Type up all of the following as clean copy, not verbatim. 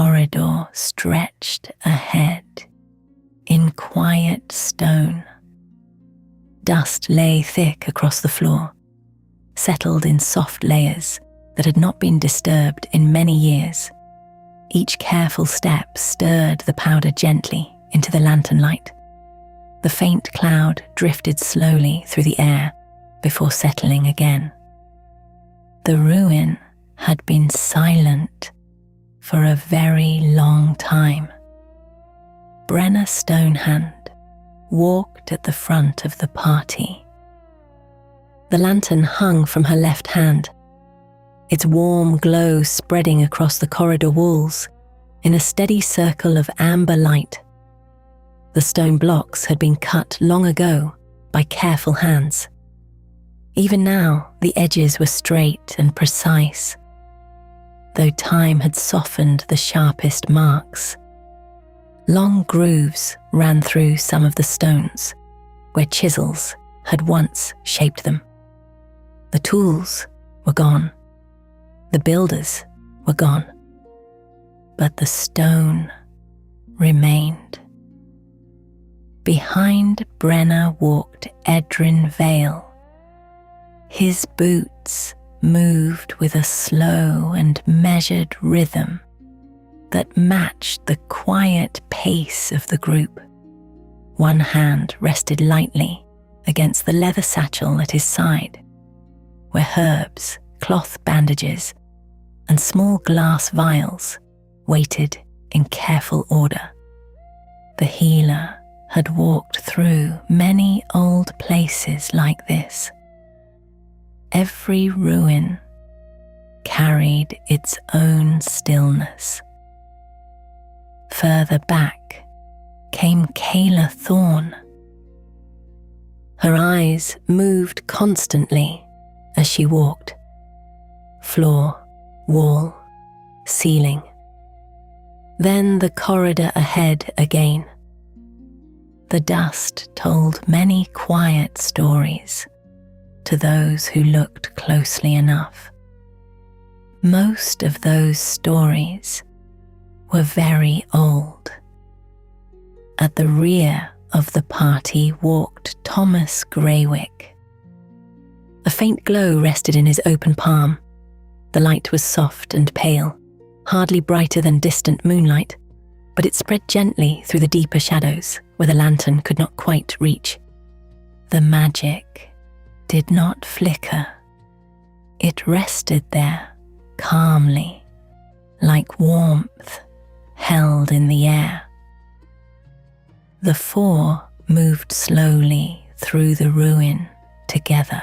corridor stretched ahead in quiet stone. Dust lay thick across the floor, settled in soft layers that had not been disturbed in many years. Each careful step stirred the powder gently into the lantern light. The faint cloud drifted slowly through the air before settling again. The ruin had been silent for a very long time. Brenna Stonehand walked at the front of the party. The lantern hung from her left hand, its warm glow spreading across the corridor walls in a steady circle of amber light. The stone blocks had been cut long ago by careful hands. Even now, the edges were straight and precise, though time had softened the sharpest marks. Long grooves ran through some of the stones, where chisels had once shaped them. The tools were gone. The builders were gone. But the stone remained. Behind Brenna walked Edrin Vale. His boots moved with a slow and measured rhythm that matched the quiet pace of the group. One hand rested lightly against the leather satchel at his side, where herbs, cloth bandages, and small glass vials waited in careful order. The healer had walked through many old places like this. Every ruin carried its own stillness. Further back came Kayla Thorne. Her eyes moved constantly as she walked. Floor, wall, ceiling. Then the corridor ahead again. The dust told many quiet stories to those who looked closely enough. Most of those stories were very old. At the rear of the party walked Thomas Greywick. A faint glow rested in his open palm. The light was soft and pale, hardly brighter than distant moonlight, but it spread gently through the deeper shadows where the lantern could not quite reach. The magic did not flicker. It rested there calmly, like warmth held in the air. The four moved slowly through the ruin together.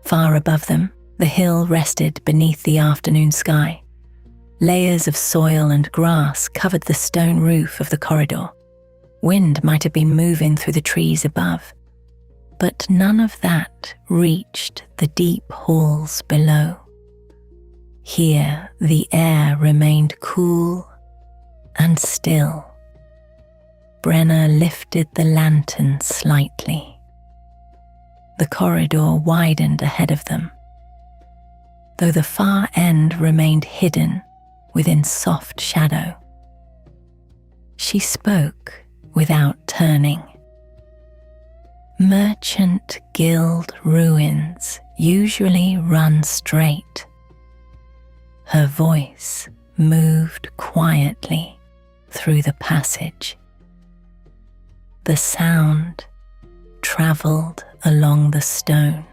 Far above them, the hill rested beneath the afternoon sky. Layers of soil and grass covered the stone roof of the corridor. Wind might have been moving through the trees above, but none of that reached the deep halls below. Here, the air remained cool and still. Brenna lifted the lantern slightly. The corridor widened ahead of them, though the far end remained hidden within soft shadow. She spoke without turning. Merchant Guild ruins usually run straight. Her voice moved quietly through the passage. The sound travelled along the stone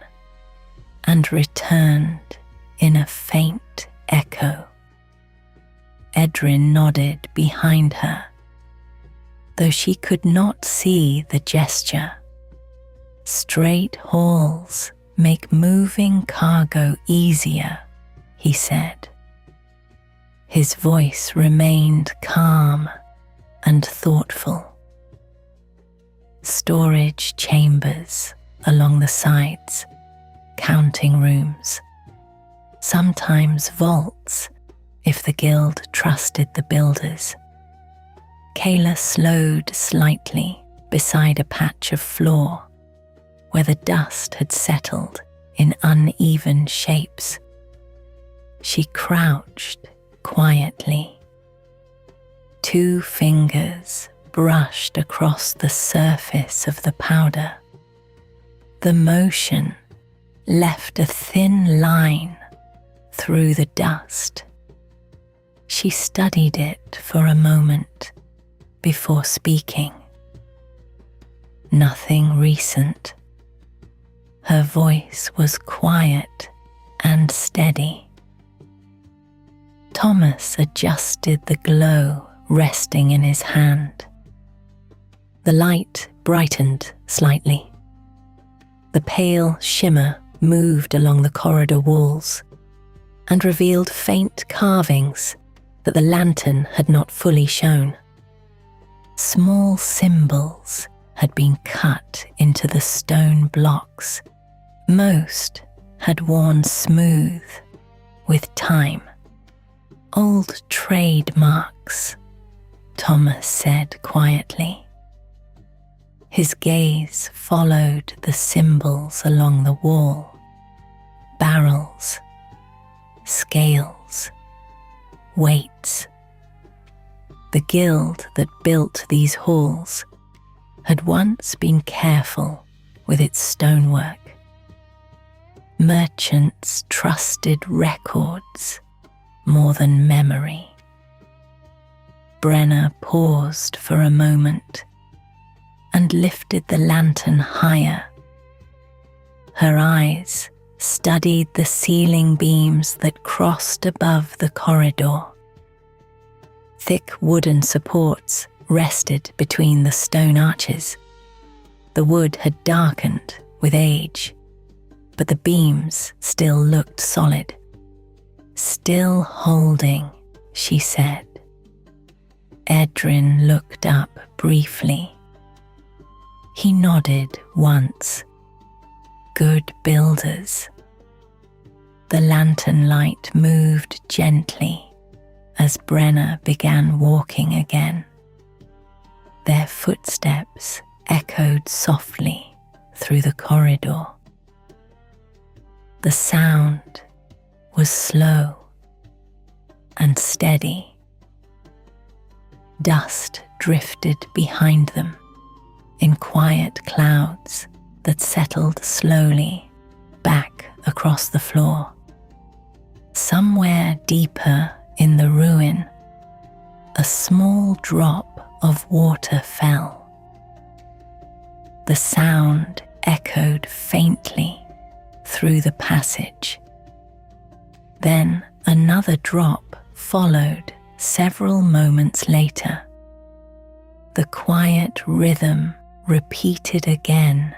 and returned in a faint echo. Edrin nodded behind her, though she could not see the gesture. Straight halls make moving cargo easier, he said. His voice remained calm and thoughtful. Storage chambers along the sides, counting rooms, sometimes vaults if the guild trusted the builders. Kayla slowed slightly beside a patch of floor where the dust had settled in uneven shapes. She crouched quietly, 2 fingers brushed across the surface of the powder. The motion left a thin line through the dust. She studied it for a moment before speaking. Nothing recent. Her voice was quiet and steady. Thomas adjusted the glow resting in his hand. The light brightened slightly. The pale shimmer moved along the corridor walls and revealed faint carvings that the lantern had not fully shown. Small symbols had been cut into the stone blocks. Most had worn smooth with time. Old trademarks, Thomas said quietly. His gaze followed the symbols along the wall. Barrels, scales, weights. The guild that built these halls had once been careful with its stonework. Merchants trusted records more than memory. Brenna paused for a moment and lifted the lantern higher. Her eyes studied the ceiling beams that crossed above the corridor. Thick wooden supports rested between the stone arches. The wood had darkened with age, but the beams still looked solid. Still holding, she said. Edrin looked up briefly. He nodded once. Good builders. The lantern light moved gently as Brenna began walking again. Their footsteps echoed softly through the corridor. The sound was slow and steady. Dust drifted behind them in quiet clouds that settled slowly back across the floor. Somewhere deeper in the ruin, a small drop of water fell. The sound echoed faintly through the passage. Then another drop followed several moments later. The quiet rhythm repeated again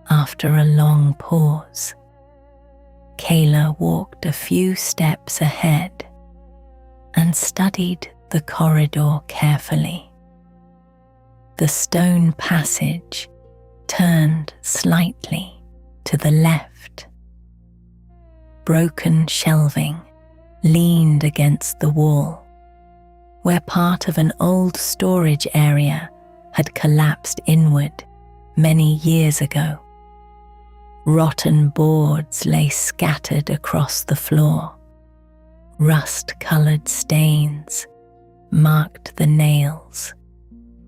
after a long pause. Kayla walked a few steps ahead and studied the corridor carefully. The stone passage turned slightly to the left. Broken shelving leaned against the wall, where part of an old storage area had collapsed inward many years ago. Rotten boards lay scattered across the floor. Rust-colored stains marked the nails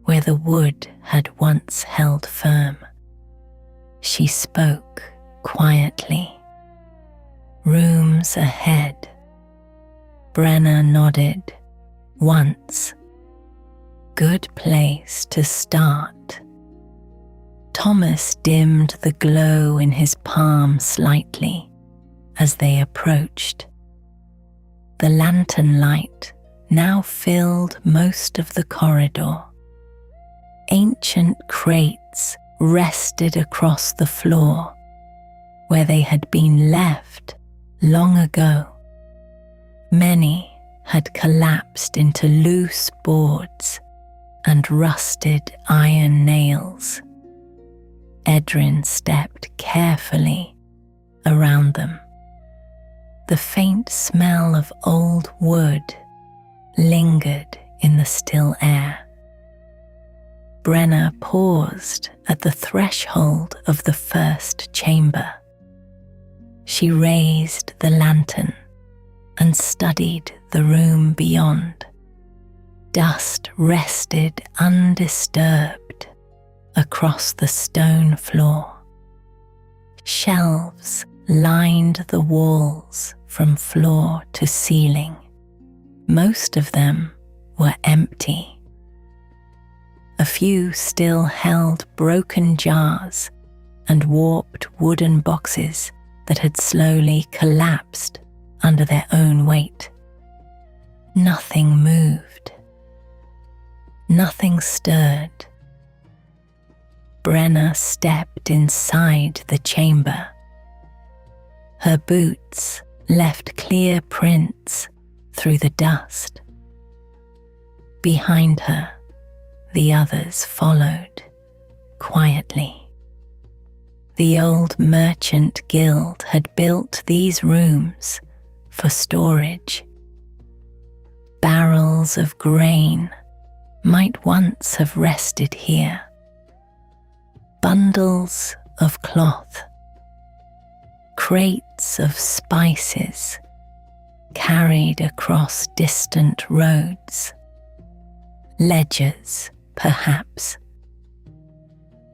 where the wood had once held firm. She spoke quietly. Rooms ahead. Brenna nodded once. Good place to start. Thomas dimmed the glow in his palm slightly as they approached. The lantern light now filled most of the corridor. Ancient crates rested across the floor where they had been left long ago. Many had collapsed into loose boards and rusted iron nails. Edrin stepped carefully around them. The faint smell of old wood lingered in the still air. Brenna paused at the threshold of the first chamber. She raised the lantern and studied the room beyond. dust rested undisturbed across the stone floor. Shelves lined the walls from floor to ceiling. Most of them were empty. A few still held broken jars and warped wooden boxes that had slowly collapsed under their own weight. Nothing moved. Nothing stirred. Brenna stepped inside the chamber. Her boots left clear prints through the dust. Behind her, the others followed quietly. The old merchant guild had built these rooms for storage. Barrels of grain might once have rested here. Bundles of cloth, crates of spices carried across distant roads, ledgers, perhaps.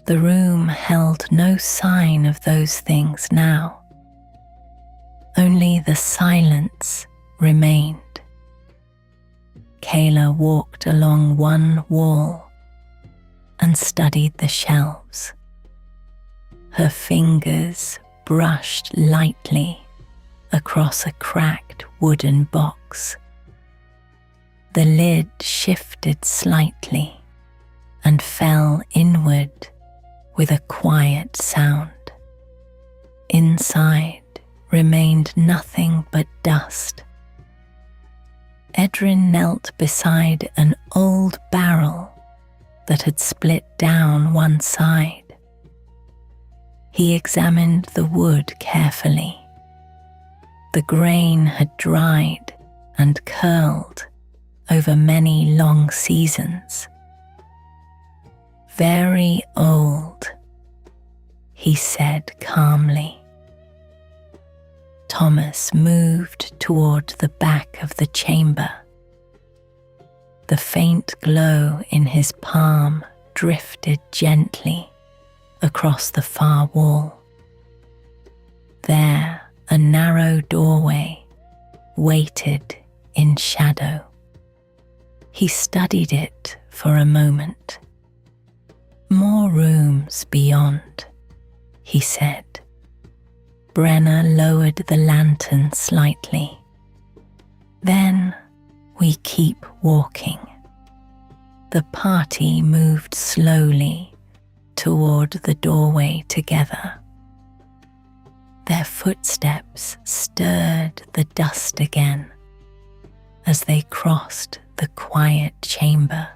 The room held no sign of those things now. Only the silence remained. Kayla walked along one wall and studied the shelves. Her fingers brushed lightly across a cracked wooden box. The lid shifted slightly and fell inward with a quiet sound. Inside remained nothing but dust. Edrin knelt beside an old barrel that had split down one side. He examined the wood carefully. The grain had dried and curled over many long seasons. Very old, he said calmly. Thomas moved toward the back of the chamber. The faint glow in his palm drifted gently across the far wall. There, a narrow doorway waited in shadow. He studied it for a moment. More rooms beyond, he said. Brenna lowered the lantern slightly. Then we keep walking. The party moved slowly toward the doorway together. Their footsteps stirred the dust again as they crossed the quiet chamber.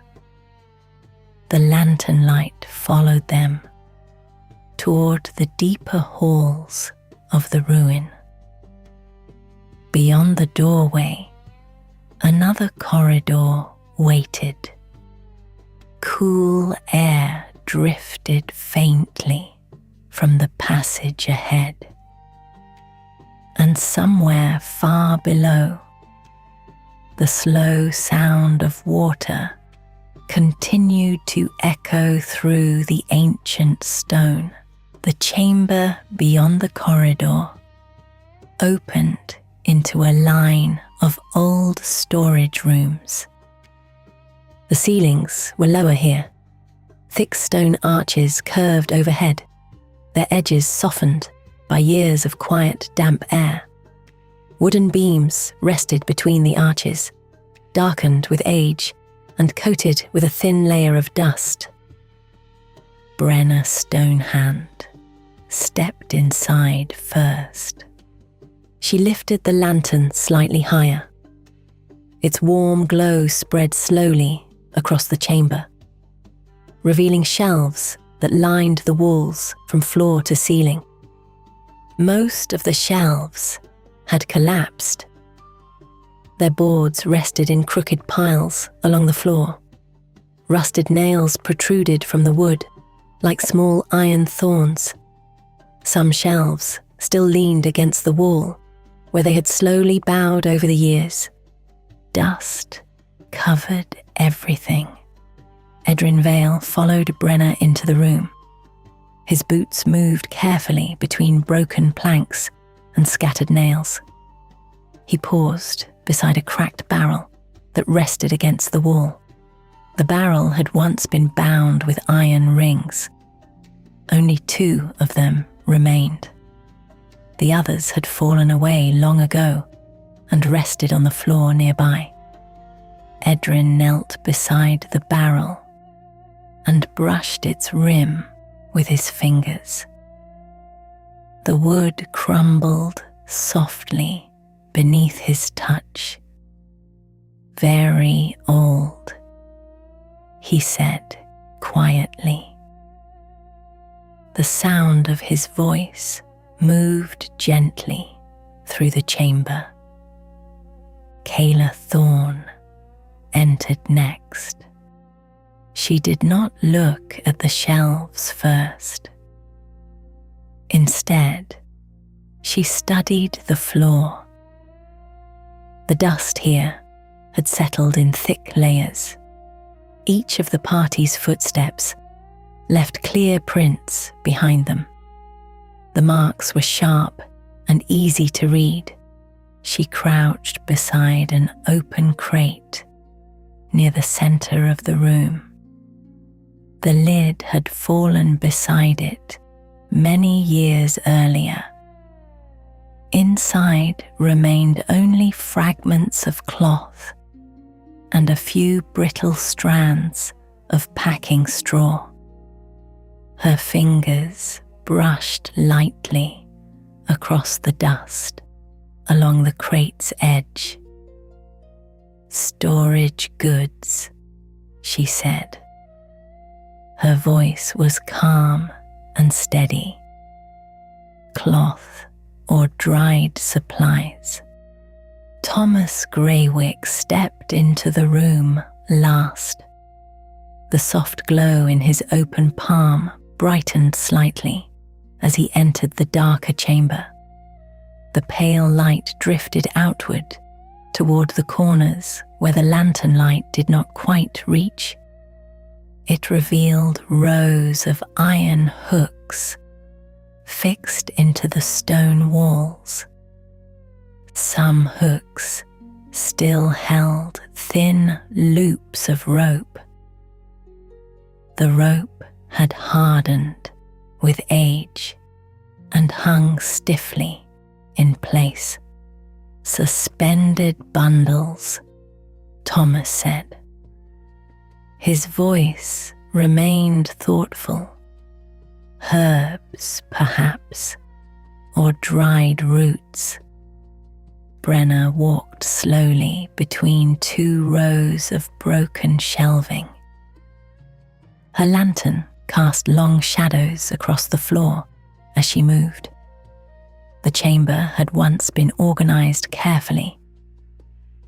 The lantern light followed them toward the deeper halls of the ruin. Beyond the doorway, another corridor waited. Cool air drifted faintly from the passage ahead. And somewhere far below, the slow sound of water continued to echo through the ancient stone. The chamber beyond the corridor opened into a line of old storage rooms. The ceilings were lower here. Thick stone arches curved overhead, their edges softened by years of quiet, damp air. Wooden beams rested between the arches, darkened with age and coated with a thin layer of dust. Brenna Stonehand stepped inside first. She lifted the lantern slightly higher. Its warm glow spread slowly across the chamber, revealing shelves that lined the walls from floor to ceiling. Most of the shelves had collapsed. Their boards rested in crooked piles along the floor. Rusted nails protruded from the wood like small iron thorns. Some shelves still leaned against the wall where they had slowly bowed over the years. Dust covered everything. Edrin Vale followed Brenna into the room. His boots moved carefully between broken planks and scattered nails. He paused beside a cracked barrel that rested against the wall. The barrel had once been bound with iron rings. Only 2 of them remained. The others had fallen away long ago and rested on the floor nearby. Edrin knelt beside the barrel and brushed its rim with his fingers. The wood crumbled softly beneath his touch. "Very old," he said quietly. The sound of his voice moved gently through the chamber. Kayla Thorne entered next. She did not look at the shelves first. Instead, she studied the floor. The dust here had settled in thick layers. Each of the party's footsteps left clear prints behind them. The marks were sharp and easy to read. She crouched beside an open crate near the center of the room. The lid had fallen beside it many years earlier. Inside remained only fragments of cloth and a few brittle strands of packing straw. Her fingers brushed lightly across the dust along the crate's edge. "Storage goods," she said. Her voice was calm and steady. "Cloth or dried supplies." Thomas Greywick stepped into the room last. The soft glow in his open palm brightened slightly as he entered the darker chamber. The pale light drifted outward toward the corners where the lantern light did not quite reach. It revealed rows of iron hooks fixed into the stone walls. Some hooks still held thin loops of rope. The rope had hardened with age and hung stiffly in place. "Suspended bundles," Thomas said. His voice remained thoughtful. "Herbs, perhaps, or dried roots." Brenna walked slowly between 2 rows of broken shelving. Her lantern cast long shadows across the floor as she moved. The chamber had once been organized carefully.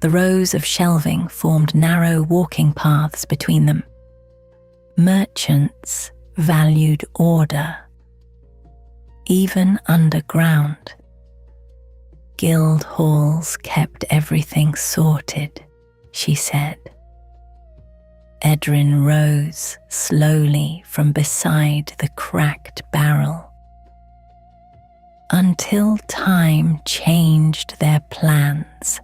The rows of shelving formed narrow walking paths between them. Merchants valued order, even underground. Guild halls kept everything sorted, she said. Edrin rose slowly from beside the cracked barrel. "Until time changed their plans,"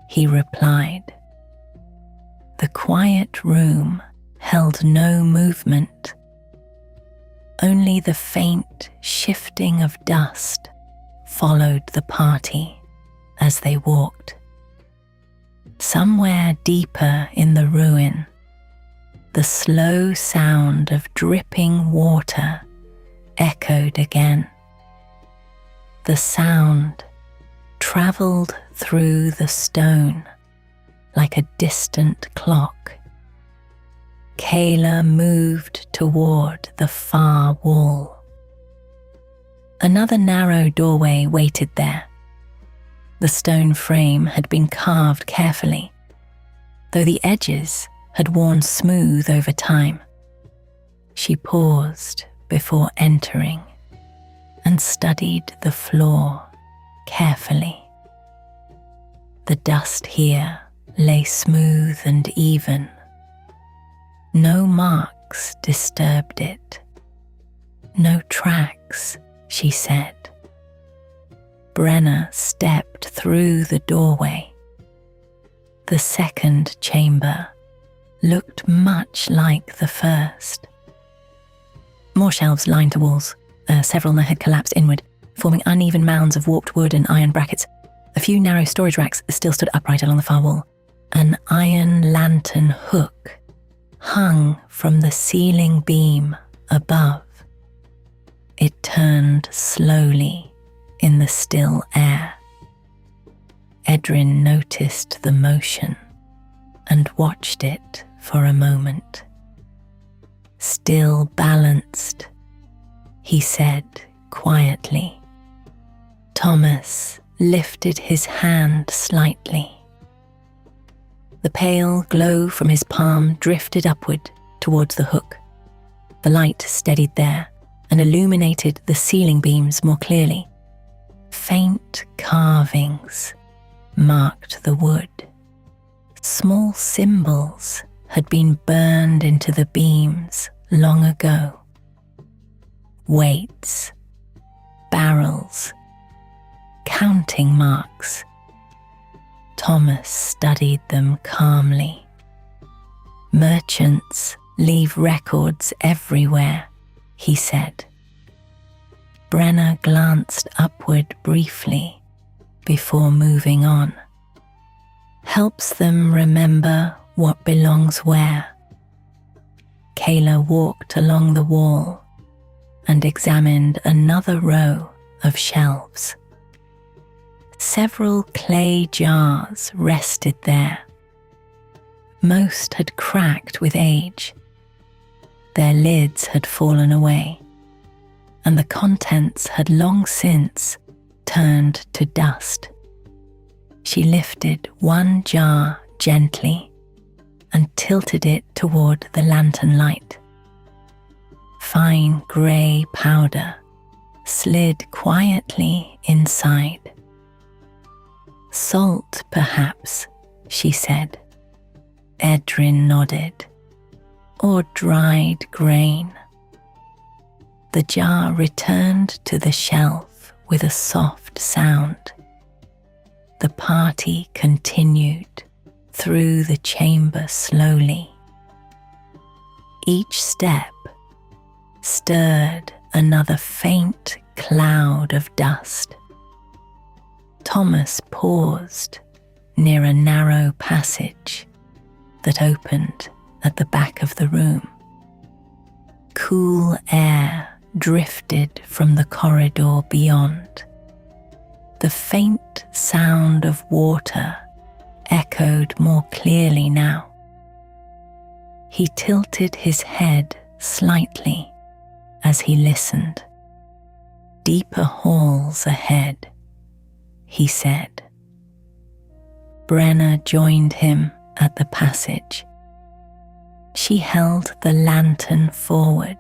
he replied. The quiet room held no movement, only the faint shifting of dust followed the party as they walked. Somewhere deeper in the ruin, the slow sound of dripping water echoed again. The sound traveled through the stone like a distant clock. Kayla moved toward the far wall. Another narrow doorway waited there. The stone frame had been carved carefully, though the edges had worn smooth over time. She paused before entering and studied the floor carefully. The dust here lay smooth and even. No marks disturbed it. No tracks, she said. Brenna stepped through the doorway. The second chamber looked much like the first. More shelves lined the walls. Several had collapsed inward, forming uneven mounds of warped wood and iron brackets. A few narrow storage racks still stood upright along the far wall. An iron lantern hook hung from the ceiling beam above. It turned slowly in the still air. Edrin noticed the motion and watched it for a moment. Still balanced, he said quietly. Thomas lifted his hand slightly. The pale glow from his palm drifted upward towards the hook. The light steadied there and illuminated the ceiling beams more clearly. Faint carvings marked the wood. Small symbols had been burned into the beams long ago. Weights, barrels, counting marks. Thomas studied them calmly. Merchants leave records everywhere, he said. Brenna glanced upward briefly before moving on. Helps them remember what belongs where. Kayla walked along the wall and examined another row of shelves. Several clay jars rested there. Most had cracked with age. Their lids had fallen away, and the contents had long since turned to dust. She lifted one jar gently and tilted it toward the lantern light. Fine grey powder slid quietly inside. Salt, perhaps, she said. Edrin nodded. Or dried grain. The jar returned to the shelf with a soft sound. The party continued through the chamber slowly. Each step stirred another faint cloud of dust. Thomas paused near a narrow passage that opened at the back of the room. Cool air drifted from the corridor beyond. The faint sound of water echoed more clearly now. He tilted his head slightly as he listened. Deeper halls ahead, he said. Brenna joined him at the passage. She held the lantern forward.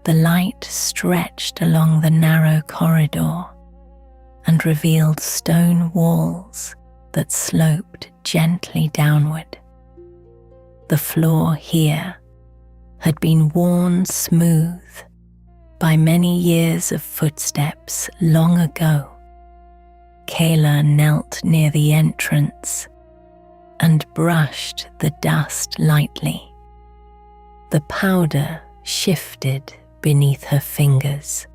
The light stretched along the narrow corridor and revealed stone walls that sloped gently downward. The floor here had been worn smooth by many years of footsteps long ago. Kayla knelt near the entrance and brushed the dust lightly. The powder shifted beneath her fingers.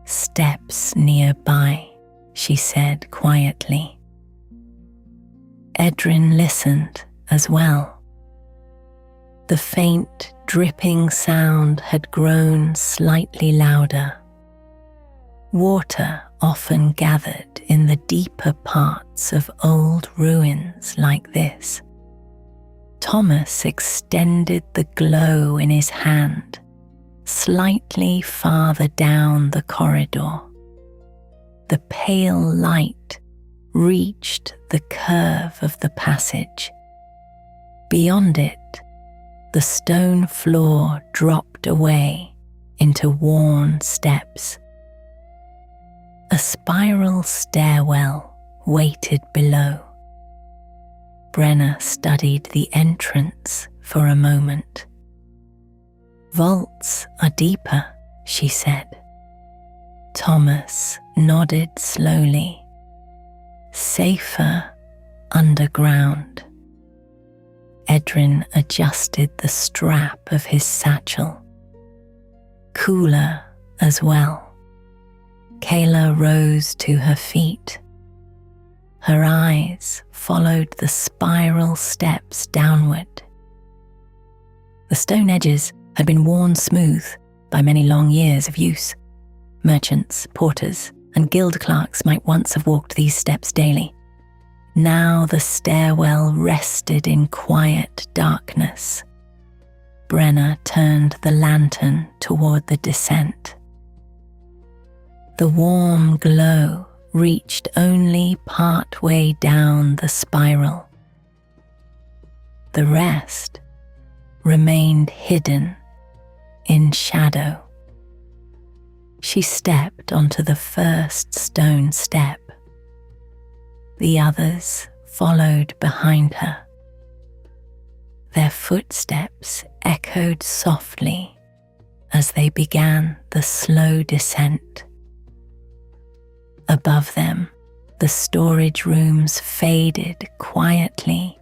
Steps nearby, she said quietly. Edrin listened as well. The faint dripping sound had grown slightly louder. Water often gathered in the deeper parts of old ruins like this. Thomas extended the glow in his hand, slightly farther down the corridor. The pale light reached the curve of the passage. Beyond it, the stone floor dropped away into worn steps. A spiral stairwell waited below. Brenna studied the entrance for a moment. "Vaults are deeper," she said. Thomas nodded slowly. "Safer underground." Edrin adjusted the strap of his satchel. "Cooler as well." Kayla rose to her feet. Her eyes followed the spiral steps downward. The stone edges had been worn smooth by many long years of use. Merchants, porters, and guild clerks might once have walked these steps daily. Now the stairwell rested in quiet darkness. Brenna turned the lantern toward the descent. The warm glow reached only part way down the spiral. The rest remained hidden in shadow. She stepped onto the first stone step. The others followed behind her. Their footsteps echoed softly as they began the slow descent. Above them, the storage rooms faded quietly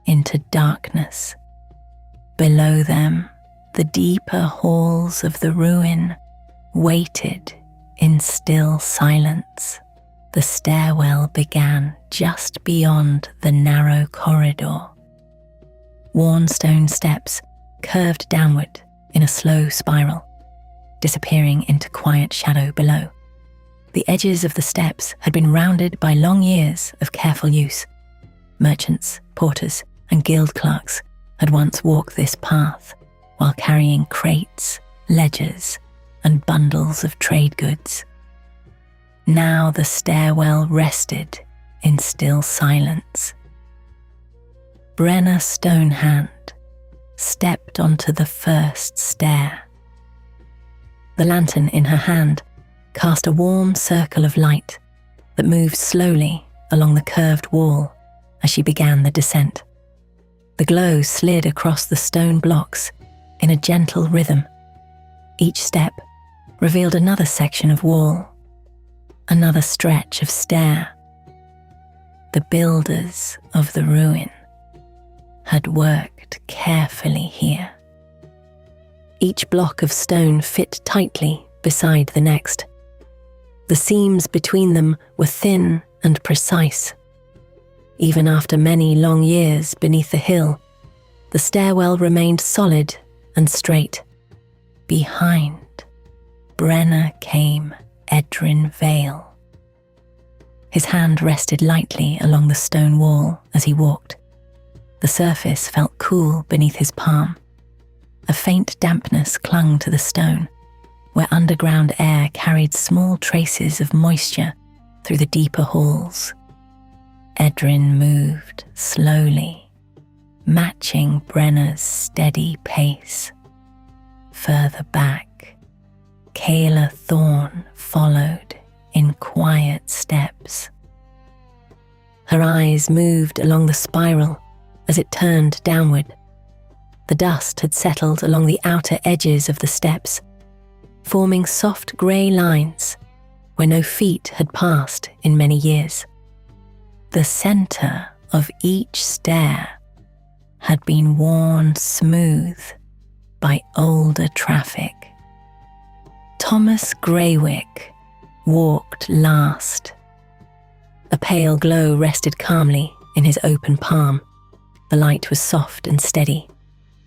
into darkness. Below them, the deeper halls of the ruin waited in still silence. The stairwell began just beyond the narrow corridor. Worn stone steps curved downward in a slow spiral, disappearing into quiet shadow below. The edges of the steps had been rounded by long years of careful use. Merchants, porters, and guild clerks had once walked this path while carrying crates, ledgers, and bundles of trade goods. Now the stairwell rested in still silence. Brenna Stonehand stepped onto the first stair. The lantern in her hand cast a warm circle of light that moved slowly along the curved wall as she began the descent. The glow slid across the stone blocks in a gentle rhythm. Each step revealed another section of wall, another stretch of stair. The builders of the ruin had worked carefully here. Each block of stone fit tightly beside the next. The seams between them were thin and precise. Even after many long years beneath the hill, the stairwell remained solid and straight. Behind Brenna came Edrin Vale. His hand rested lightly along the stone wall as he walked. The surface felt cool beneath his palm. A faint dampness clung to the stone, where underground air carried small traces of moisture through the deeper halls. Edrin moved slowly, matching Brenna's steady pace. Further back, Kayla Thorne followed in quiet steps. Her eyes moved along the spiral as it turned downward. The dust had settled along the outer edges of the steps, forming soft grey lines where no feet had passed in many years. The centre of each stair had been worn smooth by older traffic. Thomas Greywick walked last. A pale glow rested calmly in his open palm. The light was soft and steady,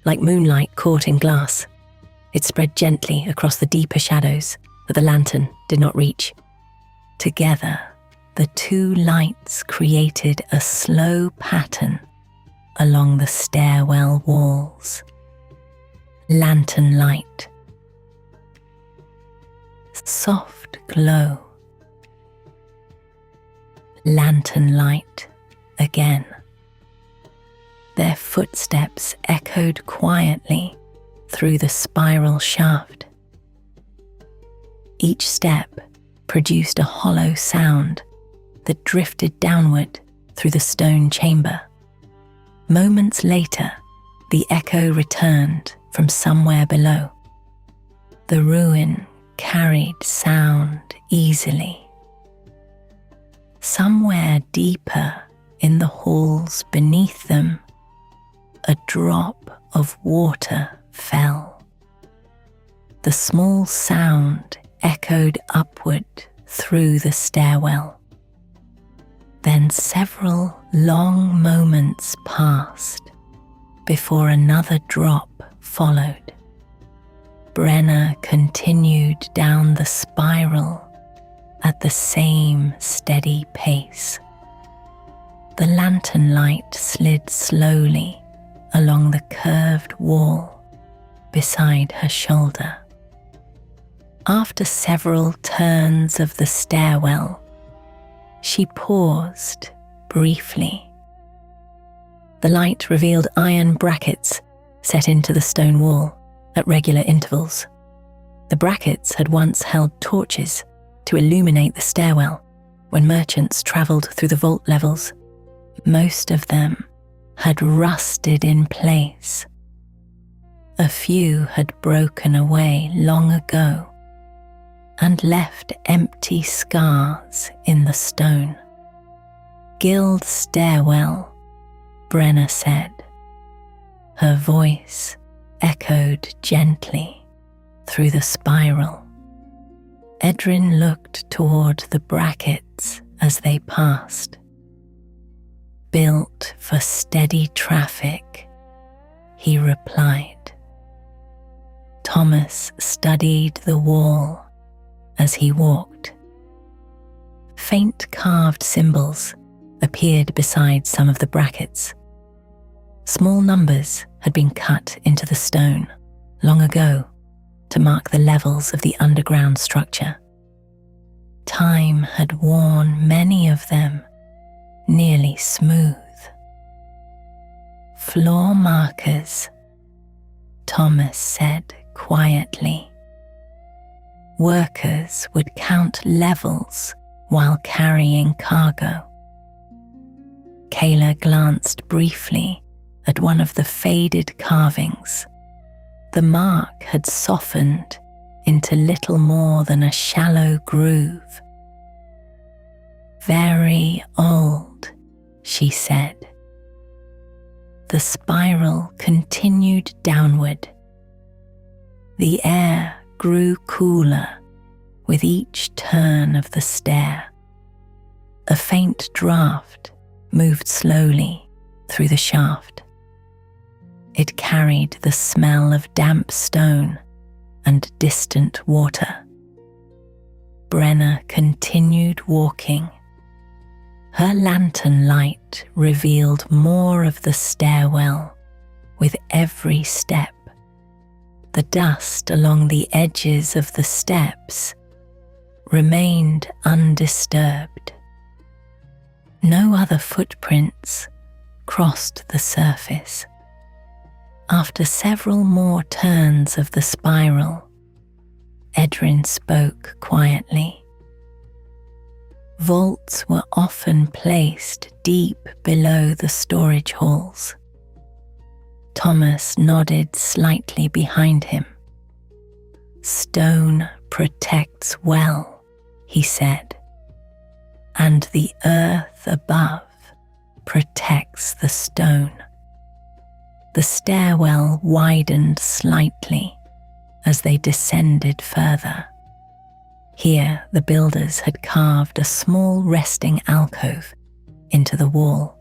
like moonlight caught in glass. It spread gently across the deeper shadows that the lantern did not reach. Together, the two lights created a slow pattern along the stairwell walls. Lanternlight. Soft glow. Lanternlight again. Their footsteps echoed quietly through the spiral shaft. Each step produced a hollow sound that drifted downward through the stone chamber. Moments later, the echo returned from somewhere below. The ruin carried sound easily. Somewhere deeper in the halls beneath them, a drop of water fell. The small sound echoed upward through the stairwell. Then several long moments passed before another drop followed. Brenna continued down the spiral at the same steady pace. The lantern light slid slowly along the curved wall beside her shoulder. After several turns of the stairwell, she paused briefly. The light revealed iron brackets set into the stone wall at regular intervals. The brackets had once held torches to illuminate the stairwell when merchants travelled through the vault levels. Most of them had rusted in place. A few had broken away long ago and left empty scars in the stone. "Guild stairwell," Brenna said. Her voice echoed gently through the spiral. Edrin looked toward the brackets as they passed. "Built for steady traffic," he replied. Thomas studied the wall as he walked. Faint carved symbols appeared beside some of the brackets. Small numbers had been cut into the stone long ago to mark the levels of the underground structure. Time had worn many of them nearly smooth. "Floor markers," Thomas said quietly. Workers would count levels while carrying cargo. Kayla glanced briefly at one of the faded carvings. The mark had softened into little more than a shallow groove. "Very old," she said. The spiral continued downward. The air grew cooler with each turn of the stair. A faint draft moved slowly through the shaft. It carried the smell of damp stone and distant water. Brenna continued walking. Her lantern light revealed more of the stairwell with every step. The dust along the edges of the steps remained undisturbed. No other footprints crossed the surface. After several more turns of the spiral, Edrin spoke quietly. Vaults were often placed deep below the storage halls. Thomas nodded slightly behind him. "Stone protects well," he said, "and the earth above protects the stone." The stairwell widened slightly as they descended further. Here, the builders had carved a small resting alcove into the wall.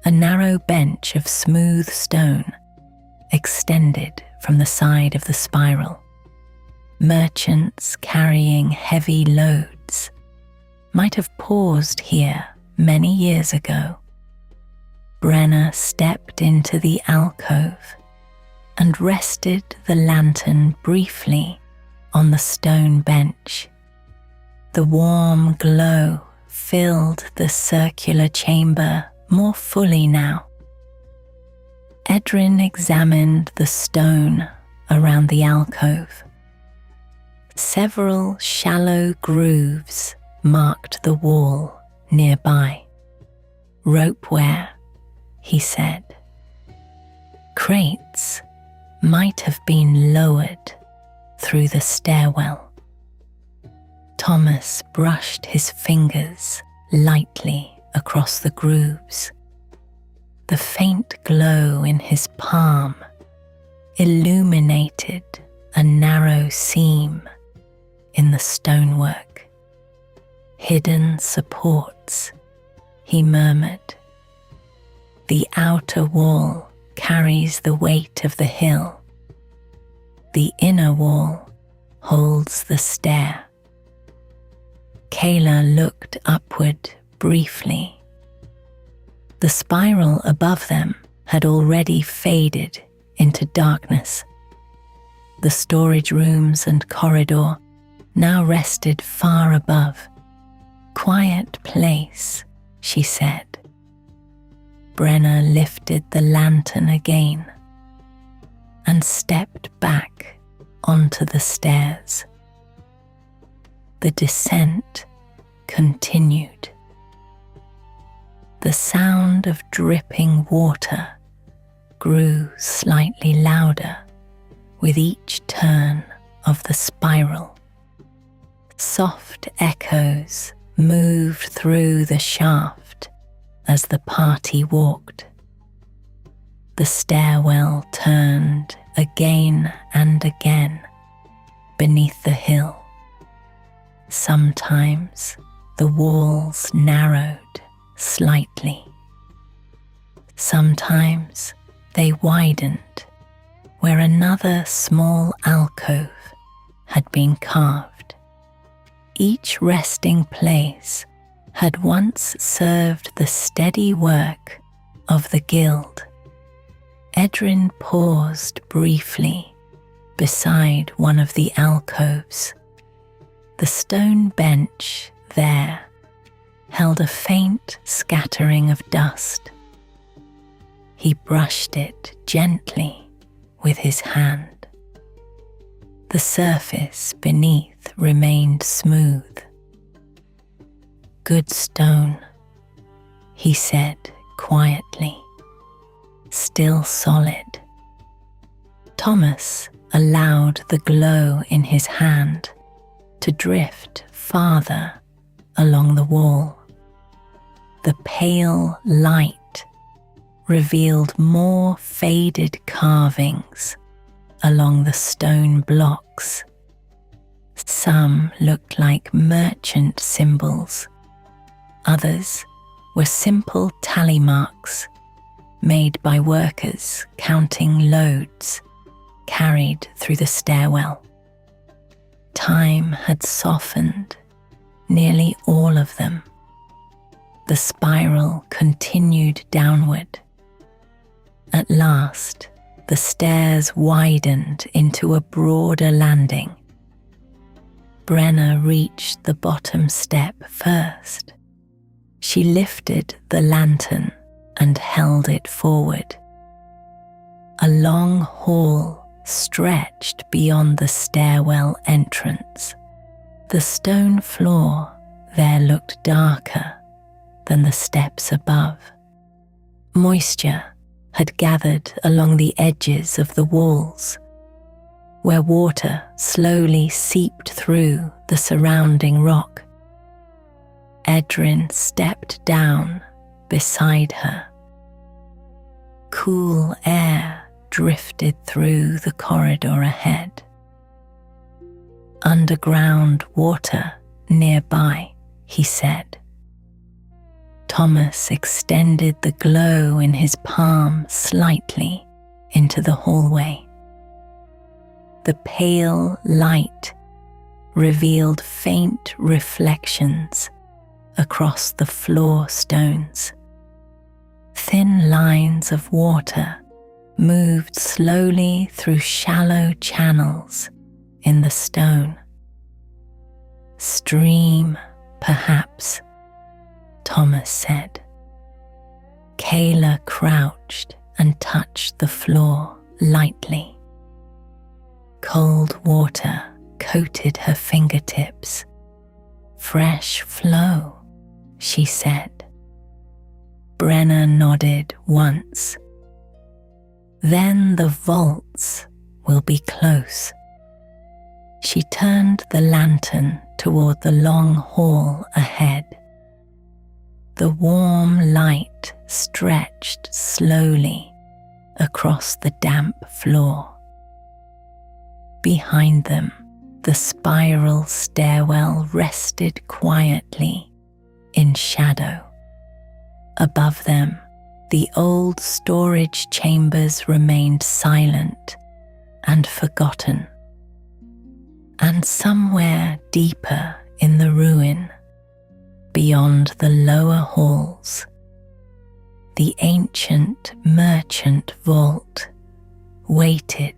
A narrow bench of smooth stone extended from the side of the spiral. Merchants carrying heavy loads might have paused here many years ago. Brenna stepped into the alcove and rested the lantern briefly on the stone bench. The warm glow filled the circular chamber more fully now. Edrin examined the stone around the alcove. Several shallow grooves marked the wall nearby. Ropeware, he said. Crates might have been lowered through the stairwell. Thomas brushed his fingers lightly across the grooves. The faint glow in his palm illuminated a narrow seam in the stonework. Hidden supports, he murmured. The outer wall carries the weight of the hill. The inner wall holds the stair. Kayla looked upward briefly. The spiral above them had already faded into darkness. The storage rooms and corridor now rested far above. Quiet place, she said. Brenna lifted the lantern again and stepped back onto the stairs. The descent continued. The sound of dripping water grew slightly louder with each turn of the spiral. Soft echoes moved through the shaft as the party walked. The stairwell turned again and again beneath the hill. Sometimes the walls narrowed slightly. Sometimes they widened where another small alcove had been carved. Each resting place had once served the steady work of the guild. Edrin paused briefly beside one of the alcoves. The stone bench there held a faint scattering of dust. He brushed it gently with his hand. The surface beneath remained smooth. Good stone, he said quietly, still solid. Thomas allowed the glow in his hand to drift farther along the wall. The pale light revealed more faded carvings along the stone blocks. Some looked like merchant symbols. Others were simple tally marks made by workers counting loads carried through the stairwell. Time had softened nearly all of them. The spiral continued downward. At last, the stairs widened into a broader landing. Brenna reached the bottom step first. She lifted the lantern and held it forward. A long hall stretched beyond the stairwell entrance. The stone floor there looked darker than the steps above. Moisture had gathered along the edges of the walls, where water slowly seeped through the surrounding rock. Edrin stepped down beside her. Cool air drifted through the corridor ahead. Underground water nearby, he said. Thomas extended the glow in his palm slightly into the hallway. The pale light revealed faint reflections across the floor stones. Thin lines of water moved slowly through shallow channels in the stone. Stream, perhaps, Thomas said. Kayla crouched and touched the floor lightly. Cold water coated her fingertips. Fresh flow, she said. Brenna nodded once. Then the vaults will be close. She turned the lantern toward the long hall ahead. The warm light stretched slowly across the damp floor. Behind them, the spiral stairwell rested quietly in shadow. Above them, the old storage chambers remained silent and forgotten. And somewhere deeper in the ruin, beyond the lower halls, the ancient merchant vault waited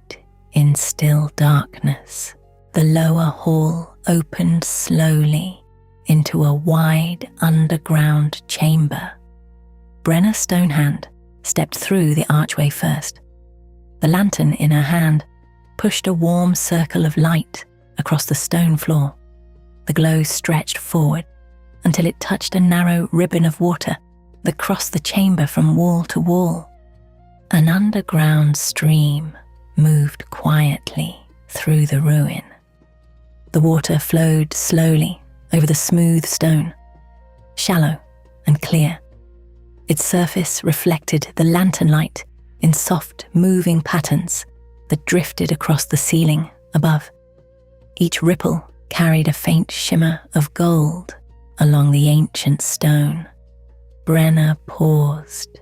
in still darkness. The lower hall opened slowly into a wide underground chamber. Brenna Stonehand stepped through the archway first. The lantern in her hand pushed a warm circle of light across the stone floor. The glow stretched forward until it touched a narrow ribbon of water that crossed the chamber from wall to wall. An underground stream moved quietly through the ruin. The water flowed slowly over the smooth stone, shallow and clear. Its surface reflected the lantern light in soft, moving patterns that drifted across the ceiling above. Each ripple carried a faint shimmer of gold along the ancient stone. Brenna paused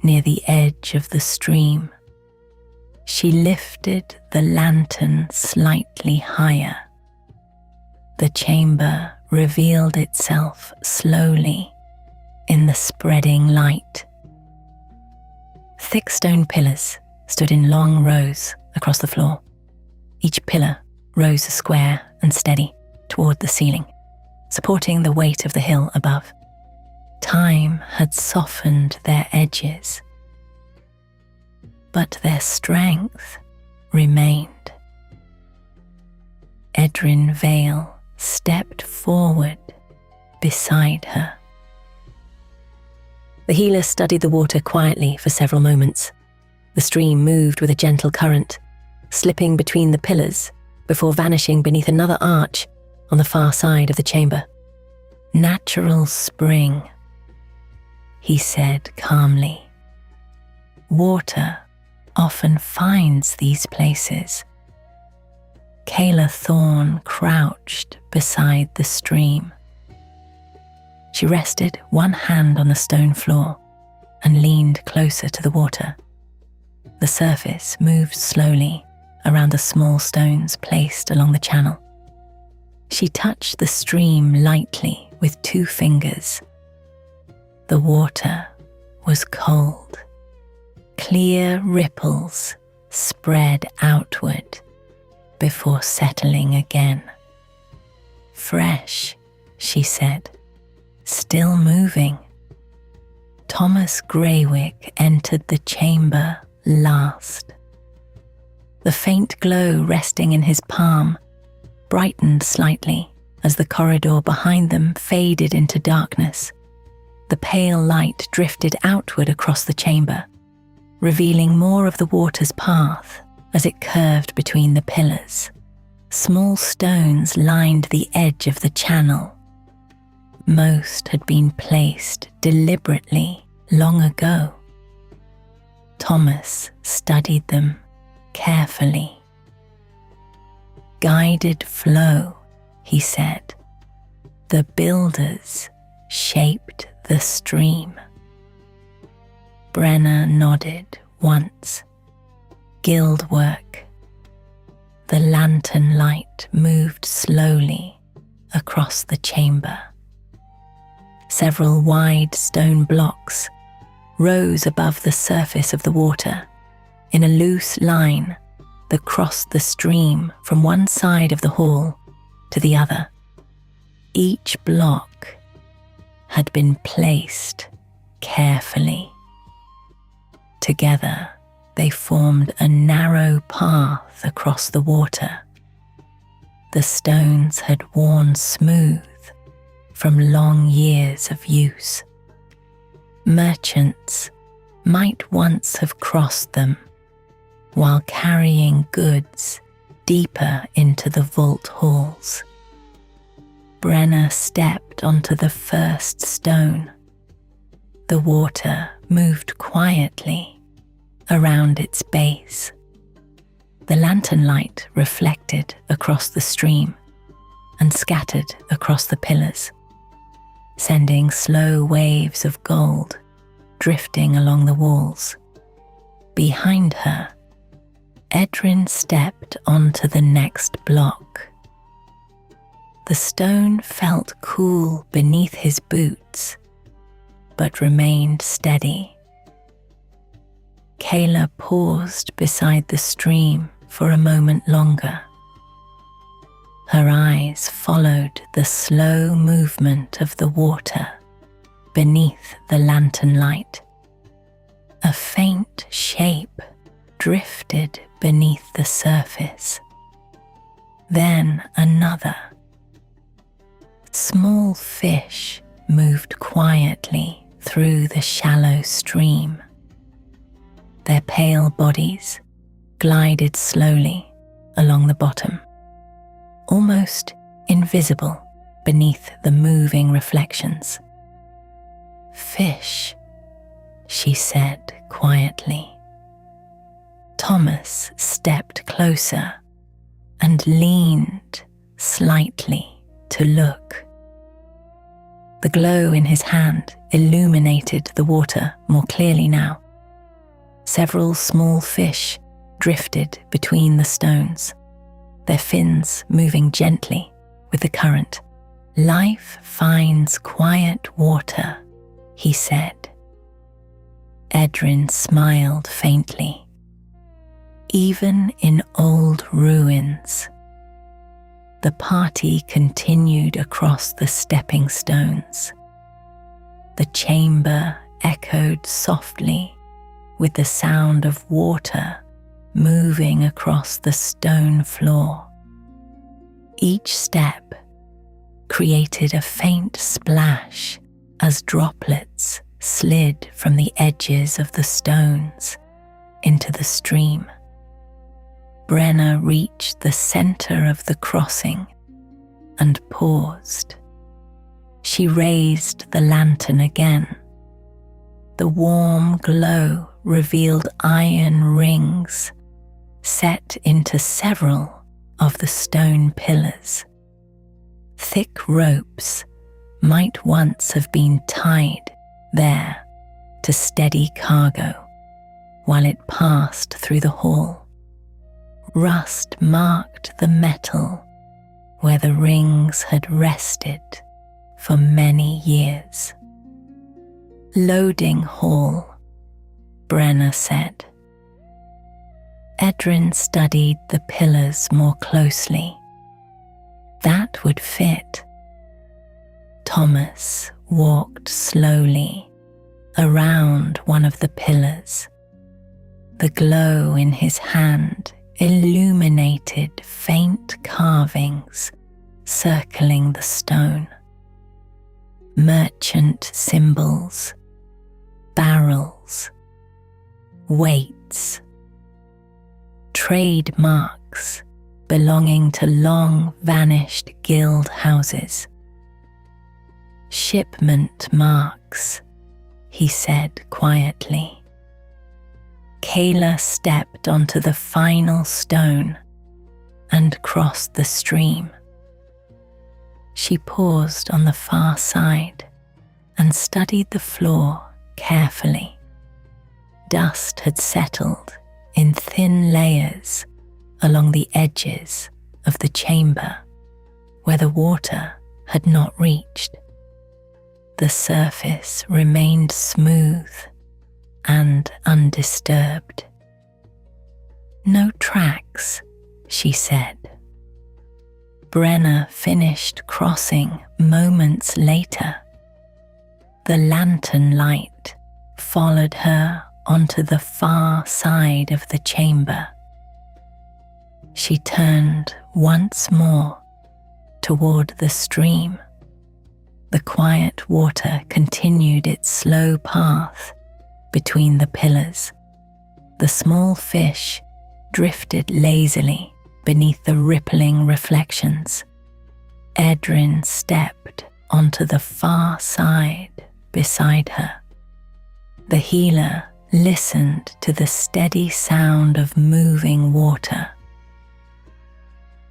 near the edge of the stream. She lifted the lantern slightly higher. The chamber revealed itself slowly in the spreading light. Thick stone pillars stood in long rows across the floor. Each pillar rose square and steady toward the ceiling, supporting the weight of the hill above. Time had softened their edges, but their strength remained. Edrin Vale stepped forward beside her. The healer studied the water quietly for several moments. The stream moved with a gentle current, slipping between the pillars before vanishing beneath another arch on the far side of the chamber. Natural spring, he said calmly. Water often finds these places. Kayla Thorne crouched beside the stream. She rested one hand on the stone floor and leaned closer to the water. The surface moved slowly around the small stones placed along the channel. She touched the stream lightly with 2 fingers. The water was cold. Clear ripples spread outward before settling again. Fresh, she said, still moving. Thomas Greywick entered the chamber last. The faint glow resting in his palm brightened slightly as the corridor behind them faded into darkness. The pale light drifted outward across the chamber, revealing more of the water's path as it curved between the pillars. Small stones lined the edge of the channel. Most had been placed deliberately long ago. Thomas studied them carefully. Guided flow, he said. The builders shaped the stream. Brenna nodded once. Guild work. The lantern light moved slowly across the chamber. Several wide stone blocks rose above the surface of the water in a loose line that crossed the stream from one side of the hall to the other. Each block had been placed carefully. Together, they formed a narrow path across the water. The stones had worn smooth from long years of use. Merchants might once have crossed them while carrying goods deeper into the vault halls. Brenna stepped onto the first stone. The water moved quietly around its base. The lantern light reflected across the stream and scattered across the pillars, sending slow waves of gold drifting along the walls. Behind her, Edrin stepped onto the next block. The stone felt cool beneath his boots, but remained steady. Kayla paused beside the stream for a moment longer. Her eyes followed the slow movement of the water beneath the lantern light. A faint shape drifted beneath the surface. Then another. Small fish moved quietly through the shallow stream. Their pale bodies glided slowly along the bottom, almost invisible beneath the moving reflections. "Fish," she said quietly. Thomas stepped closer and leaned slightly to look. The glow in his hand illuminated the water more clearly now. Several small fish drifted between the stones, their fins moving gently with the current. "Life finds quiet water," he said. Edrin smiled faintly. Even in old ruins. The party continued across the stepping stones. The chamber echoed softly with the sound of water moving across the stone floor. Each step created a faint splash as droplets slid from the edges of the stones into the stream. Brenna reached the center of the crossing and paused. She raised the lantern again. The warm glow revealed iron rings set into several of the stone pillars. Thick ropes might once have been tied there to steady cargo while it passed through the hall. Rust marked the metal where the rings had rested for many years. "Loading hall," Brenna said. Edrin studied the pillars more closely. That would fit. Thomas walked slowly around one of the pillars. The glow in his hand illuminated faint carvings circling the stone. Merchant symbols, barrels, weights, trademarks belonging to long-vanished guild houses. "Shipment marks," he said quietly. Kayla stepped onto the final stone and crossed the stream. She paused on the far side and studied the floor carefully. Dust had settled in thin layers along the edges of the chamber where the water had not reached. The surface remained smooth and undisturbed. "No tracks," she said. Brenna finished crossing moments later. The lantern light followed her onto the far side of the chamber. She turned once more toward the stream. The quiet water continued its slow path between the pillars. The small fish drifted lazily beneath the rippling reflections. Edrin stepped onto the far side beside her. The healer listened to the steady sound of moving water.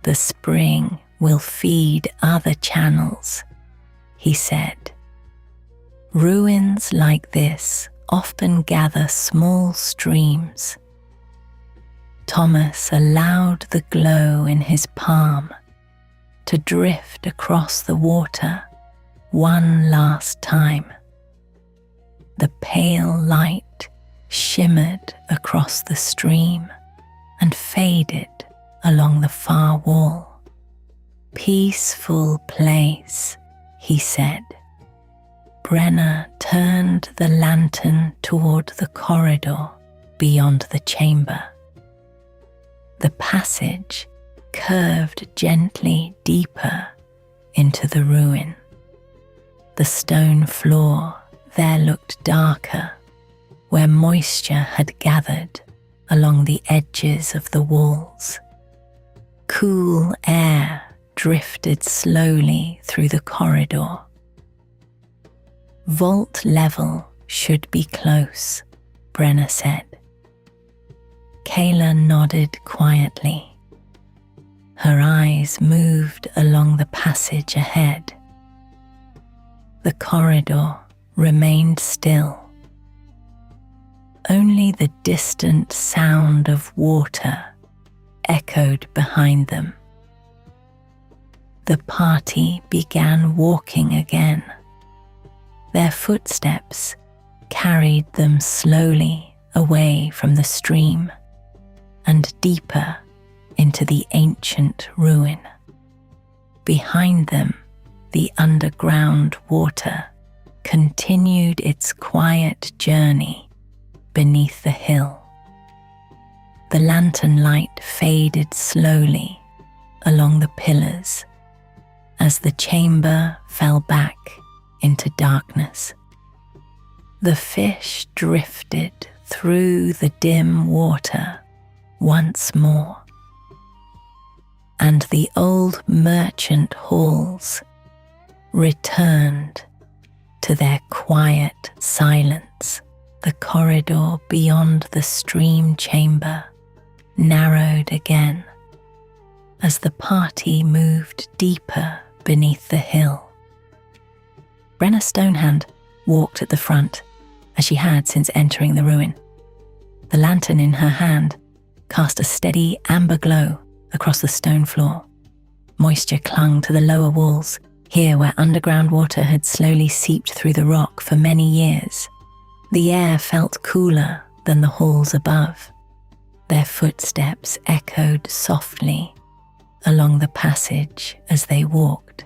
"The spring will feed other channels," he said. "Ruins like this often gather small streams." Thomas allowed the glow in his palm to drift across the water one last time. The pale light shimmered across the stream and faded along the far wall. "Peaceful place," he said. Brenna turned the lantern toward the corridor beyond the chamber. The passage curved gently deeper into the ruin. The stone floor there looked darker, where moisture had gathered along the edges of the walls. Cool air drifted slowly through the corridor. "Vault level should be close," Brenna said. Kayla nodded quietly. Her eyes moved along the passage ahead. The corridor remained still. Only the distant sound of water echoed behind them. The party began walking again. Their footsteps carried them slowly away from the stream and deeper into the ancient ruin. Behind them, the underground water continued its quiet journey beneath the hill. The lantern light faded slowly along the pillars as the chamber fell back into darkness. The fish drifted through the dim water once more, and the old merchant halls returned to their quiet silence. The corridor beyond the stream chamber narrowed again as the party moved deeper beneath the hill. Brenna Stonehand walked at the front, as she had since entering the ruin. The lantern in her hand cast a steady amber glow across the stone floor. Moisture clung to the lower walls, here where underground water had slowly seeped through the rock for many years. The air felt cooler than the halls above. Their footsteps echoed softly along the passage as they walked.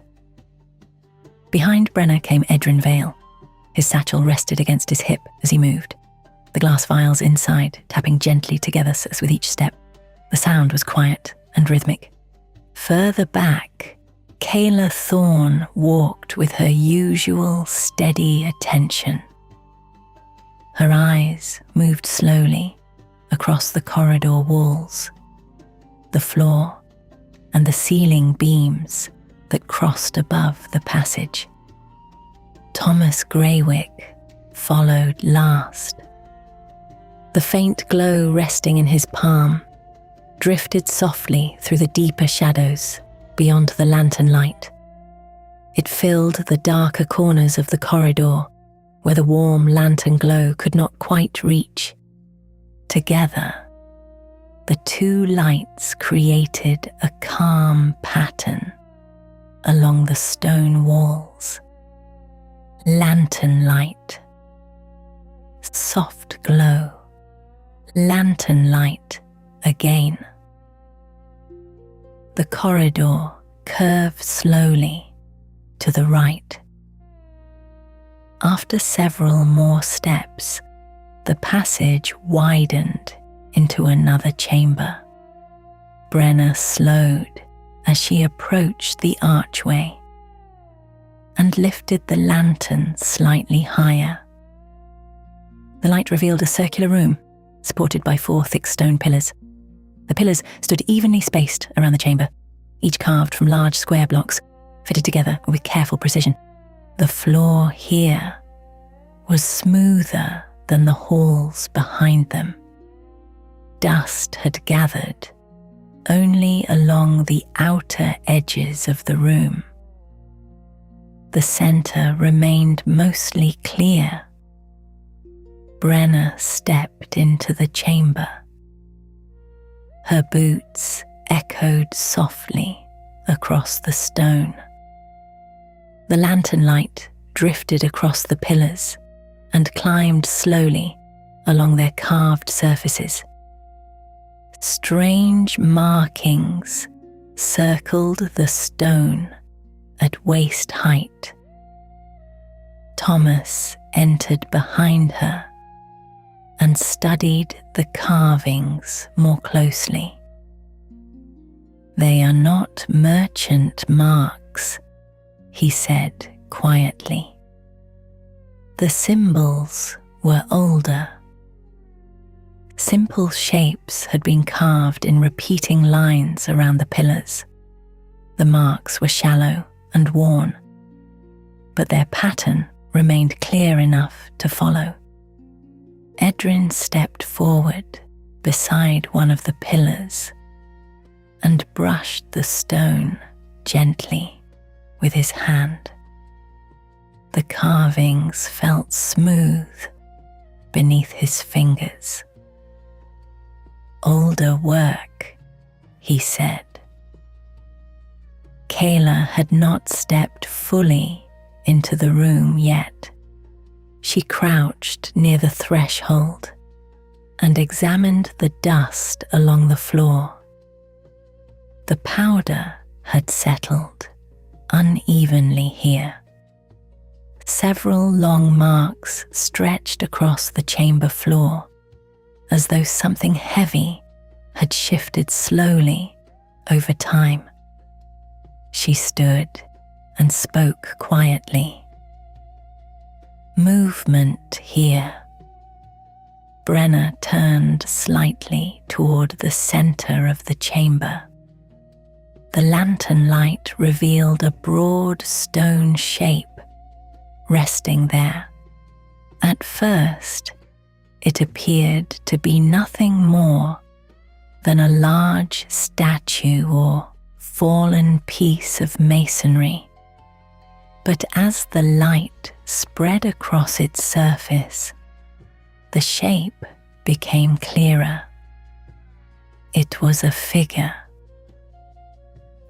Behind Brenna came Edrin Vale. His satchel rested against his hip as he moved, the glass vials inside tapping gently together as with each step. The sound was quiet and rhythmic. Further back, Kayla Thorne walked with her usual steady attention. Her eyes moved slowly across the corridor walls, the floor, and the ceiling beams that crossed above the passage. Thomas Greywick followed last. The faint glow resting in his palm drifted softly through the deeper shadows beyond the lantern light. It filled the darker corners of the corridor where the warm lantern glow could not quite reach. Together, the two lights created a calm pattern along the stone walls. Lantern light, soft glow, lantern light again. The corridor curved slowly to the right. After several more steps, the passage widened into another chamber. Brenna slowed as she approached the archway. and lifted the lantern slightly higher. The light revealed a circular room, supported by 4 thick stone pillars. The pillars stood evenly spaced around the chamber, each carved from large square blocks, fitted together with careful precision. The floor here was smoother than the halls behind them. Dust had gathered only along the outer edges of the room. The center remained mostly clear. Brenna stepped into the chamber. Her boots echoed softly across the stone. The lantern light drifted across the pillars and climbed slowly along their carved surfaces. Strange markings circled the stone at waist height. Thomas entered behind her and studied the carvings more closely. "They are not merchant marks," he said quietly. The symbols were older. Simple shapes had been carved in repeating lines around the pillars. The marks were shallow and worn, but their pattern remained clear enough to follow. Edrin stepped forward beside one of the pillars and brushed the stone gently with his hand. The carvings felt smooth beneath his fingers. "Older work," he said. Kayla had not stepped fully into the room yet. She crouched near the threshold and examined the dust along the floor. The powder had settled unevenly here. Several long marks stretched across the chamber floor, as though something heavy had shifted slowly over time. She stood and spoke quietly. "Movement here." Brenna turned slightly toward the center of the chamber. The lantern light revealed a broad stone shape resting there. At first, it appeared to be nothing more than a large statue or fallen piece of masonry. But as the light spread across its surface, the shape became clearer. It was a figure.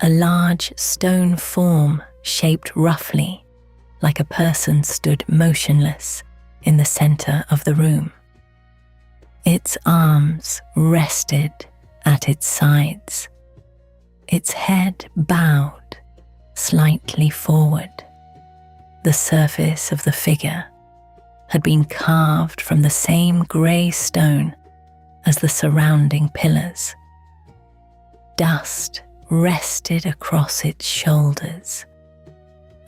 A large stone form shaped roughly like a person stood motionless in the center of the room. Its arms rested at its sides. Its head bowed slightly forward. The surface of the figure had been carved from the same grey stone as the surrounding pillars. Dust rested across its shoulders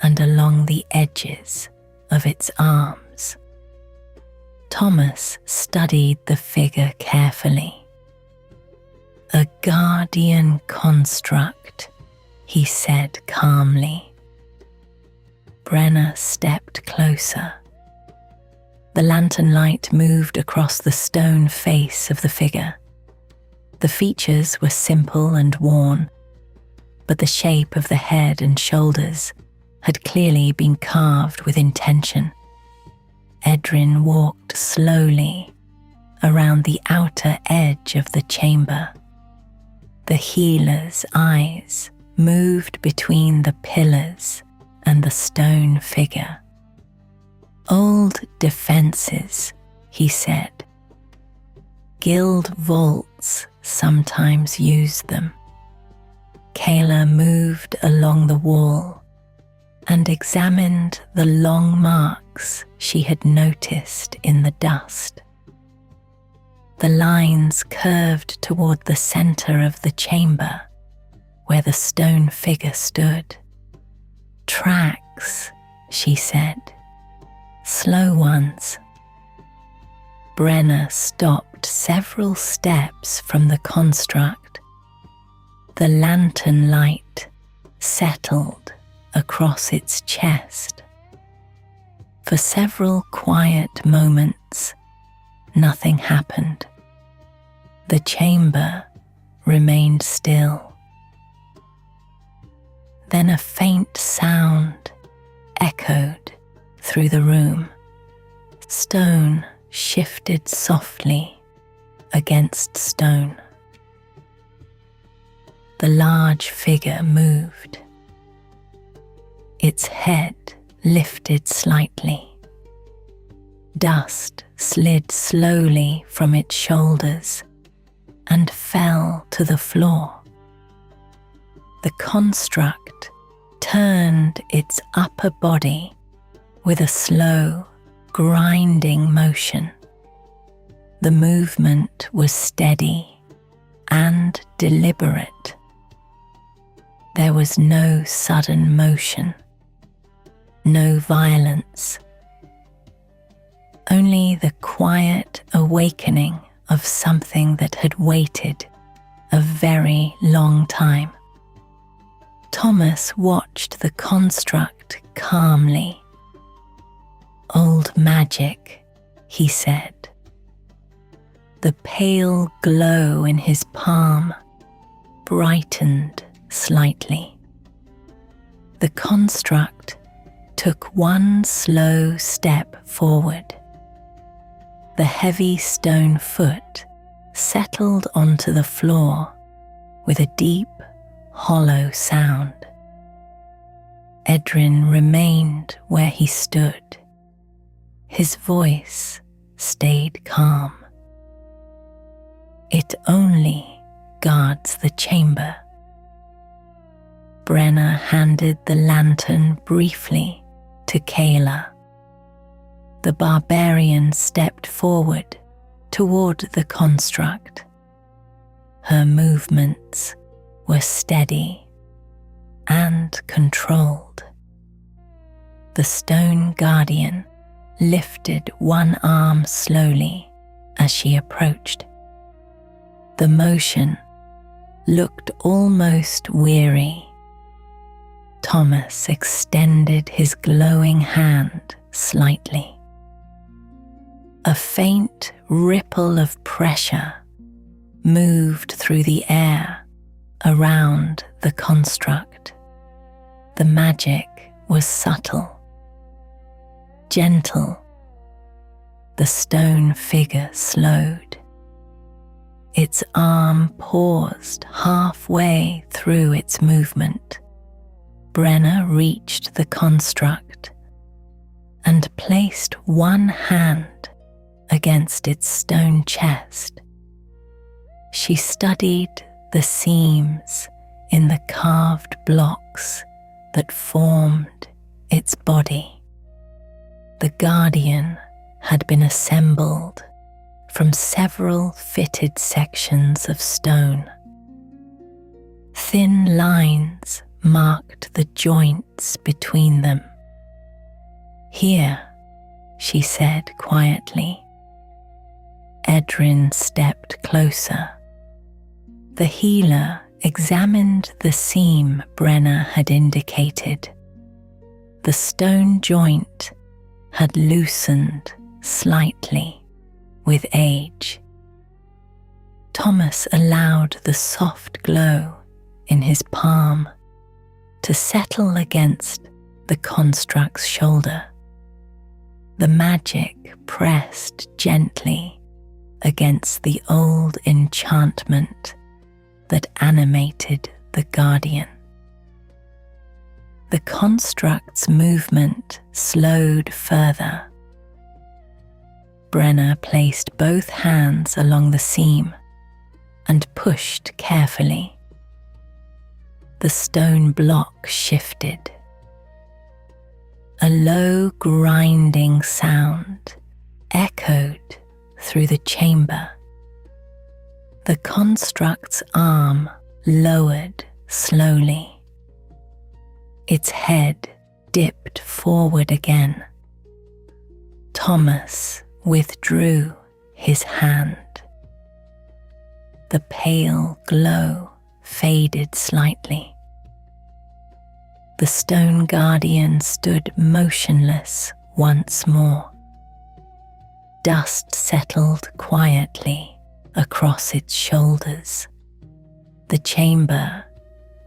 and along the edges of its arms. Thomas studied the figure carefully. "A guardian construct," he said calmly. Brenna stepped closer. The lantern light moved across the stone face of the figure. The features were simple and worn, but the shape of the head and shoulders had clearly been carved with intention. Edrin walked slowly around the outer edge of the chamber. The healer's eyes moved between the pillars and the stone figure. "Old defenses," he said. "Guild vaults sometimes use them." Kayla moved along the wall and examined the long marks she had noticed in the dust. The lines curved toward the center of the chamber where the stone figure stood. Tracks she said. Slow ones. Brenna stopped several steps from the construct. The lantern light settled across its chest. For several quiet moments, nothing happened. The chamber remained still. Then a faint sound echoed through the room. Stone shifted softly against stone. The large figure moved. Its head lifted slightly. Dust slid slowly from its shoulders and fell to the floor. The construct turned its upper body with a slow, grinding motion. The movement was steady and deliberate. There was no sudden motion, no violence, only the quiet awakening of something that had waited a very long time. Thomas watched the construct calmly. "Old magic," he said. The pale glow in his palm brightened slightly. The construct took one slow step forward. The heavy stone foot settled onto the floor with a deep, hollow sound. Edrin remained where he stood. His voice stayed calm. "It only guards the chamber." Brenna handed the lantern briefly to Kayla. The barbarian stepped forward toward the construct. Her movements were steady and controlled. The stone guardian lifted one arm slowly as she approached. The motion looked almost weary. Thomas extended his glowing hand slightly. A faint ripple of pressure moved through the air around the construct. The magic was subtle, gentle. The stone figure slowed. Its arm paused halfway through its movement. Brenna reached the construct and placed one hand against its stone chest. She studied the seams in the carved blocks that formed its body. The guardian had been assembled from several fitted sections of stone. Thin lines marked the joints between them. "Here," she said quietly. Edrin stepped closer. The healer examined the seam Brenna had indicated. The stone joint had loosened slightly with age. Thomas allowed the soft glow in his palm to settle against the construct's shoulder. The magic pressed gently against the old enchantment that animated the guardian. The construct's movement slowed further. Brenna placed both hands along the seam and pushed carefully. The stone block shifted. A low grinding sound echoed through the chamber. The construct's arm lowered slowly. Its head dipped forward again. Thomas withdrew his hand. The pale glow faded slightly. The stone guardian stood motionless once more. Dust settled quietly across its shoulders. The chamber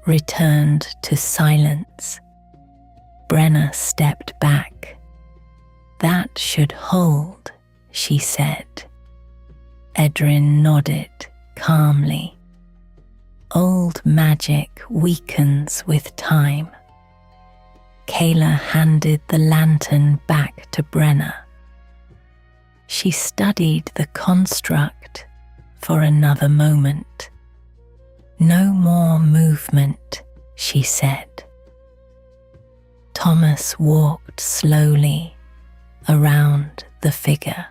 returned to silence. Brenna stepped back. "That should hold," she said. Edrin nodded calmly. "Old magic weakens with time." Kayla handed the lantern back to Brenna. She studied the construct for another moment. "No more movement," she said. Thomas walked slowly around the figure.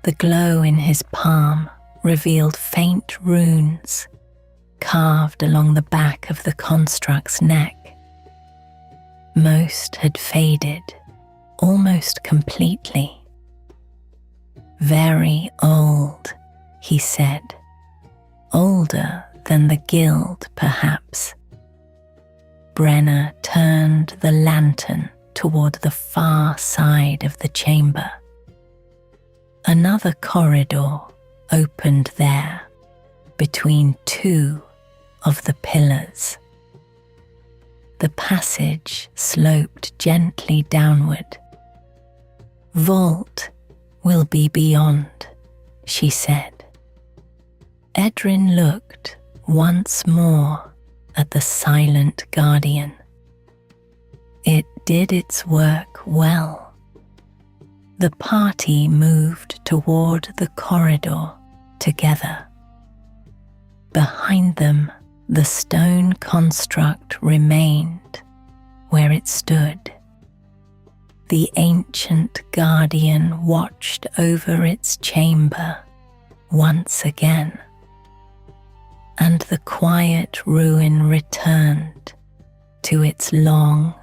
The glow in his palm revealed faint runes carved along the back of the construct's neck. Most had faded almost completely. "Very old," he said. "Older than the guild, perhaps." Brenna turned the lantern toward the far side of the chamber. Another corridor opened there, between two of the pillars. The passage sloped gently downward. "Vault will be beyond," she said. Edrin looked once more at the silent guardian. It did its work well. The party moved toward the corridor together. Behind them, the stone construct remained where it stood. The ancient guardian watched over its chamber once again, and the quiet ruin returned to its long,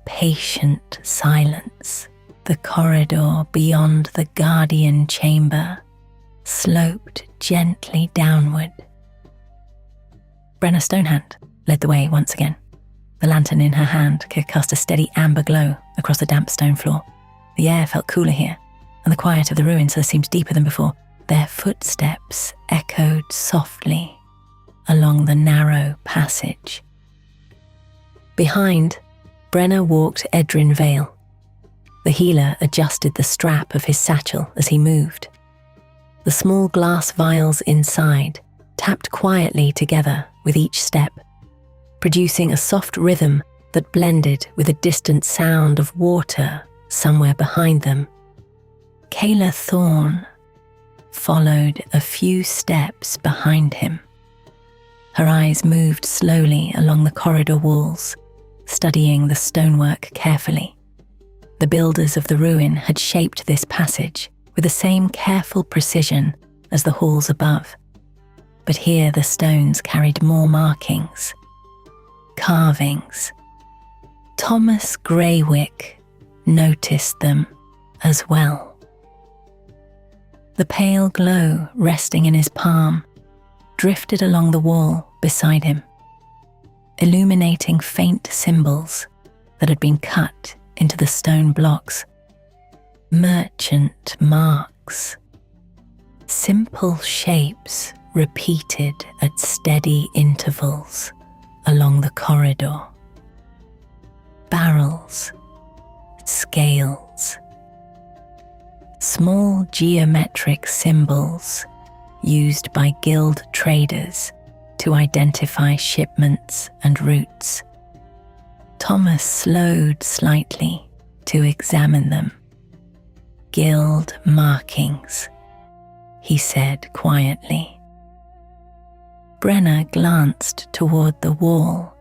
patient silence. The corridor beyond the guardian chamber sloped gently downward. Brenna Stonehand led the way once again. The lantern in her hand cast a steady amber glow across the damp stone floor. The air felt cooler here, and the quiet of the ruins seemed deeper than before. Their footsteps echoed softly along the narrow passage. Behind, Brenna walked Edrin Vale. The healer adjusted the strap of his satchel as he moved. The small glass vials inside tapped quietly together with each step, producing a soft rhythm that blended with a distant sound of water somewhere behind them. Kayla Thorne followed a few steps behind him. Her eyes moved slowly along the corridor walls, studying the stonework carefully. The builders of the ruin had shaped this passage with the same careful precision as the halls above. But here the stones carried more markings, carvings. Thomas Greywick noticed them as well. The pale glow resting in his palm drifted along the wall beside him, illuminating faint symbols that had been cut into the stone blocks. Merchant marks, simple shapes repeated at steady intervals along the corridor. Barrels, scales, small geometric symbols used by guild traders to identify shipments and routes. Thomas slowed slightly to examine them. "Guild markings," he said quietly. Brenna glanced toward the wall,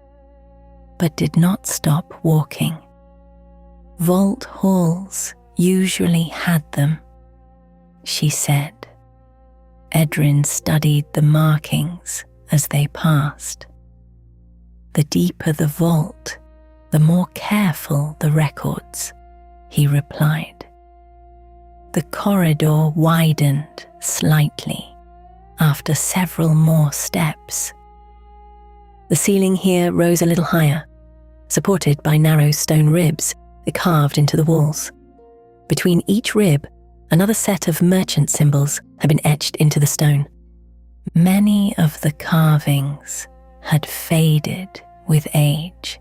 but did not stop walking. "Vault halls usually had them," she said. Edrin studied the markings as they passed. The deeper the vault, the more careful the records, he replied. The corridor widened slightly after several more steps. The ceiling here rose a little higher, supported by narrow stone ribs carved into the walls. Between each rib, another set of merchant symbols had been etched into the stone. Many of the carvings had faded with age.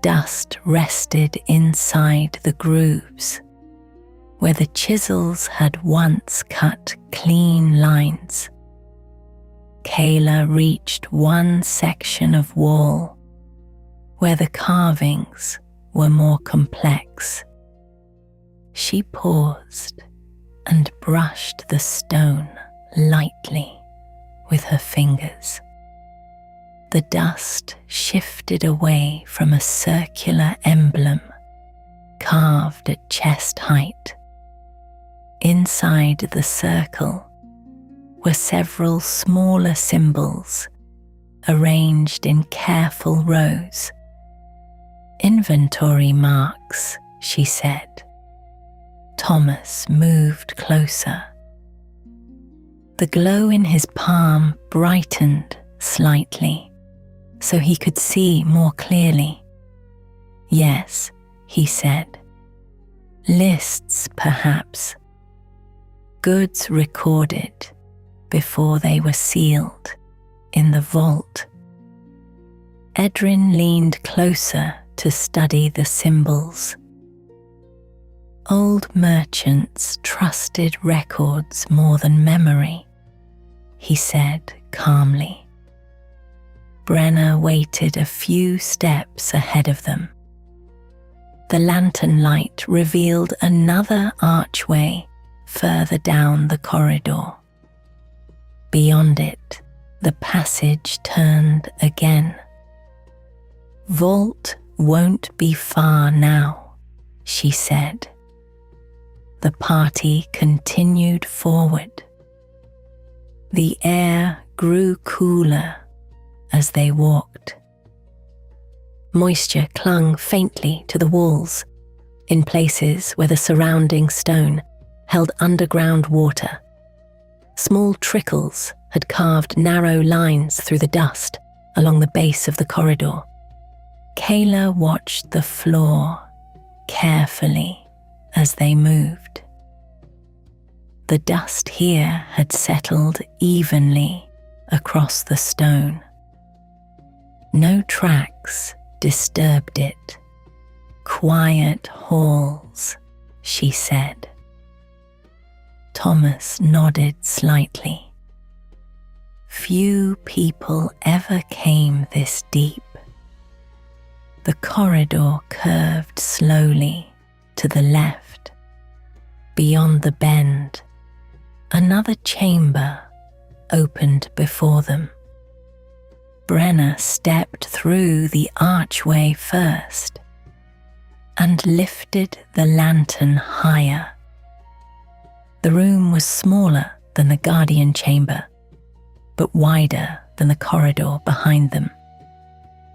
Dust rested inside the grooves, where the chisels had once cut clean lines. Kayla reached one section of wall where the carvings were more complex. She paused and brushed the stone lightly with her fingers. The dust shifted away from a circular emblem carved at chest height. Inside the circle were several smaller symbols arranged in careful rows. Inventory marks, she said. Thomas moved closer. The glow in his palm brightened slightly, so he could see more clearly. Yes, he said. Lists, perhaps. Goods recorded before they were sealed in the vault. Edrin leaned closer to study the symbols. Old merchants trusted records more than memory, he said calmly. Brenna waited a few steps ahead of them. The lantern light revealed another archway further down the corridor. Beyond it, the passage turned again. Vault won't be far now, she said. The party continued forward. The air grew cooler as they walked. Moisture clung faintly to the walls, in places where the surrounding stone held underground water. Small trickles had carved narrow lines through the dust along the base of the corridor. Kayla watched the floor carefully as they moved. The dust here had settled evenly across the stone. No tracks disturbed it. Quiet halls, she said. Thomas nodded slightly. Few people ever came this deep. The corridor curved slowly to the left. Beyond the bend, another chamber opened before them. Brenna stepped through the archway first and lifted the lantern higher. The room was smaller than the guardian chamber, but wider than the corridor behind them.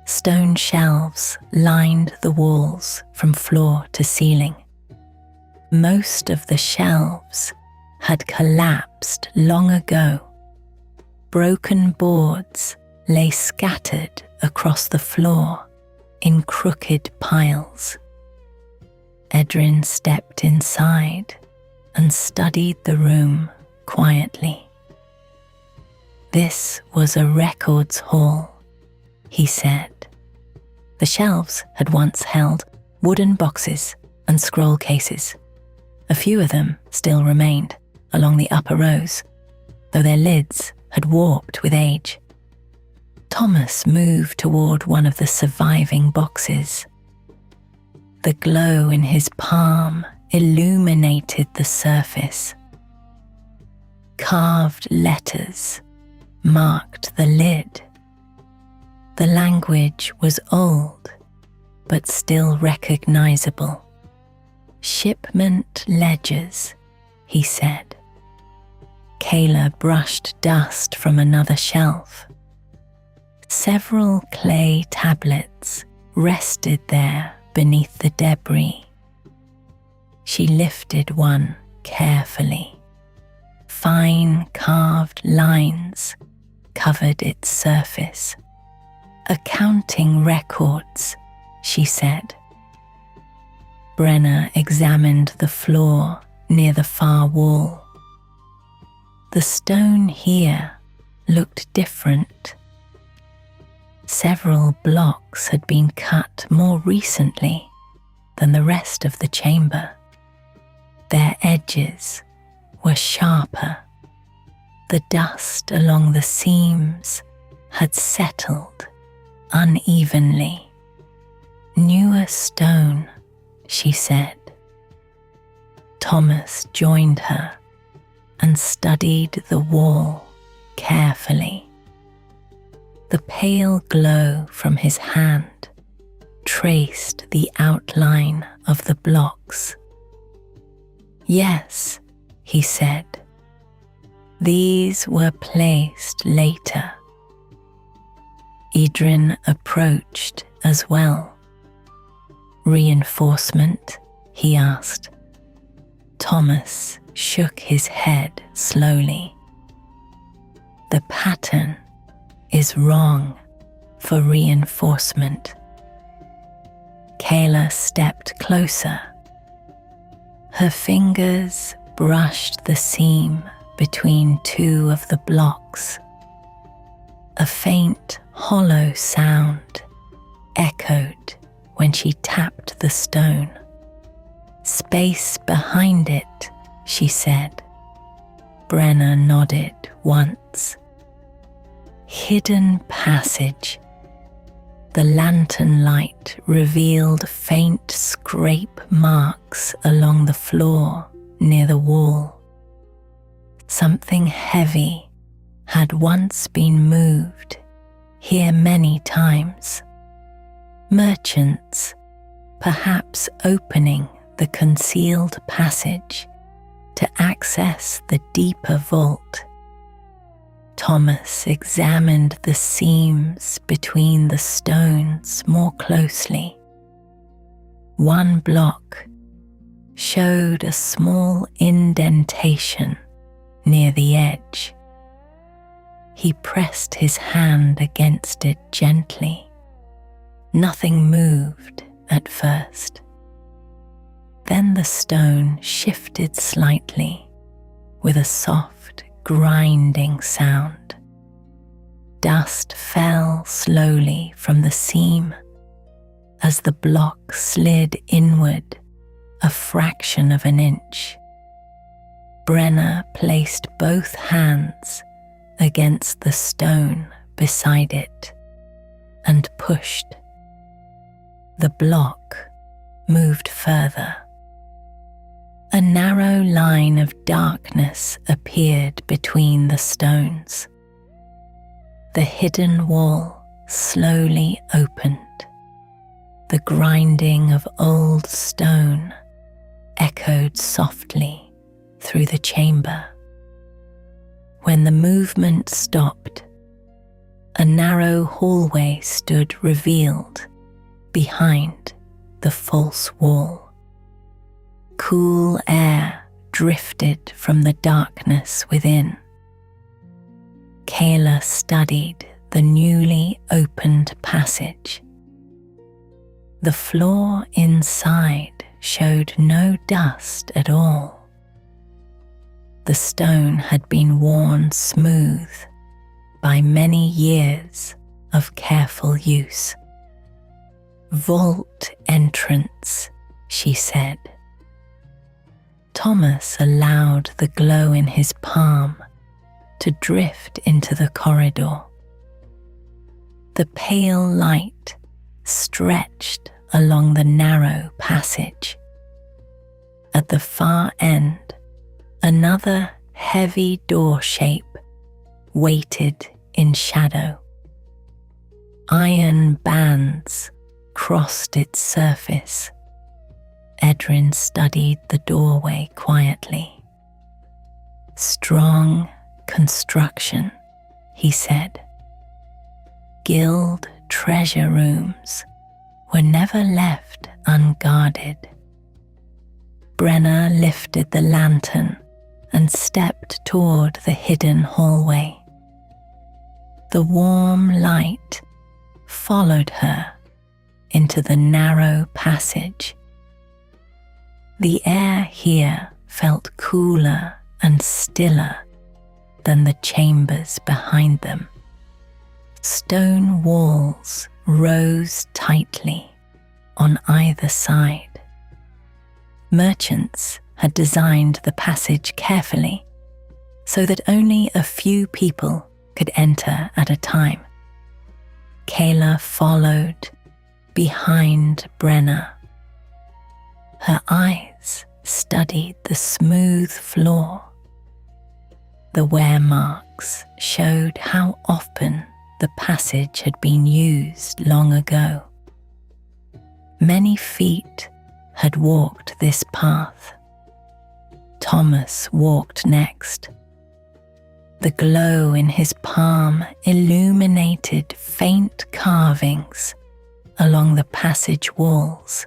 Stone shelves lined the walls from floor to ceiling. Most of the shelves had collapsed long ago. Broken boards lay scattered across the floor in crooked piles. Edrin stepped inside and studied the room quietly. This was a records hall, he said. The shelves had once held wooden boxes and scroll cases. A few of them still remained along the upper rows, though their lids had warped with age. Thomas moved toward one of the surviving boxes. The glow in his palm illuminated the surface. Carved letters marked the lid. The language was old, but still recognizable. Shipment ledgers, he said. Kayla brushed dust from another shelf. Several clay tablets rested there beneath the debris. She lifted one carefully. Fine carved lines covered its surface. "Accounting records," she said. Brenna examined the floor near the far wall. The stone here looked different. Several blocks had been cut more recently than the rest of the chamber. Their edges were sharper. The dust along the seams had settled unevenly. "Newer stone," she said. Thomas joined her and studied the wall carefully. The pale glow from his hand traced the outline of the blocks. "Yes," he said. "These were placed later." Idrin approached as well. "Reinforcement?" he asked. Thomas shook his head slowly. "The pattern is wrong for reinforcement." Kayla stepped closer. Her fingers brushed the seam between two of the blocks. A faint, hollow sound echoed when she tapped the stone. "Space behind it," she said. Brenna nodded once. "Hidden passage." The lantern light revealed faint scrape marks along the floor near the wall. Something heavy had once been moved here many times. Merchants, perhaps opening the concealed passage to access the deeper vault. Thomas examined the seams between the stones more closely. One block showed a small indentation near the edge. He pressed his hand against it gently. Nothing moved at first. Then the stone shifted slightly with a soft, grinding sound. Dust fell slowly from the seam as the block slid inward a fraction of an inch. Brenna placed both hands against the stone beside it and pushed. The block moved further. A narrow line of darkness appeared between the stones. The hidden wall slowly opened. The grinding of old stone echoed softly through the chamber. When the movement stopped, a narrow hallway stood revealed behind the false wall. Cool air drifted from the darkness within. Kayla studied the newly opened passage. The floor inside showed no dust at all. The stone had been worn smooth by many years of careful use. "Vault entrance," she said. Thomas allowed the glow in his palm to drift into the corridor. The pale light stretched along the narrow passage. At the far end, another heavy door shape waited in shadow. Iron bands crossed its surface. Edrin studied the doorway quietly. "Strong construction," he said. "Guild treasure rooms were never left unguarded. Brenna lifted the lantern and stepped toward the hidden hallway. The warm light followed her into the narrow passage. The air here felt cooler and stiller than the chambers behind them. Stone walls rose tightly on either side. Merchants had designed the passage carefully so that only a few people could enter at a time. Kayla followed behind Brenna. Her eyes studied the smooth floor. The wear marks showed how often the passage had been used long ago. Many feet had walked this path. Thomas walked next. The glow in his palm illuminated faint carvings along the passage walls.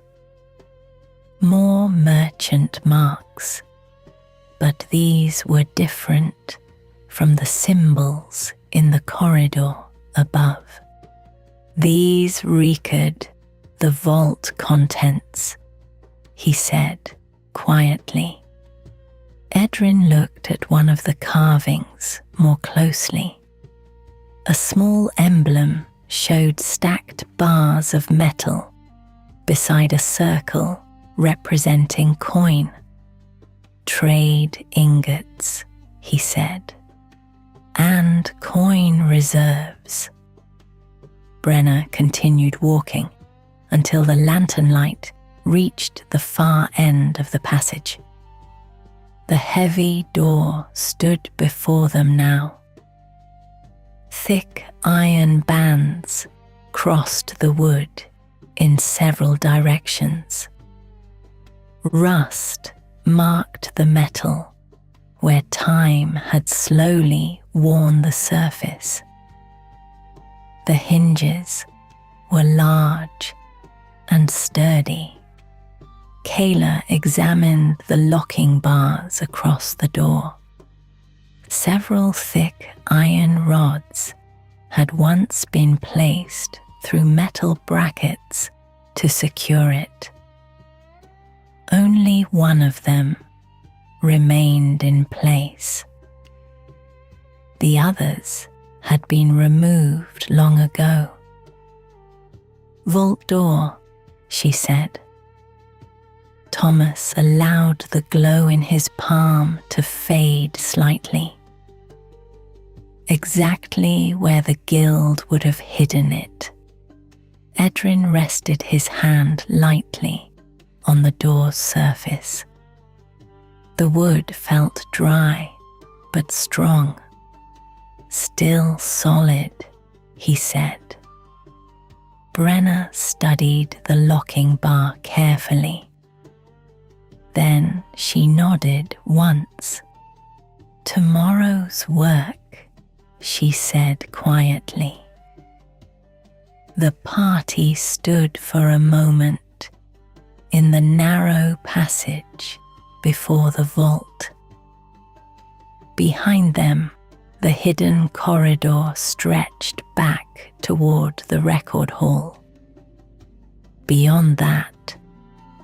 More merchant marks, but these were different from the symbols in the corridor above. These reeked the vault contents, he said quietly. Edrin looked at one of the carvings more closely. A small emblem showed stacked bars of metal beside a circle representing coin. Trade ingots, he said, and coin reserves. Brenna continued walking until the lantern light reached the far end of the passage. The heavy door stood before them now. Thick iron bands crossed the wood in several directions. Rust marked the metal where time had slowly worn the surface. The hinges were large and sturdy. Kayla examined the locking bars across the door. Several thick iron rods had once been placed through metal brackets to secure it. Only one of them remained in place. The others had been removed long ago. "Vault door," she said. Thomas allowed the glow in his palm to fade slightly. Exactly where the guild would have hidden it. Edrin rested his hand lightly on the door's surface. The wood felt dry but strong. "Still solid," he said. Brenna studied the locking bar carefully. Then she nodded once. "Tomorrow's work," she said quietly. The party stood for a moment in the narrow passage before the vault. Behind them, the hidden corridor stretched back toward the record hall. Beyond that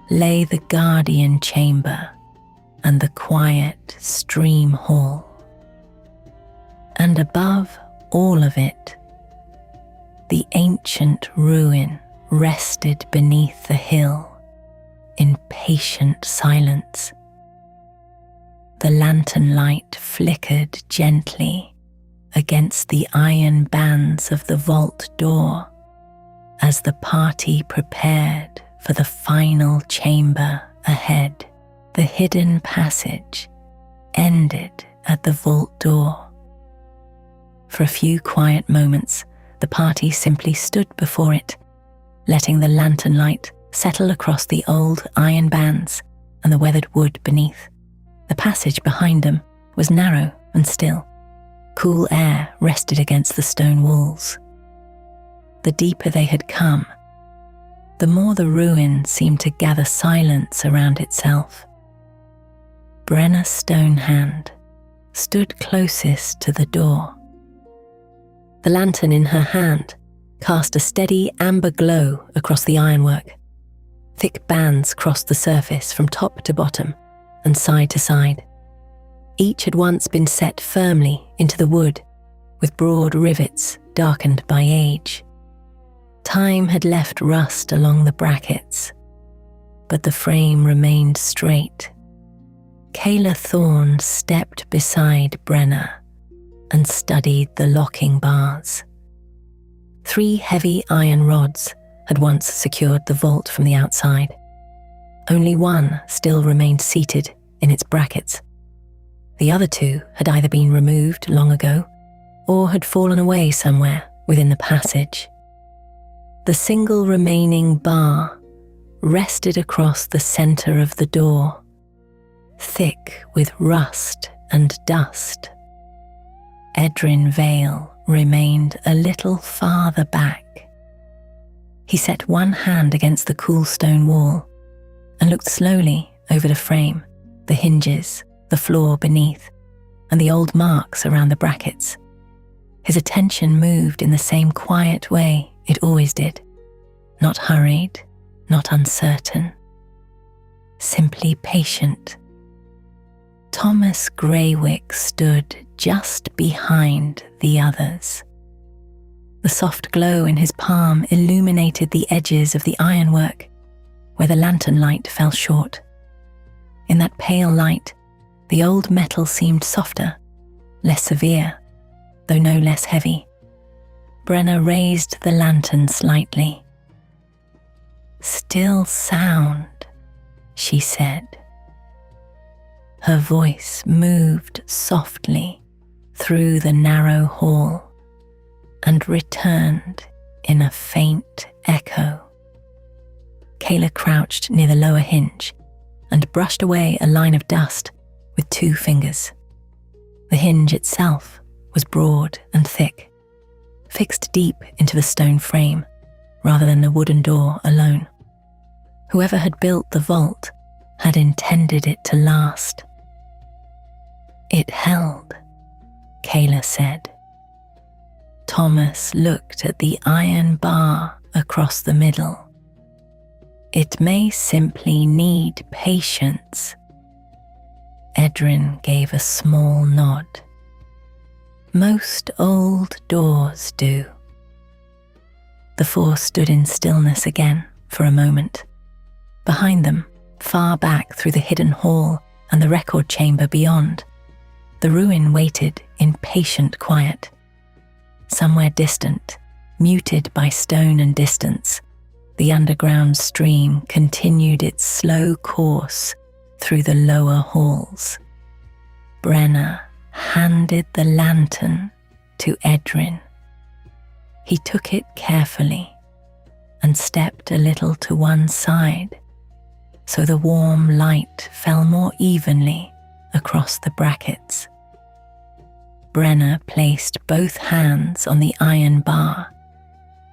lay the guardian chamber and the quiet stream hall. And above all of it, the ancient ruin rested beneath the hill in patient silence. The lantern light flickered gently against the iron bands of the vault door as the party prepared for the final chamber ahead. The hidden passage ended at the vault door. For a few quiet moments, the party simply stood before it, letting the lantern light settle across the old iron bands and the weathered wood beneath. The passage behind them was narrow and still. Cool air rested against the stone walls. The deeper they had come, the more the ruin seemed to gather silence around itself. Brenna Stonehand stood closest to the door. The lantern in her hand cast a steady amber glow across the ironwork. Thick bands crossed the surface from top to bottom and side to side. Each had once been set firmly into the wood, with broad rivets darkened by age. Time had left rust along the brackets, but the frame remained straight. Kayla Thorne stepped beside Brenna and studied the locking bars. 3 heavy iron rods had once secured the vault from the outside. Only one still remained seated in its brackets. The other 2 had either been removed long ago or had fallen away somewhere within the passage. The single remaining bar rested across the center of the door, thick with rust and dust. Edrin Vale remained a little farther back. He set one hand against the cool stone wall and looked slowly over the frame, the hinges, the floor beneath, and the old marks around the brackets. His attention moved in the same quiet way it always did, not hurried, not uncertain, simply patient. Thomas Greywick stood just behind the others. The soft glow in his palm illuminated the edges of the ironwork where the lantern light fell short. In that pale light, the old metal seemed softer, less severe, though no less heavy. Brenna raised the lantern slightly. "Still sound," she said. Her voice moved softly through the narrow hall and returned in a faint echo. Kayla crouched near the lower hinge and brushed away a line of dust with 2 fingers. The hinge itself was broad and thick, fixed deep into the stone frame rather than the wooden door alone. Whoever had built the vault had intended it to last. "It held," Kayla said. Thomas looked at the iron bar across the middle. "It may simply need patience." Edrin gave a small nod. "Most old doors do." The 4 stood in stillness again for a moment. Behind them, far back through the hidden hall and the record chamber beyond, the ruin waited in patient quiet. Somewhere distant, muted by stone and distance, the underground stream continued its slow course through the lower halls. Brenna handed the lantern to Edrin. He took it carefully and stepped a little to one side so the warm light fell more evenly across the brackets. Brenna placed both hands on the iron bar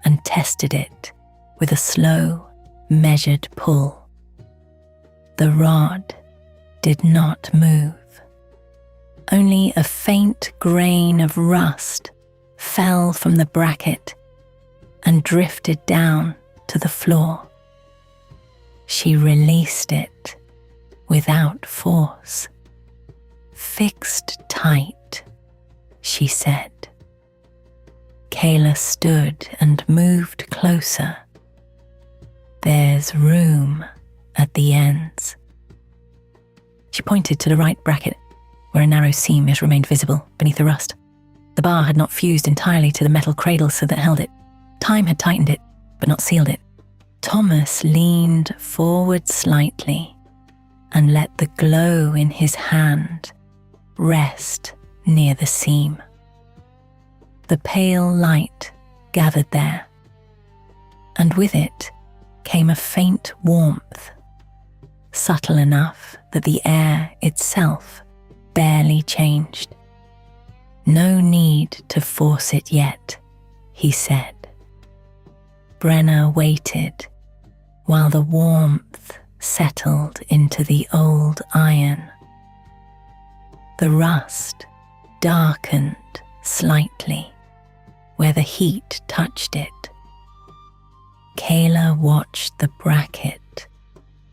and tested it with a slow, measured pull. The rod did not move. Only a faint grain of rust fell from the bracket and drifted down to the floor. She released it without force. "Fixed tight," she said. Kayla stood and moved closer. "There's room at the ends." She pointed to the right bracket, where a narrow seam yet remained visible beneath the rust. The bar had not fused entirely to the metal cradle so that held it. Time had tightened it, but not sealed it. Thomas leaned forward slightly and let the glow in his hand rest near the seam. The pale light gathered there, and with it came a faint warmth, subtle enough that the air itself barely changed. "No need to force it yet," he said. Brenna waited, while the warmth settled into the old iron. The rust darkened slightly where the heat touched it. Kayla watched the bracket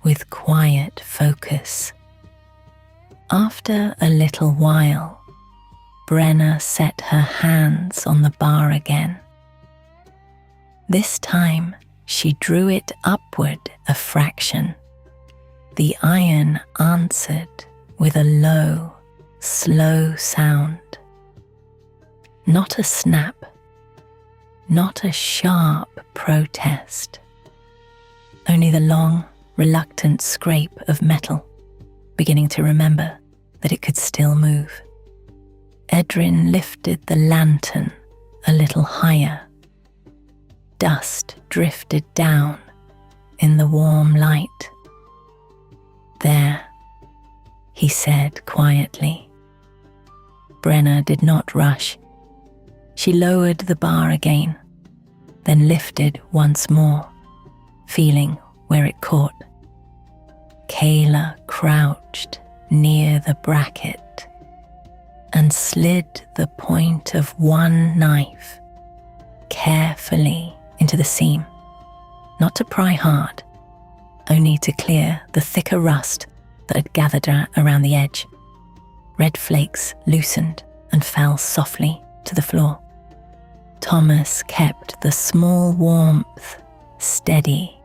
with quiet focus. After a little while, Brenna set her hands on the bar again. This time, she drew it upward a fraction. The iron answered with a low, slow sound. Not a snap, not a sharp protest. Only the long, reluctant scrape of metal, beginning to remember that it could still move. Edrin lifted the lantern a little higher. Dust drifted down in the warm light. "There," he said quietly. Brenna did not rush. She lowered the bar again, then lifted once more, feeling where it caught. Kayla crouched near the bracket and slid the point of one knife carefully into the seam, not to pry hard, only to clear the thicker rust that had gathered around the edge. Red flakes loosened and fell softly to the floor. Thomas kept the small warmth steady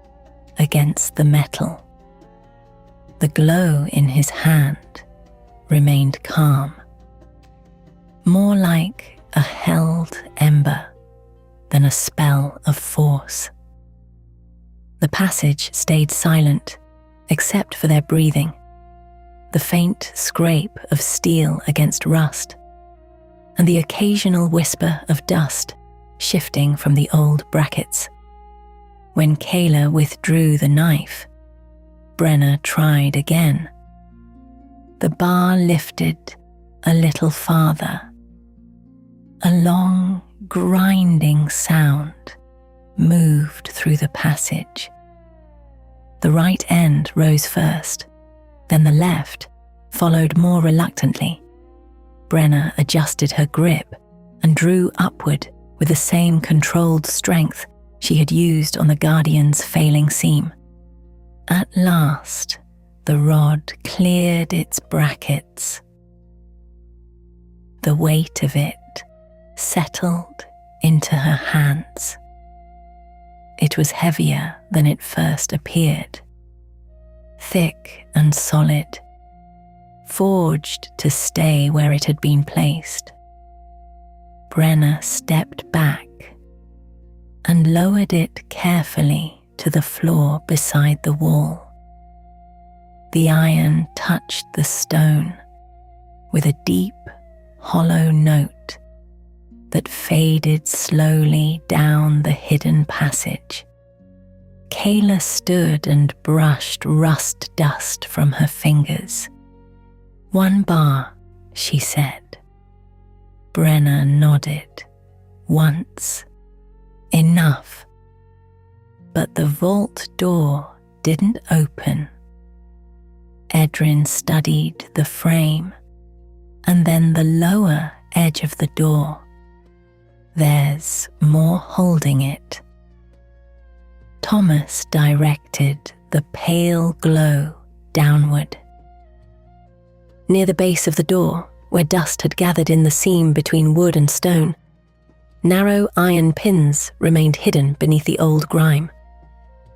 against the metal. The glow in his hand remained calm, more like a held ember than a spell of force. The passage stayed silent, except for their breathing, the faint scrape of steel against rust, and the occasional whisper of dust shifting from the old brackets. When Kayla withdrew the knife, Brenna tried again. The bar lifted a little farther. A long, grinding sound moved through the passage. The right end rose first, then the left followed more reluctantly. Brenna adjusted her grip and drew upward with the same controlled strength she had used on the Guardian's failing seam. At last, the rod cleared its brackets. The weight of it settled into her hands. It was heavier than it first appeared, thick and solid, forged to stay where it had been placed. Brenna stepped back and lowered it carefully to the floor beside the wall. The iron touched the stone with a deep, hollow note that faded slowly down the hidden passage. Kayla stood and brushed rust dust from her fingers. "One bar," she said. Brenna nodded. "Once. Enough." But the vault door didn't open. Edrin studied the frame and then the lower edge of the door. "There's more holding it." Thomas directed the pale glow downward. Near the base of the door, where dust had gathered in the seam between wood and stone, narrow iron pins remained hidden beneath the old grime.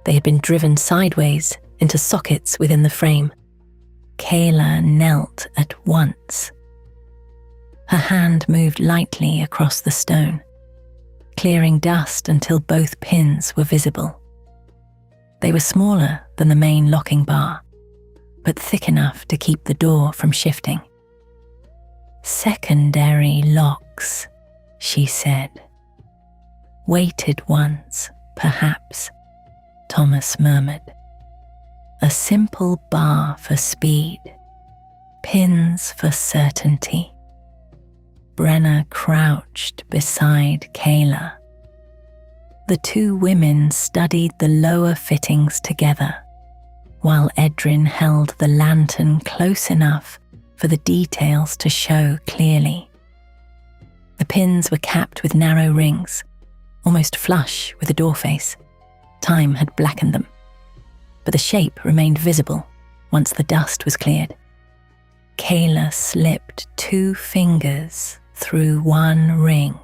They had been driven sideways into sockets within the frame. Kayla knelt at once. Her hand moved lightly across the stone, clearing dust until both pins were visible. They were smaller than the main locking bar, but thick enough to keep the door from shifting. "Secondary locks," she said. "Weighted ones, perhaps," Thomas murmured. "A simple bar for speed, pins for certainty." Brenna crouched beside Kayla. The two women studied the lower fittings together, while Edrin held the lantern close enough for the details to show clearly. The pins were capped with narrow rings, almost flush with the door face. Time had blackened them, but the shape remained visible once the dust was cleared. Kayla slipped 2 fingers through one ring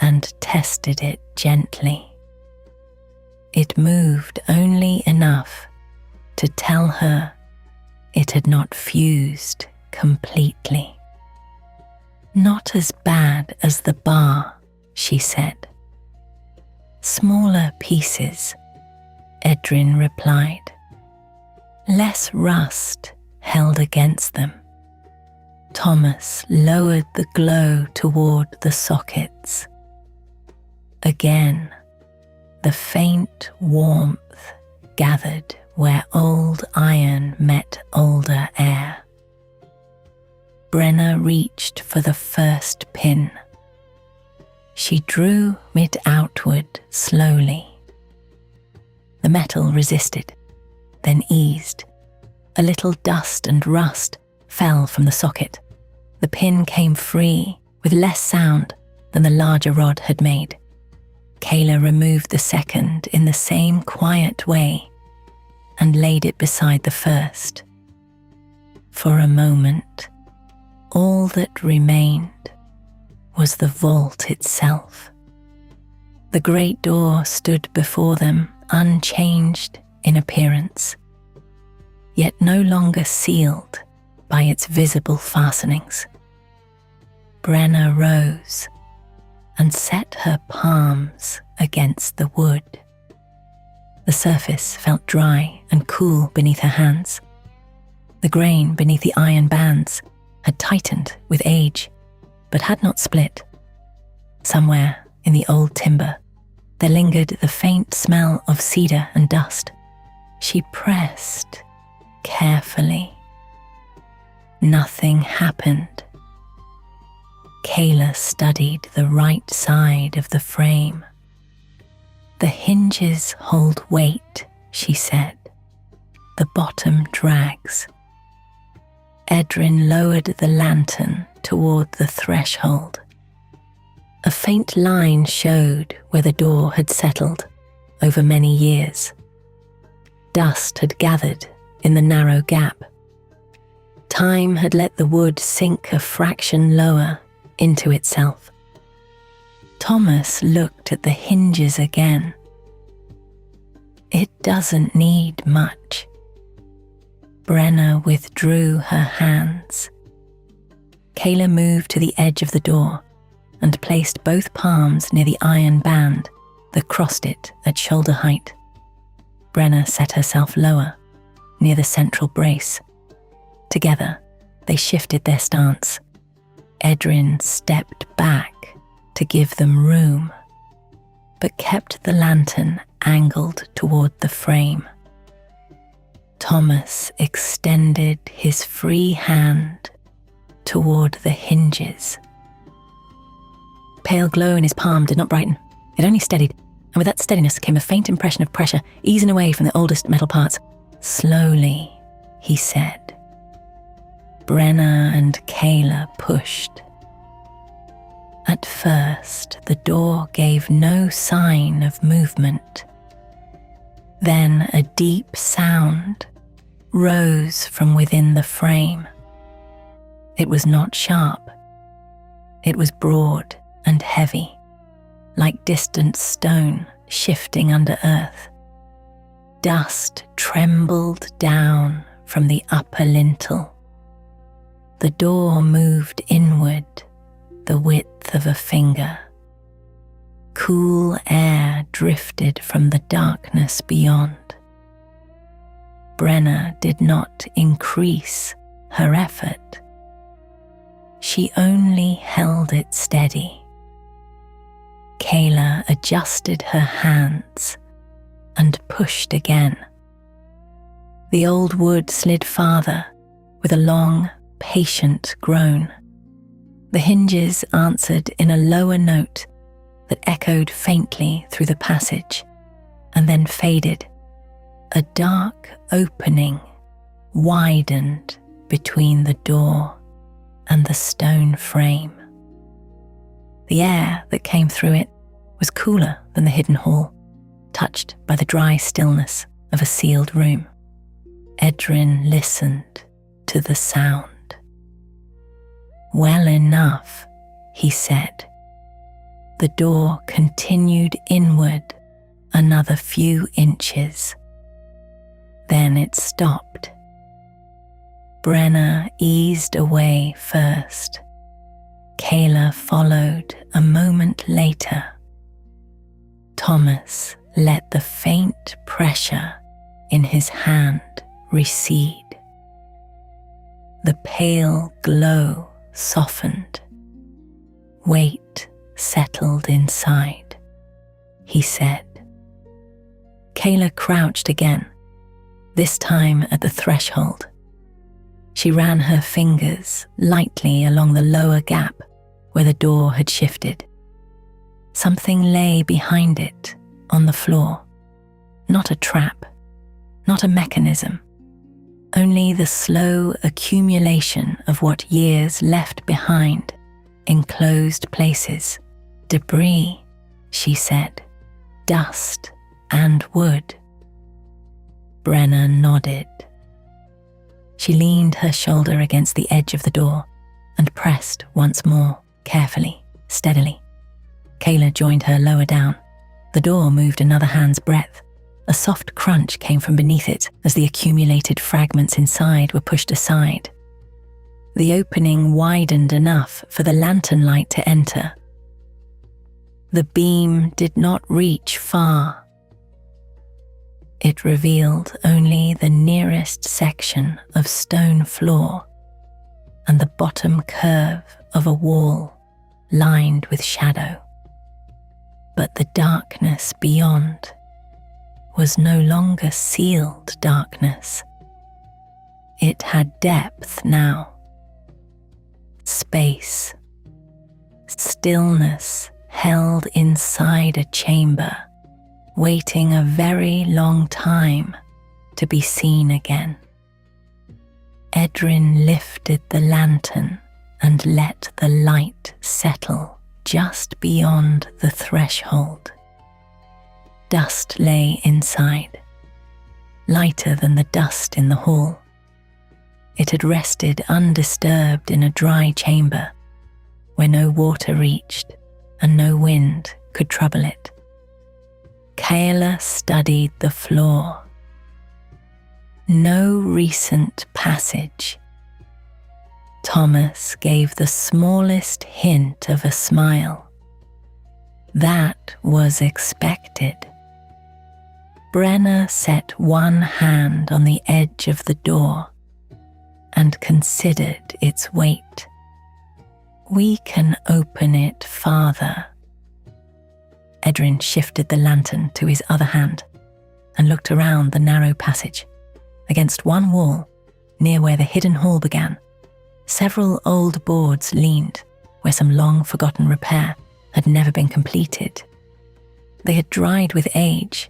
and tested it gently. It moved only enough to tell her it had not fused completely. "Not as bad as the bar," she said. "Smaller pieces," Edrin replied. "Less rust held against them." Thomas lowered the glow toward the sockets. Again, the faint warmth gathered where old iron met older air. Brenna reached for the first pin. She drew it outward slowly. The metal resisted, then eased. A little dust and rust fell from the socket. The pin came free, with less sound than the larger rod had made. Kayla removed the second in the same quiet way and laid it beside the first. For a moment, all that remained was the vault itself. The great door stood before them, unchanged in appearance, yet no longer sealed by its visible fastenings. Brenna rose and set her palms against the wood. The surface felt dry and cool beneath her hands. The grain beneath the iron bands had tightened with age, but had not split. Somewhere in the old timber, there lingered the faint smell of cedar and dust. She pressed carefully. Nothing happened. Kayla studied the right side of the frame. "The hinges hold weight," she said. "The bottom drags." Edrin lowered the lantern toward the threshold. A faint line showed where the door had settled over many years. Dust had gathered in the narrow gap. Time had let the wood sink a fraction lower into itself. Thomas looked at the hinges again. "It doesn't need much." Brenna withdrew her hands. Kayla moved to the edge of the door and placed both palms near the iron band that crossed it at shoulder height. Brenna set herself lower, near the central brace. Together, they shifted their stance. Edrin stepped back to give them room, but kept the lantern angled toward the frame. Thomas extended his free hand toward the hinges. Pale glow in his palm did not brighten. It only steadied, and with that steadiness came a faint impression of pressure easing away from the oldest metal parts. "Slowly," he said. Brenna and Kayla pushed. At first, the door gave no sign of movement. Then a deep sound rose from within the frame. It was not sharp. It was broad and heavy, like distant stone shifting under earth. Dust trembled down from the upper lintel. The door moved inward the width of a finger. Cool air drifted from the darkness beyond. Brenna did not increase her effort. She only held it steady. Kayla adjusted her hands and pushed again. The old wood slid farther with a long, patient groan. The hinges answered in a lower note that echoed faintly through the passage and then faded. A dark opening widened between the door and the stone frame. The air that came through it was cooler than the hidden hall, touched by the dry stillness of a sealed room. Edrin listened to the sound. "Well enough," he said. The door continued inward another few inches. Then it stopped. Brenna eased away first. Kayla followed a moment later. Thomas let the faint pressure in his hand recede. The pale glow softened. "Wait settled inside," he said. Kayla crouched again, this time at the threshold. She ran her fingers lightly along the lower gap where the door had shifted. Something lay behind it on the floor. Not a trap, not a mechanism, only the slow accumulation of what years left behind in closed places. "Debris," she said, "dust and wood." Brenna nodded. She leaned her shoulder against the edge of the door and pressed once more, carefully, steadily. Kayla joined her lower down. The door moved another hand's breadth. A soft crunch came from beneath it as the accumulated fragments inside were pushed aside. The opening widened enough for the lantern light to enter. The beam did not reach far. It revealed only the nearest section of stone floor and the bottom curve of a wall lined with shadow. But the darkness beyond was no longer sealed darkness. It had depth now. Space. Stillness held inside a chamber, waiting a very long time to be seen again. Edrin lifted the lantern and let the light settle just beyond the threshold. Dust lay inside, lighter than the dust in the hall. It had rested undisturbed in a dry chamber where no water reached and no wind could trouble it. Kayla studied the floor. No recent passage. Thomas gave the smallest hint of a smile. That was expected. Brenna set one hand on the edge of the door and considered its weight. "We can open it farther." Edrin shifted the lantern to his other hand and looked around the narrow passage. Against one wall, near where the hidden hall began, several old boards leaned where some long-forgotten repair had never been completed. They had dried with age,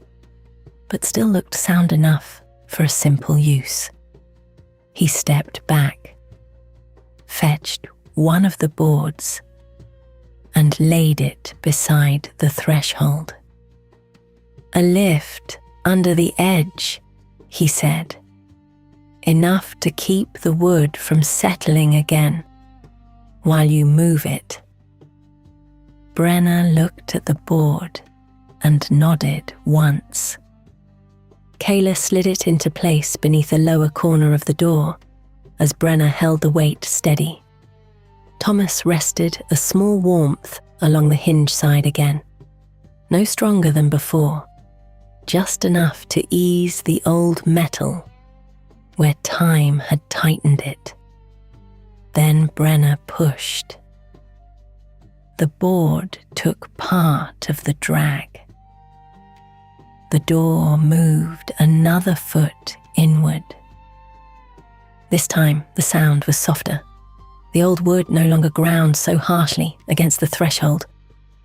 but still looked sound enough for a simple use. He stepped back, fetched one of the boards, and laid it beside the threshold. "A lift under the edge," he said. "Enough to keep the wood from settling again while you move it." Brenna looked at the board and nodded once. Kayla slid it into place beneath the lower corner of the door as Brenna held the weight steady. Thomas rested a small warmth along the hinge side again, no stronger than before, just enough to ease the old metal where time had tightened it. Then Brenna pushed. The board took part of the drag. The door moved another foot inward. This time the sound was softer. The old wood no longer ground so harshly against the threshold.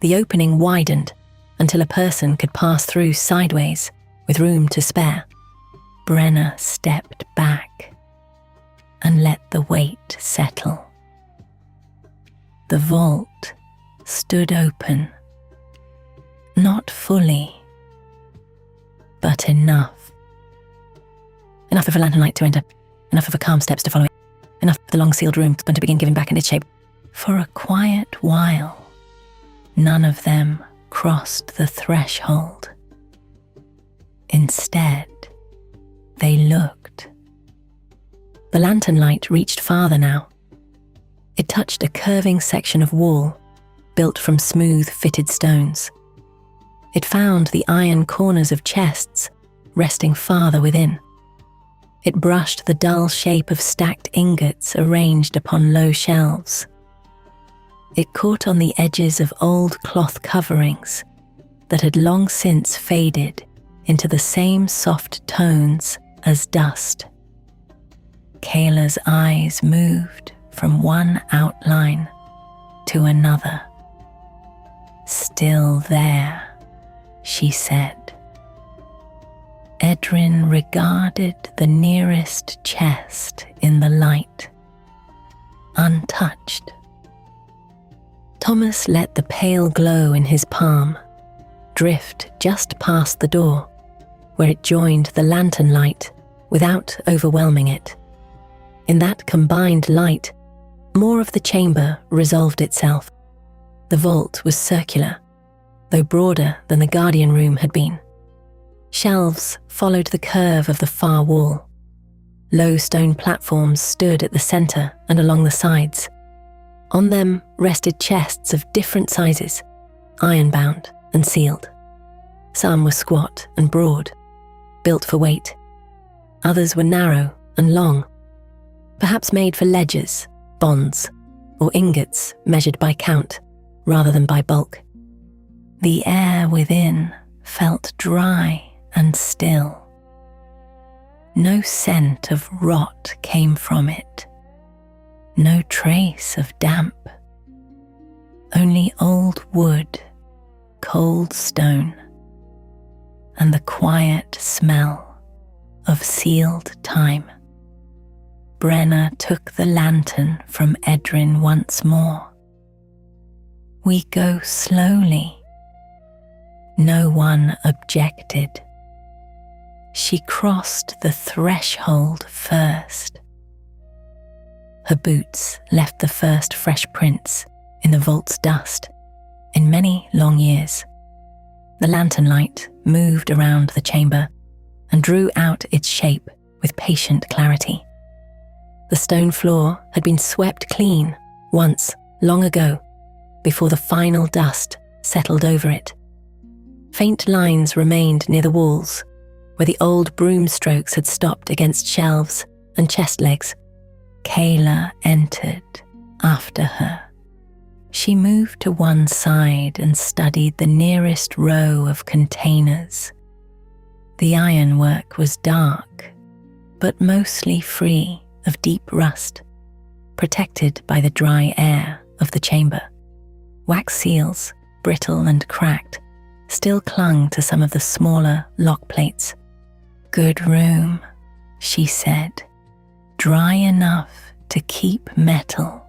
the opening widened until a person could pass through sideways with room to spare. Brenna stepped back and let the weight settle. The vault stood open, not fully, but enough. Enough of a lantern light to enter, enough of a calm steps to follow it, enough of the long sealed room to begin giving back in its shape. For a quiet while, none of them crossed the threshold. Instead, they looked. The lantern light reached farther now. It touched a curving section of wall built from smooth fitted stones. It found the iron corners of chests resting farther within. It brushed the dull shape of stacked ingots arranged upon low shelves. It caught on the edges of old cloth coverings that had long since faded into the same soft tones as dust. Kayla's eyes moved from one outline to another. "Still there," she said. Edrin regarded the nearest chest in the light, untouched. Thomas let the pale glow in his palm drift just past the door, where it joined the lantern light without overwhelming it. In that combined light, more of the chamber resolved itself. The vault was circular, though broader than the guardian room had been. Shelves followed the curve of the far wall. Low stone platforms stood at the center and along the sides. On them rested chests of different sizes, iron-bound and sealed. Some were squat and broad, built for weight. Others were narrow and long, perhaps made for ledgers, bonds, or ingots measured by count rather than by bulk. The air within felt dry and still. No scent of rot came from it, no trace of damp, only old wood, cold stone, and the quiet smell of sealed time. Brenna took the lantern from Edrin once more. "We go slowly." No one objected. She crossed the threshold first. Her boots left the first fresh prints in the vault's dust in many long years. The lantern light moved around the chamber and drew out its shape with patient clarity. The stone floor had been swept clean once, long ago, before the final dust settled over it. Faint lines remained near the walls, where the old broom strokes had stopped against shelves and chest legs. Kayla entered after her. She moved to one side and studied the nearest row of containers. The ironwork was dark, but mostly free of deep rust, protected by the dry air of the chamber. Wax seals, brittle and cracked, still clung to some of the smaller lock plates. "Good room," she said, "dry enough to keep metal."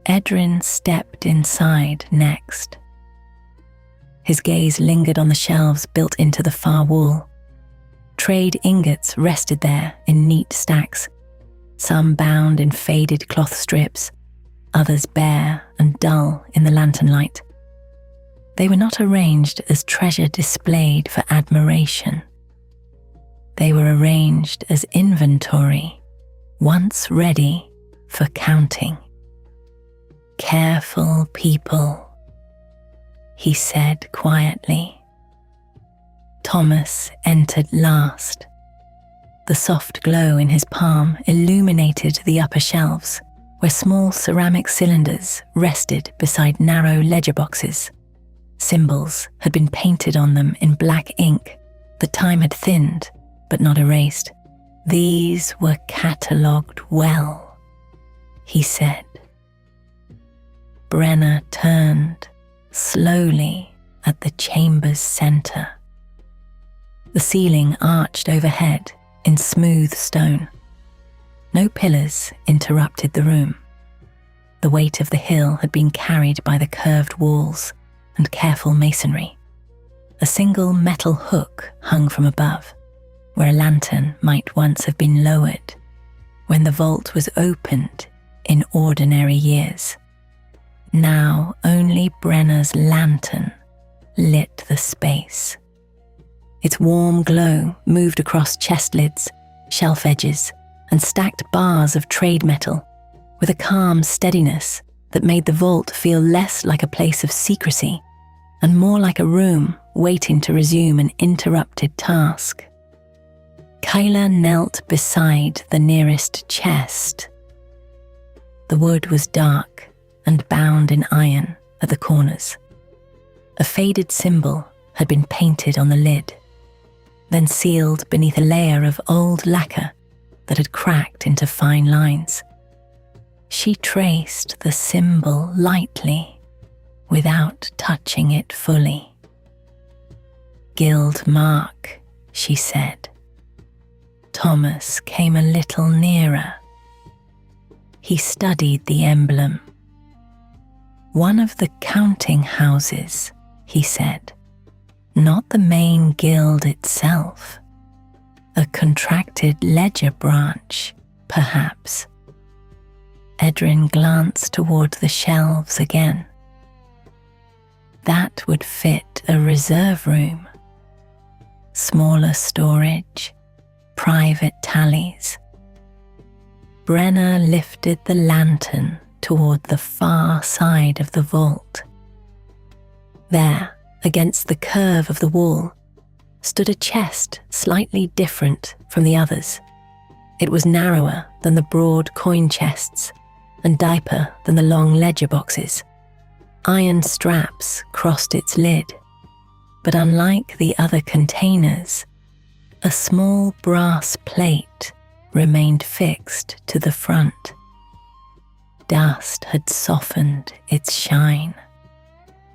Edrin stepped inside next. His gaze lingered on the shelves built into the far wall. Trade ingots rested there in neat stacks, some bound in faded cloth strips, others bare and dull in the lantern light. They were not arranged as treasure displayed for admiration. They were arranged as inventory, once ready for counting. "Careful people," he said quietly. Thomas entered last. The soft glow in his palm illuminated the upper shelves, where small ceramic cylinders rested beside narrow ledger boxes. Symbols had been painted on them in black ink that time had thinned but not erased. "These were catalogued well," he said. Brenna turned slowly at the chamber's center. The ceiling arched overhead in smooth stone. No pillars interrupted the room. The weight of the hill had been carried by the curved walls and careful masonry. A single metal hook hung from above, where a lantern might once have been lowered when the vault was opened in ordinary years. Now only Brenna's lantern lit the space. Its warm glow moved across chest lids, shelf edges, and stacked bars of trade metal with a calm steadiness that made the vault feel less like a place of secrecy and more like a room waiting to resume an interrupted task. Kyla knelt beside the nearest chest. The wood was dark and bound in iron at the corners. A faded symbol had been painted on the lid, then sealed beneath a layer of old lacquer that had cracked into fine lines. She traced the symbol lightly, without touching it fully. "Guild mark," she said. Thomas came a little nearer. He studied the emblem. "One of the counting houses," he said. "Not the main guild itself. A contracted ledger branch, perhaps." Edrin glanced toward the shelves again. That would fit a reserve room. Smaller storage, private tallies. Brenna lifted the lantern toward the far side of the vault. There, against the curve of the wall, stood a chest slightly different from the others. It was narrower than the broad coin chests and deeper than the long ledger boxes. Iron straps crossed its lid, but unlike the other containers, a small brass plate remained fixed to the front. Dust had softened its shine,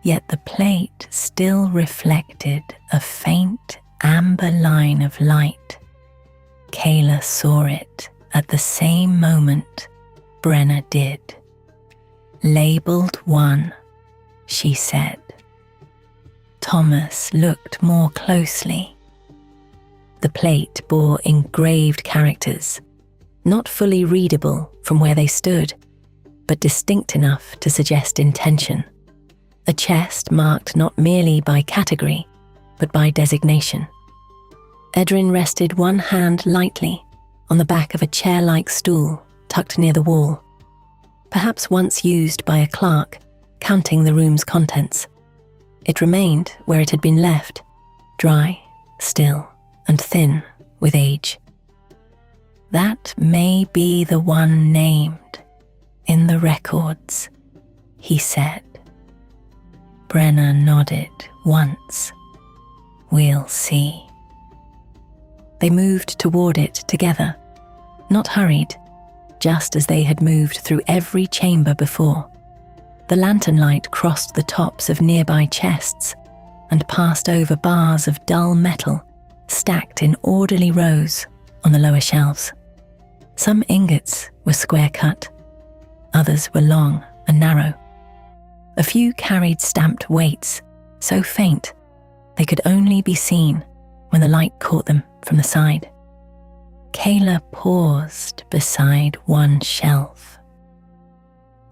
yet the plate still reflected a faint amber line of light. Kayla saw it at the same moment Brenna did. "Labeled 1, she said. Thomas looked more closely. The plate bore engraved characters, not fully readable from where they stood, but distinct enough to suggest intention. A chest marked not merely by category, but by designation. Edrin rested one hand lightly on the back of a chair-like stool tucked near the wall, perhaps once used by a clerk counting the room's contents. It remained where it had been left, dry, still, and thin with age. "That may be the one named in the records," he said. Brenna nodded once. "We'll see." They moved toward it together, not hurried, just as they had moved through every chamber before. The lantern light crossed the tops of nearby chests and passed over bars of dull metal stacked in orderly rows on the lower shelves. Some ingots were square-cut, others were long and narrow. A few carried stamped weights, so faint they could only be seen when the light caught them from the side. Kayla paused beside one shelf.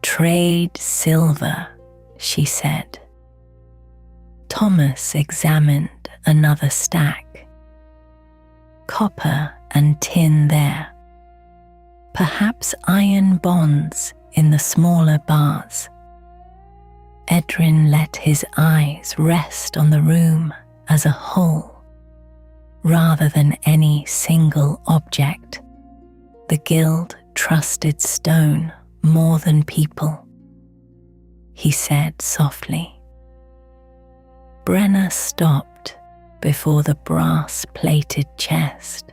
"Trade silver," she said. Thomas examined another stack. Copper and tin there. Perhaps iron bonds in the smaller bars. Edrin let his eyes rest on the room as a whole, rather than any single object. The guild trusted stone more than people, he said softly. Brenna stopped before the brass-plated chest.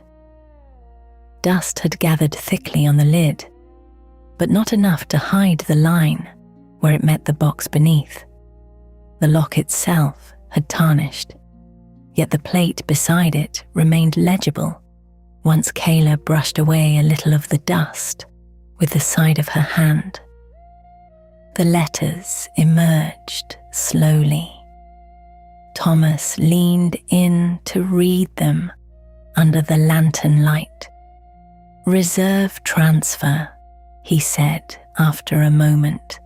Dust had gathered thickly on the lid, but not enough to hide the line where it met the box beneath. The lock itself had tarnished, yet the plate beside it remained legible once Kayla brushed away a little of the dust with the side of her hand. The letters emerged slowly. Thomas leaned in to read them under the lantern light. "Reserve transfer," he said after a moment.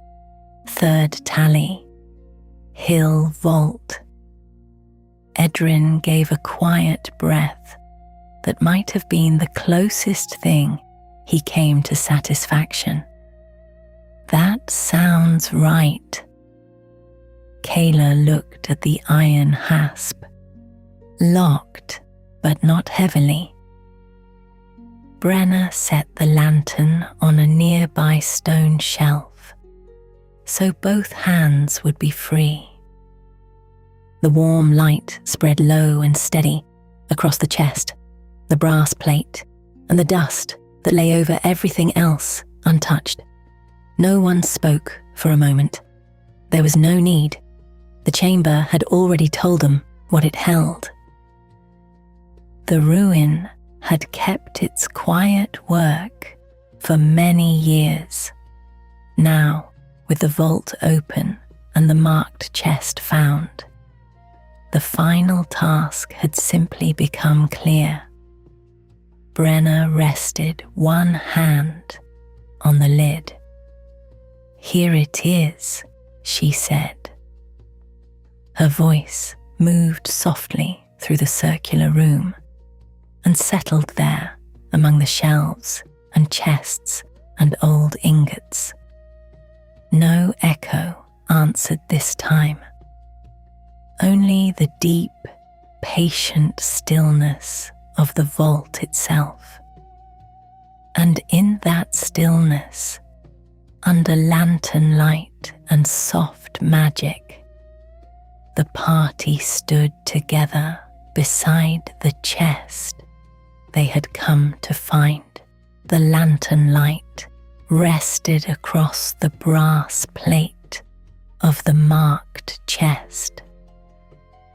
"Third tally. Hill vault." Edrin gave a quiet breath that might have been the closest thing he came to satisfaction. "That sounds right." Kayla looked at the iron hasp. Locked, but not heavily. Brenna set the lantern on a nearby stone shelf, so both hands would be free. The warm light spread low and steady across the chest, the brass plate, and the dust that lay over everything else untouched. No one spoke for a moment. There was no need. The chamber had already told them what it held. The ruin had kept its quiet work for many years. Now, with the vault open and the marked chest found, the final task had simply become clear. Brenna rested one hand on the lid. "Here it is," she said. Her voice moved softly through the circular room and settled there among the shelves and chests and old ingots. No echo answered this time. Only the deep, patient stillness of the vault itself. And in that stillness, under lantern light and soft magic, the party stood together beside the chest they had come to find. The lantern light rested across the brass plate of the marked chest.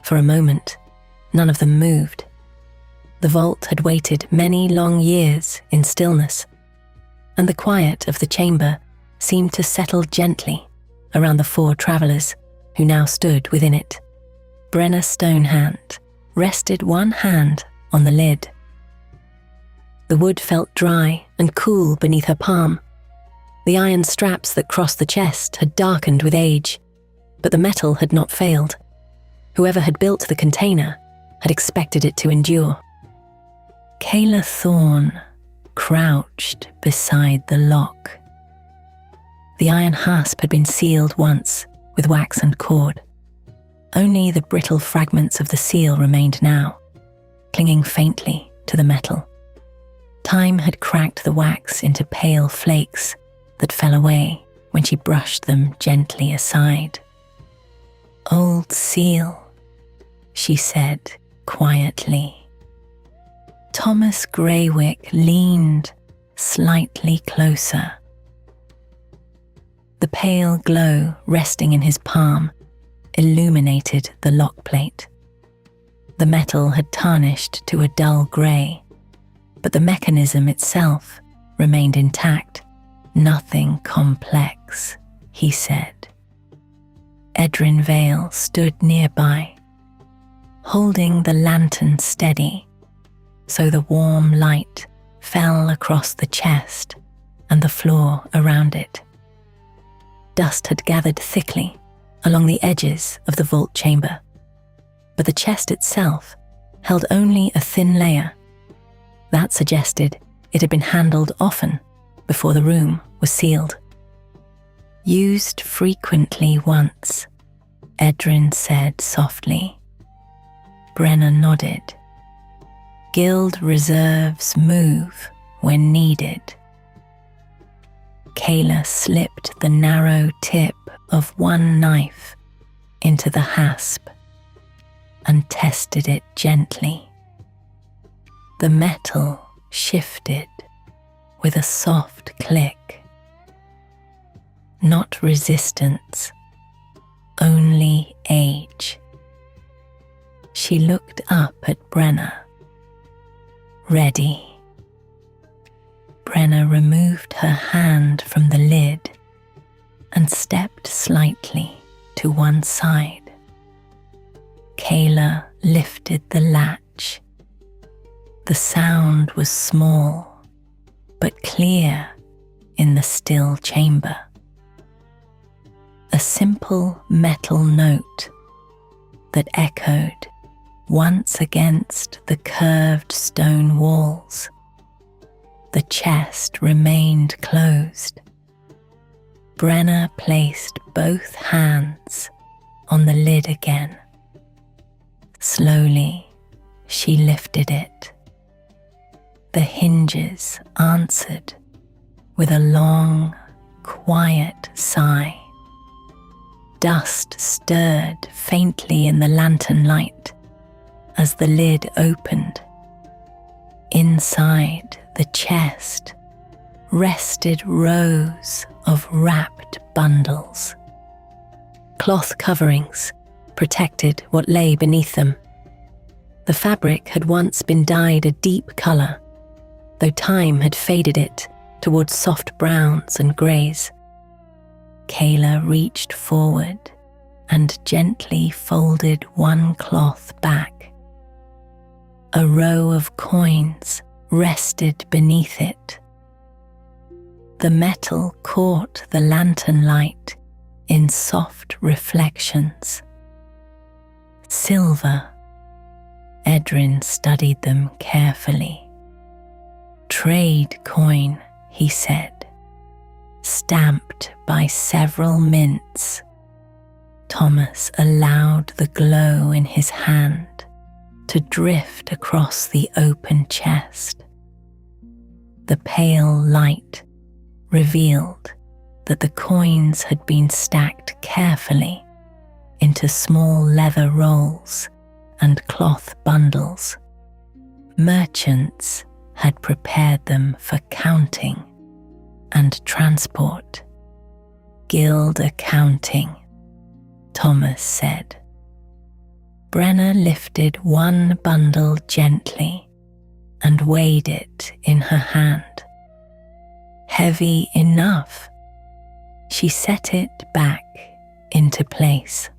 For a moment, none of them moved. The vault had waited many long years in stillness, and the quiet of the chamber seemed to settle gently around the four travelers who now stood within it. Brenna Stonehand rested one hand on the lid. The wood felt dry and cool beneath her palm. The iron straps that crossed the chest had darkened with age, but the metal had not failed. Whoever had built the container had expected it to endure. Kayla Thorne crouched beside the lock. The iron hasp had been sealed once with wax and cord. Only the brittle fragments of the seal remained now, clinging faintly to the metal. Time had cracked the wax into pale flakes that fell away when she brushed them gently aside. "Old seal," she said quietly. Thomas Greywick leaned slightly closer. The pale glow resting in his palm illuminated the lock plate. The metal had tarnished to a dull grey, but the mechanism itself remained intact. "Nothing complex," he said. Edrin Vale stood nearby, holding the lantern steady so the warm light fell across the chest and the floor around it. Dust had gathered thickly along the edges of the vault chamber, but the chest itself held only a thin layer. That suggested it had been handled often before the room was sealed. "Used frequently once," Edrin said softly. Brenna nodded. "Guild reserves move when needed." Kayla slipped the narrow tip of one knife into the hasp and tested it gently. The metal shifted with a soft click. Not resistance, only age. She looked up at Brenna. Ready. Brenna removed her hand from the lid and stepped slightly to one side. Kayla lifted the latch. The sound was small, but clear in the still chamber. A simple metal note that echoed once against the curved stone walls. The chest remained closed. Brenna placed both hands on the lid again. Slowly, she lifted it. The hinges answered with a long, quiet sigh. Dust stirred faintly in the lantern light as the lid opened. Inside the chest rested rows of wrapped bundles. Cloth coverings protected what lay beneath them. The fabric had once been dyed a deep colour, though time had faded it towards soft browns and greys. Kayla reached forward and gently folded one cloth back. A row of coins rested beneath it. The metal caught the lantern light in soft reflections. Silver. Edrin studied them carefully. Trade coin, he said, stamped by several mints. Thomas allowed the glow in his hand to drift across the open chest. The pale light revealed that the coins had been stacked carefully into small leather rolls and cloth bundles. Merchants had prepared them for counting and transport. Guild accounting, Thomas said. Brenna lifted one bundle gently and weighed it in her hand. Heavy enough. She set it back into place.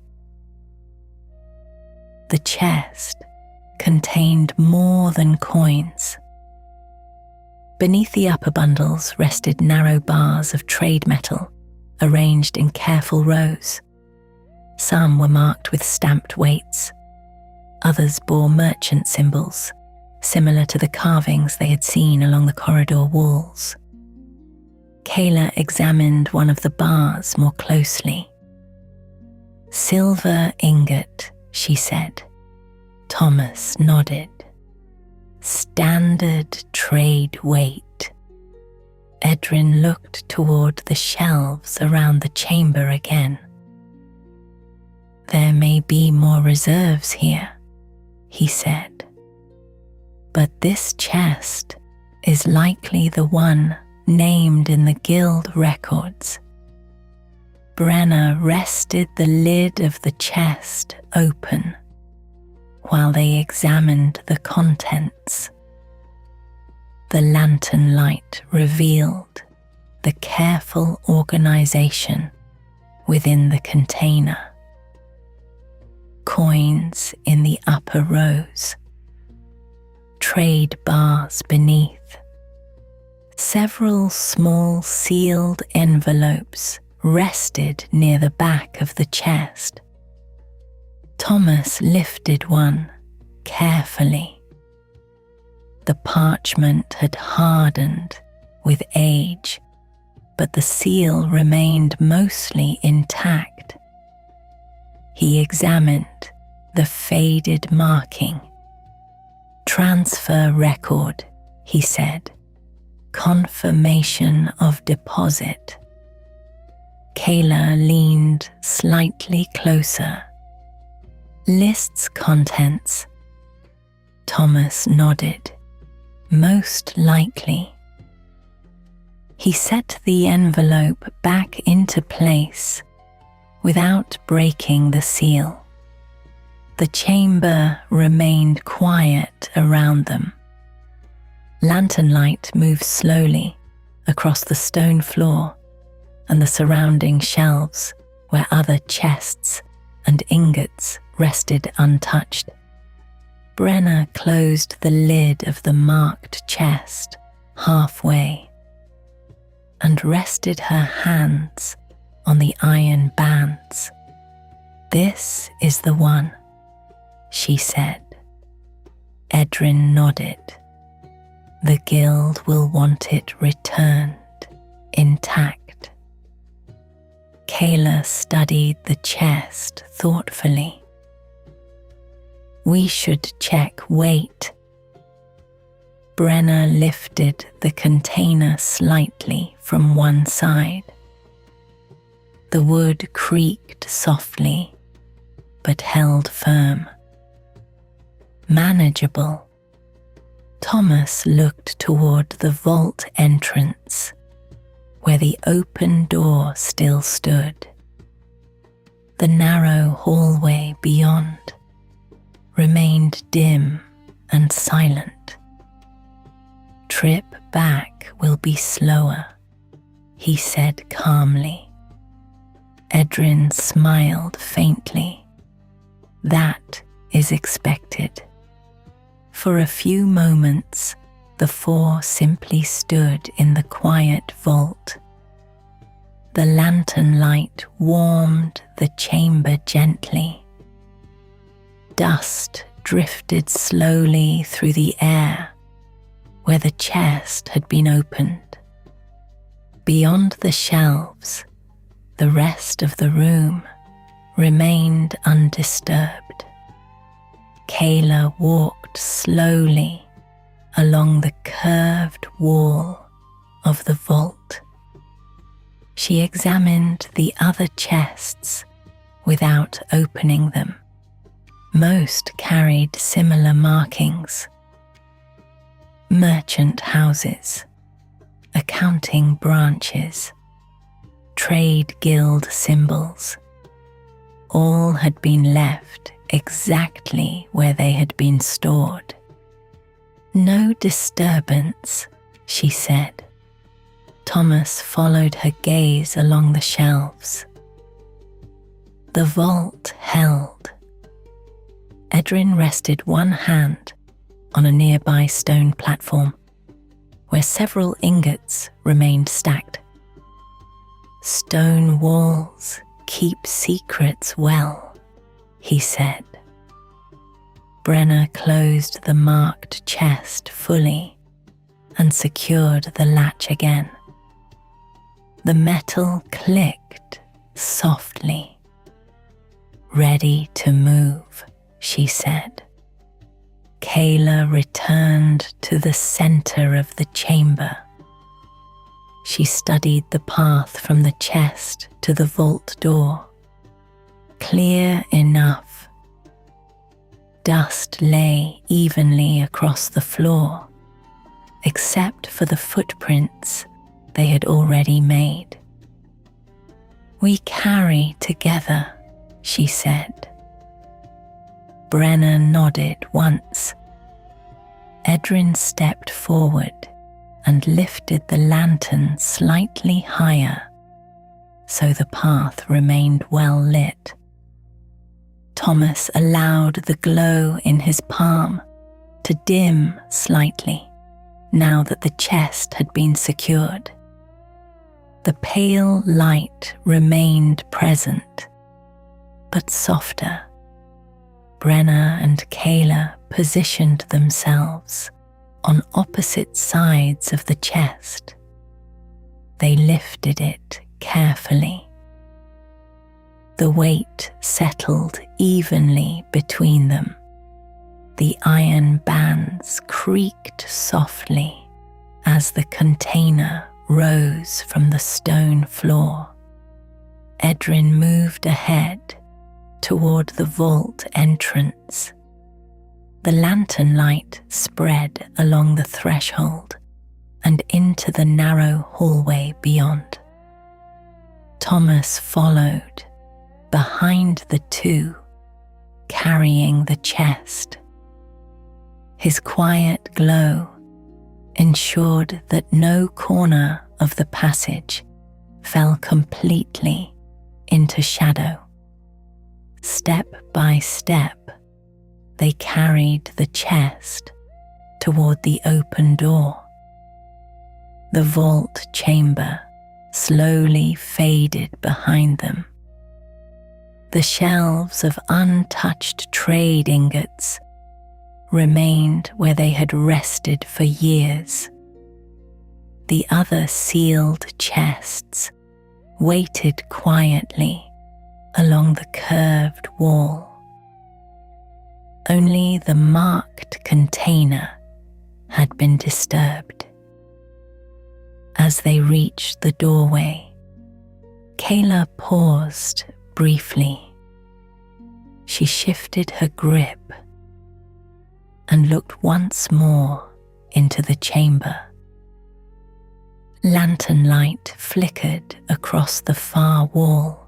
The chest contained more than coins. Beneath the upper bundles rested narrow bars of trade metal, arranged in careful rows. Some were marked with stamped weights. Others bore merchant symbols, similar to the carvings they had seen along the corridor walls. Kayla examined one of the bars more closely. Silver ingot, she said. Thomas nodded. Standard trade weight. Edrin looked toward the shelves around the chamber again. There may be more reserves here, he said. But this chest is likely the one named in the guild records. Brenna rested the lid of the chest open while they examined the contents. The lantern light revealed the careful organization within the container. Coins in the upper rows, trade bars beneath. Several small sealed envelopes rested near the back of the chest. Thomas lifted one carefully. The parchment had hardened with age, but the seal remained mostly intact. He examined the faded marking. Transfer record, he said. Confirmation of deposit. Kayla leaned slightly closer. Lists contents. Thomas nodded. Most likely. He set the envelope back into place without breaking the seal. The chamber remained quiet around them. Lanternlight moved slowly across the stone floor and the surrounding shelves where other chests and ingots rested untouched. Brenna closed the lid of the marked chest halfway and rested her hands on the iron bands. "This is the one," she said. Edrin nodded. "The guild will want it returned intact." Kayla studied the chest thoughtfully. "We should check weight." Brenna lifted the container slightly from one side. The wood creaked softly, but held firm. Manageable. Thomas looked toward the vault entrance, where the open door still stood. The narrow hallway beyond remained dim and silent. "Trip back will be slower," he said calmly. Edrin smiled faintly. "That is expected." For a few moments, the four simply stood in the quiet vault. The lantern light warmed the chamber gently. Dust drifted slowly through the air where the chest had been opened. Beyond the shelves, the rest of the room remained undisturbed. Kayla walked slowly along the curved wall of the vault. She examined the other chests without opening them. Most carried similar markings. Merchant houses, accounting branches, trade guild symbols. All had been left exactly where they had been stored. "No disturbance," she said. Thomas followed her gaze along the shelves. The vault held. Edrin rested one hand on a nearby stone platform where several ingots remained stacked. "Stone walls keep secrets well," he said. Brenna closed the marked chest fully and secured the latch again. The metal clicked softly. "Ready to move," she said. Kayla returned to the center of the chamber. She studied the path from the chest to the vault door. Clear enough. Dust lay evenly across the floor, except for the footprints they had already made. "We carry together," she said. Brenna nodded once. Edrin stepped forward and lifted the lantern slightly higher so the path remained well lit. Thomas allowed the glow in his palm to dim slightly now that the chest had been secured. The pale light remained present, but softer. Brenna and Kayla positioned themselves on opposite sides of the chest. They lifted it carefully. The weight settled evenly between them. The iron bands creaked softly as the container rose from the stone floor. Edrin moved ahead toward the vault entrance. The lantern light spread along the threshold and into the narrow hallway beyond. Thomas followed, behind the two, carrying the chest. His quiet glow ensured that no corner of the passage fell completely into shadow. Step by step, they carried the chest toward the open door. The vault chamber slowly faded behind them. The shelves of untouched trade ingots remained where they had rested for years. The other sealed chests waited quietly along the curved wall. Only the marked container had been disturbed. As they reached the doorway, Kayla paused briefly. She shifted her grip and looked once more into the chamber. Lanternlight flickered across the far wall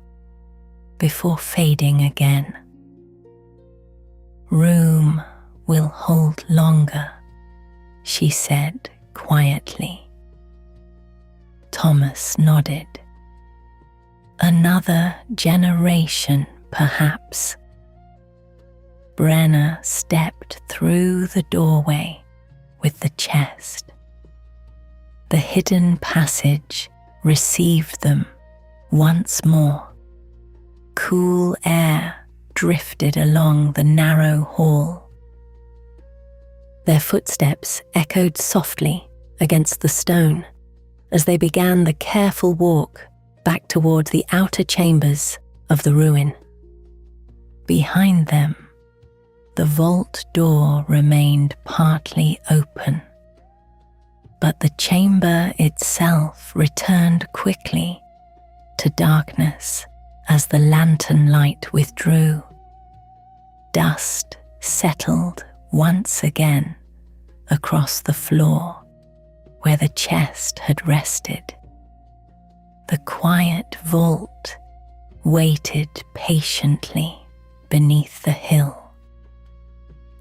before fading again. "Room will hold longer," she said quietly. Thomas nodded. "Another generation, perhaps." Brenna stepped through the doorway with the chest. The hidden passage received them once more. Cool air drifted along the narrow hall. Their footsteps echoed softly against the stone as they began the careful walk back toward the outer chambers of the ruin. Behind them, the vault door remained partly open, but the chamber itself returned quickly to darkness as the lantern light withdrew. Dust settled once again across the floor where the chest had rested. The quiet vault waited patiently beneath the hill,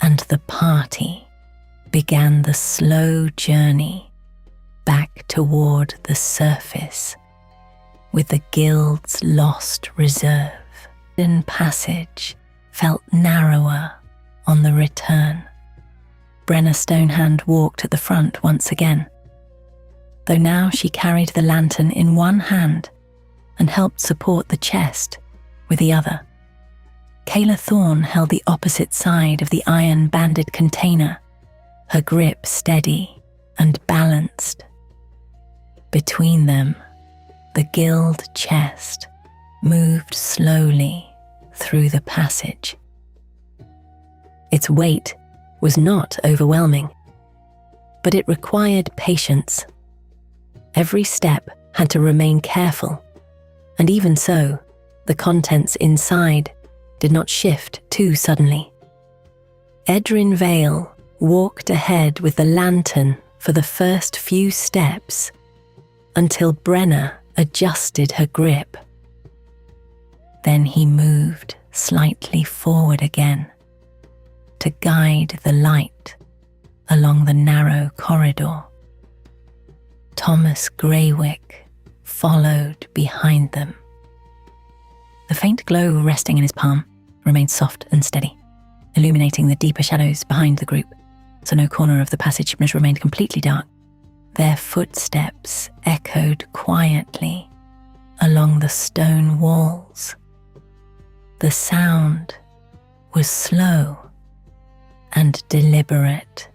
and the party began the slow journey back toward the surface with the guild's lost reserve. The passage felt narrower on the return. Brenna Stonehand walked at the front once again, though now she carried the lantern in one hand and helped support the chest with the other. Kayla Thorne held the opposite side of the iron-banded container, her grip steady and balanced. Between them, the guild chest moved slowly through the passage. Its weight was not overwhelming, but it required patience. Every step had to remain careful, and even so, the contents inside did not shift too suddenly. Edrin Vale walked ahead with the lantern for the first few steps until Brenna adjusted her grip. Then he moved slightly forward again to guide the light along the narrow corridor. Thomas Greywick followed behind them. The faint glow resting in his palm remained soft and steady, illuminating the deeper shadows behind the group, so no corner of the passage remained completely dark. Their footsteps echoed quietly along the stone walls. The sound was slow and deliberate.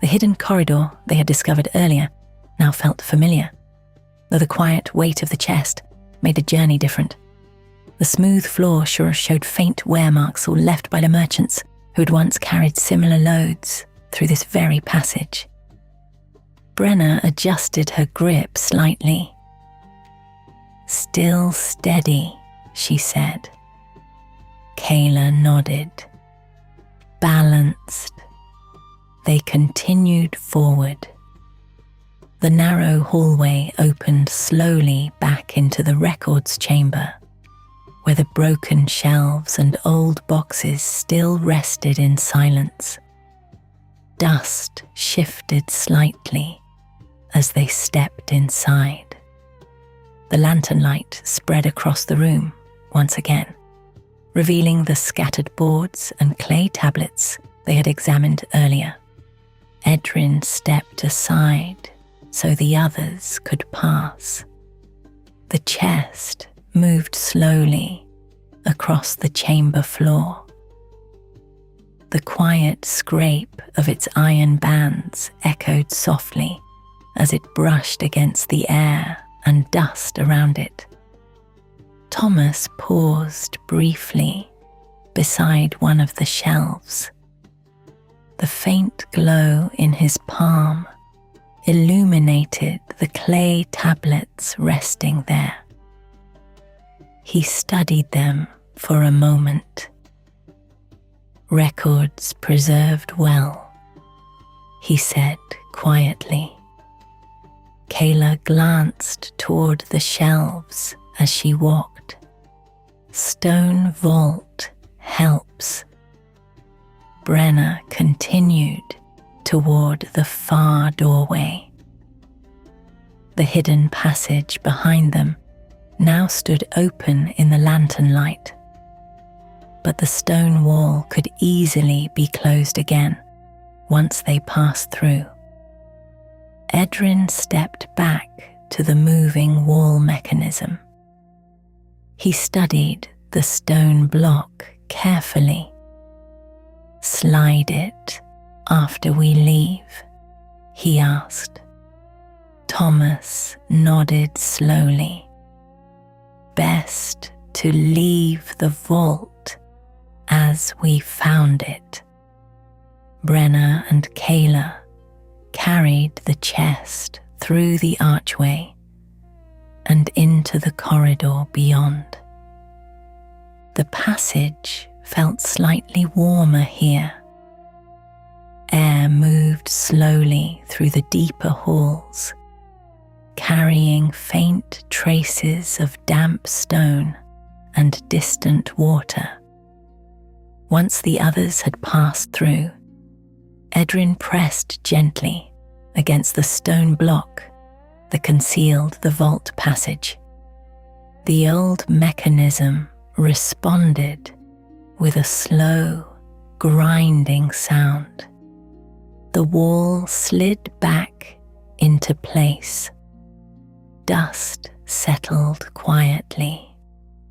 The hidden corridor they had discovered earlier now felt familiar, though the quiet weight of the chest made the journey different. The smooth floor sure showed faint wear marks all left by the merchants who had once carried similar loads through this very passage. Brenna adjusted her grip slightly. "Still steady," she said. Kayla nodded. Balanced. They continued forward. The narrow hallway opened slowly back into the records chamber, where the broken shelves and old boxes still rested in silence. Dust shifted slightly as they stepped inside. The lantern light spread across the room once again, revealing the scattered boards and clay tablets they had examined earlier. Edrin stepped aside so the others could pass. The chest moved slowly across the chamber floor. The quiet scrape of its iron bands echoed softly as it brushed against the air and dust around it. Thomas paused briefly beside one of the shelves. The faint glow in his palm illuminated the clay tablets resting there. He studied them for a moment. "Records preserved well," he said quietly. Kayla glanced toward the shelves as she walked. "Stone vault helps." Brenna continued toward the far doorway. The hidden passage behind them now stood open in the lantern light, but the stone wall could easily be closed again once they passed through. Edrin stepped back to the moving wall mechanism. He studied the stone block carefully. "Slide it after we leave?" he asked. Thomas nodded slowly. "Best to leave the vault as we found it." Brenna and Kayla carried the chest through the archway and into the corridor beyond. The passage felt slightly warmer here. Air moved slowly through the deeper halls, carrying faint traces of damp stone and distant water. Once the others had passed through, Edrin pressed gently against the stone block that concealed the vault passage. The old mechanism responded with a slow, grinding sound. The wall slid back into place. Dust settled quietly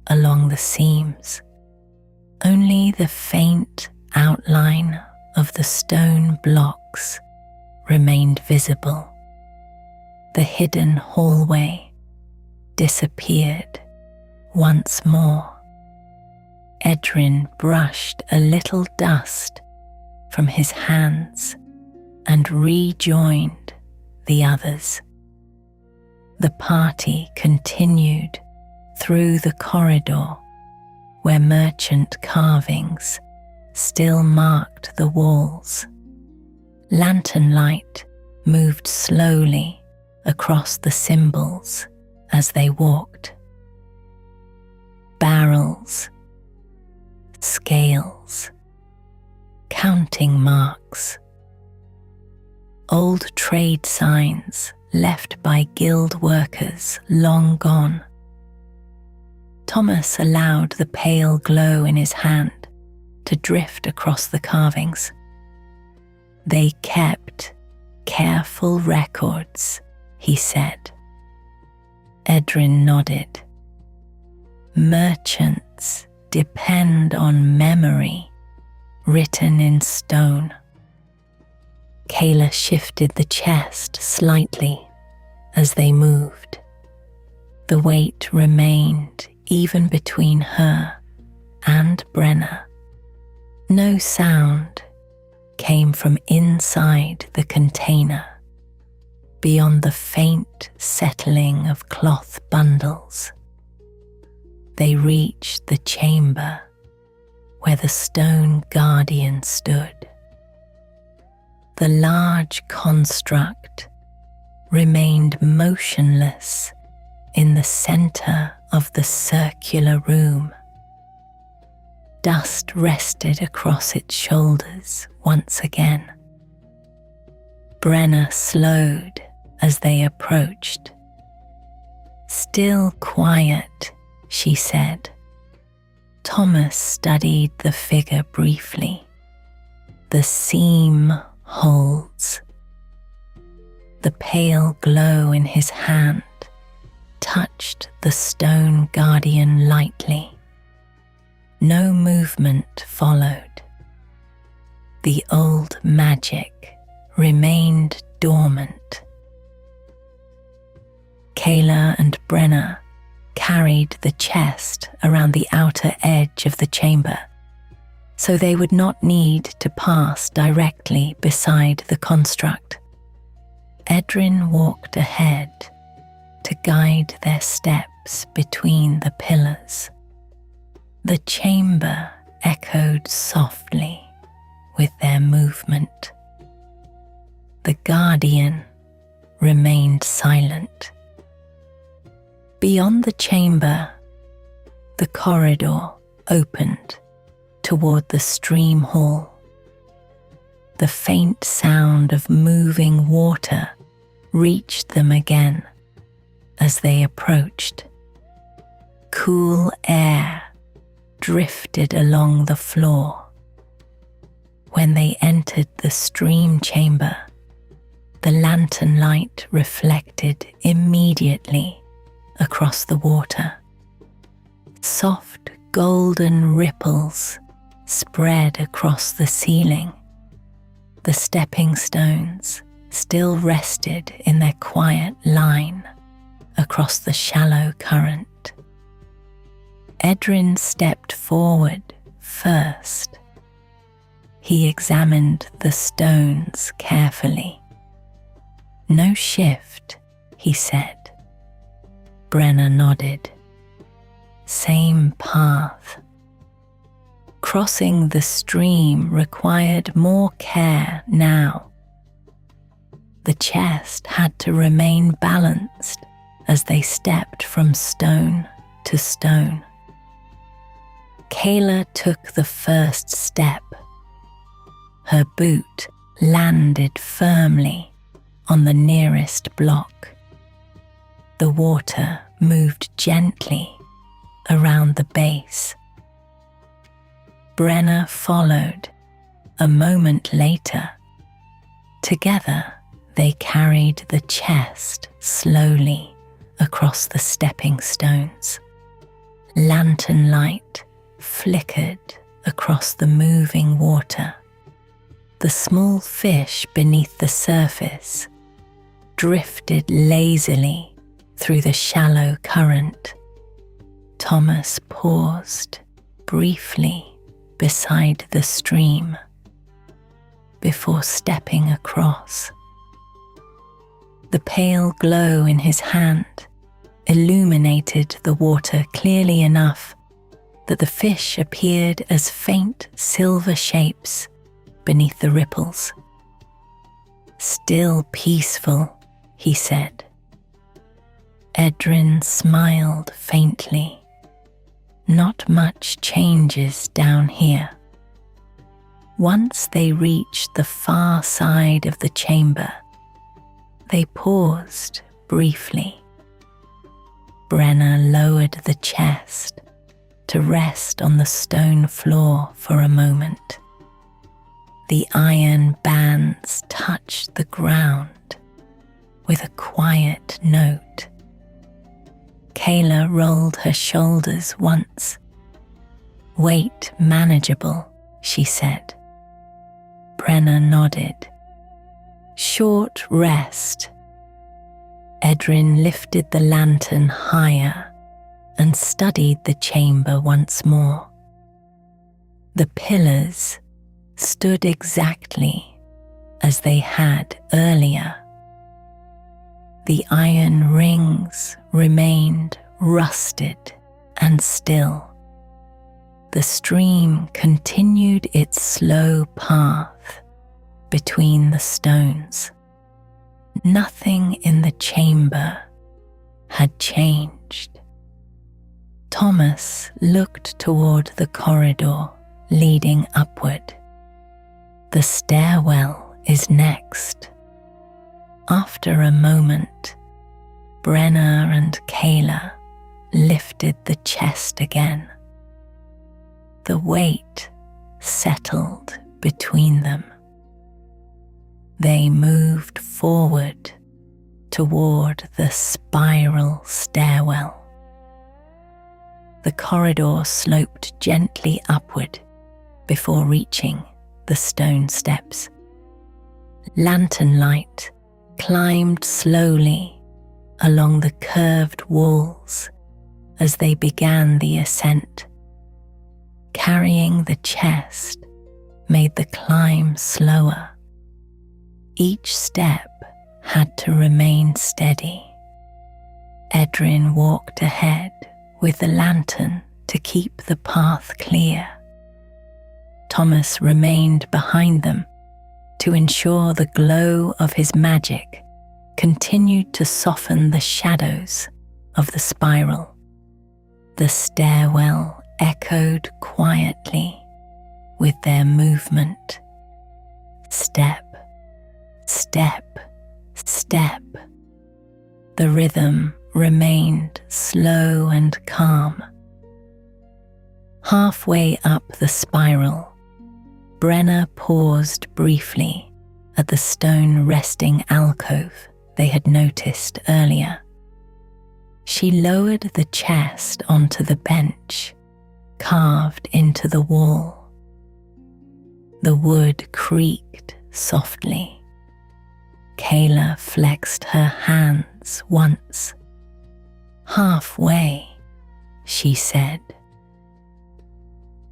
along the seams. Only the faint outline of the stone blocks remained visible. The hidden hallway disappeared once more. Edrin brushed a little dust from his hands and rejoined the others. The party continued through the corridor where merchant carvings still marked the walls. Lantern light moved slowly across the symbols as they walked. Barrels, scales, counting marks, old trade signs left by guild workers long gone. Thomas allowed the pale glow in his hand to drift across the carvings. They kept careful records, he said. Edrin nodded. Merchants depend on memory written in stone. Kayla shifted the chest slightly as they moved. The weight remained even between her and Brenna. No sound came from inside the container, beyond the faint settling of cloth bundles. They reached the chamber where the stone guardian stood. The large construct remained motionless in the center of the circular room. dust rested across its shoulders once again. Brenna slowed as they approached. "Still quiet," she said. Thomas studied the figure briefly. "The seam holds." The pale glow in his hand touched the stone guardian lightly. No movement followed. The old magic remained dormant. Kayla and Brenna carried the chest around the outer edge of the chamber, so they would not need to pass directly beside the construct. Edrin walked ahead to guide their steps between the pillars. The chamber echoed softly with their movement. The guardian remained silent. Beyond the chamber, the corridor opened toward the stream hall. The faint sound of moving water reached them again as they approached. Cool air drifted along the floor. When they entered the stream chamber, the lantern light reflected immediately across the water. Soft golden ripples spread across the ceiling. The stepping stones still rested in their quiet line across the shallow current. Edrin stepped forward first. He examined the stones carefully. "No shift," he said. Brenna nodded. "Same path." Crossing the stream required more care now. The chest had to remain balanced as they stepped from stone to stone. Kayla took the first step. Her boot landed firmly on the nearest block. The water moved gently around the base. Brenna followed a moment later. Together, they carried the chest slowly across the stepping stones. Lantern light flickered across the moving water. The small fish beneath the surface drifted lazily through the shallow current. Thomas paused briefly beside the stream before stepping across. The pale glow in his hand illuminated the water clearly enough that the fish appeared as faint silver shapes beneath the ripples. "Still peaceful," he said. Edrin smiled faintly. "Not much changes down here." Once they reached the far side of the chamber, they paused briefly. Brenna lowered the chest to rest on the stone floor for a moment. The iron bands touched the ground with a quiet note. Kayla rolled her shoulders once. "Weight manageable," she said. Brenna nodded. "Short rest." Edrin lifted the lantern higher and studied the chamber once more. The pillars stood exactly as they had earlier. The iron rings remained rusted and still. The stream continued its slow path between the stones. Nothing in the chamber had changed. Thomas looked toward the corridor leading upward. The stairwell is next. After a moment, Brenna and Kayla lifted the chest again. The weight settled between them. They moved forward toward the spiral stairwell. The corridor sloped gently upward before reaching the stone steps. Lanternlight climbed slowly along the curved walls as they began the ascent. Carrying the chest made the climb slower. Each step had to remain steady. Edrin walked ahead with the lantern to keep the path clear. Thomas remained behind them to ensure the glow of his magic continued to soften the shadows of the spiral. The stairwell echoed quietly with their movement. Step, step, step. The rhythm remained slow and calm. Halfway up the spiral, Brenna paused briefly at the stone resting alcove they had noticed earlier. She lowered the chest onto the bench carved into the wall. The wood creaked softly. Kayla flexed her hands once. "Halfway," she said.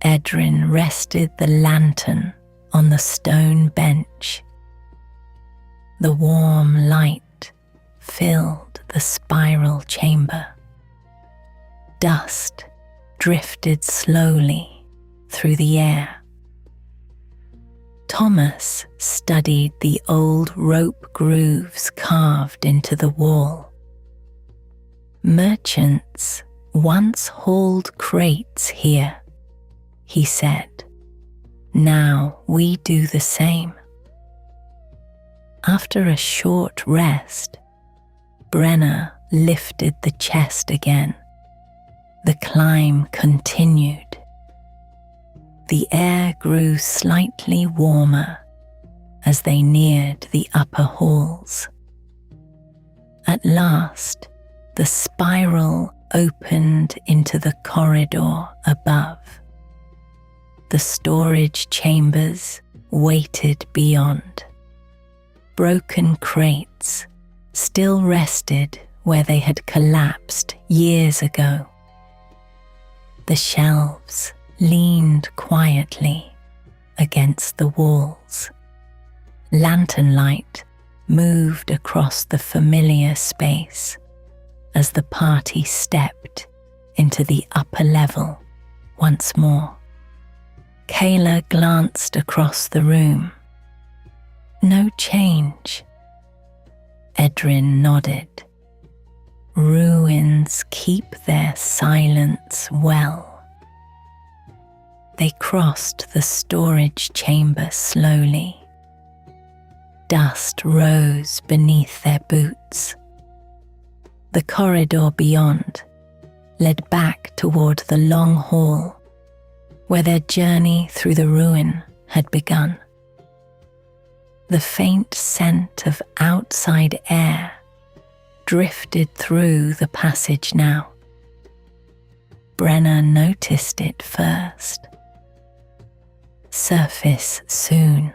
Edrin rested the lantern on the stone bench. The warm light filled the spiral chamber. Dust drifted slowly through the air. Thomas studied the old rope grooves carved into the wall. "Merchants once hauled crates here," he said. "Now we do the same." After a short rest, Brenna lifted the chest again. The climb continued. The air grew slightly warmer as they neared the upper halls. At last, the spiral opened into the corridor above. The storage chambers waited beyond. Broken crates still rested where they had collapsed years ago. The shelves leaned quietly against the walls. Lanternlight moved across the familiar space as the party stepped into the upper level once more. Kayla glanced across the room. "No change." Edrin nodded. "Ruins keep their silence well." They crossed the storage chamber slowly. Dust rose beneath their boots. The corridor beyond led back toward the long hall where their journey through the ruin had begun. The faint scent of outside air drifted through the passage now. Brenna noticed it first. "Surface soon,"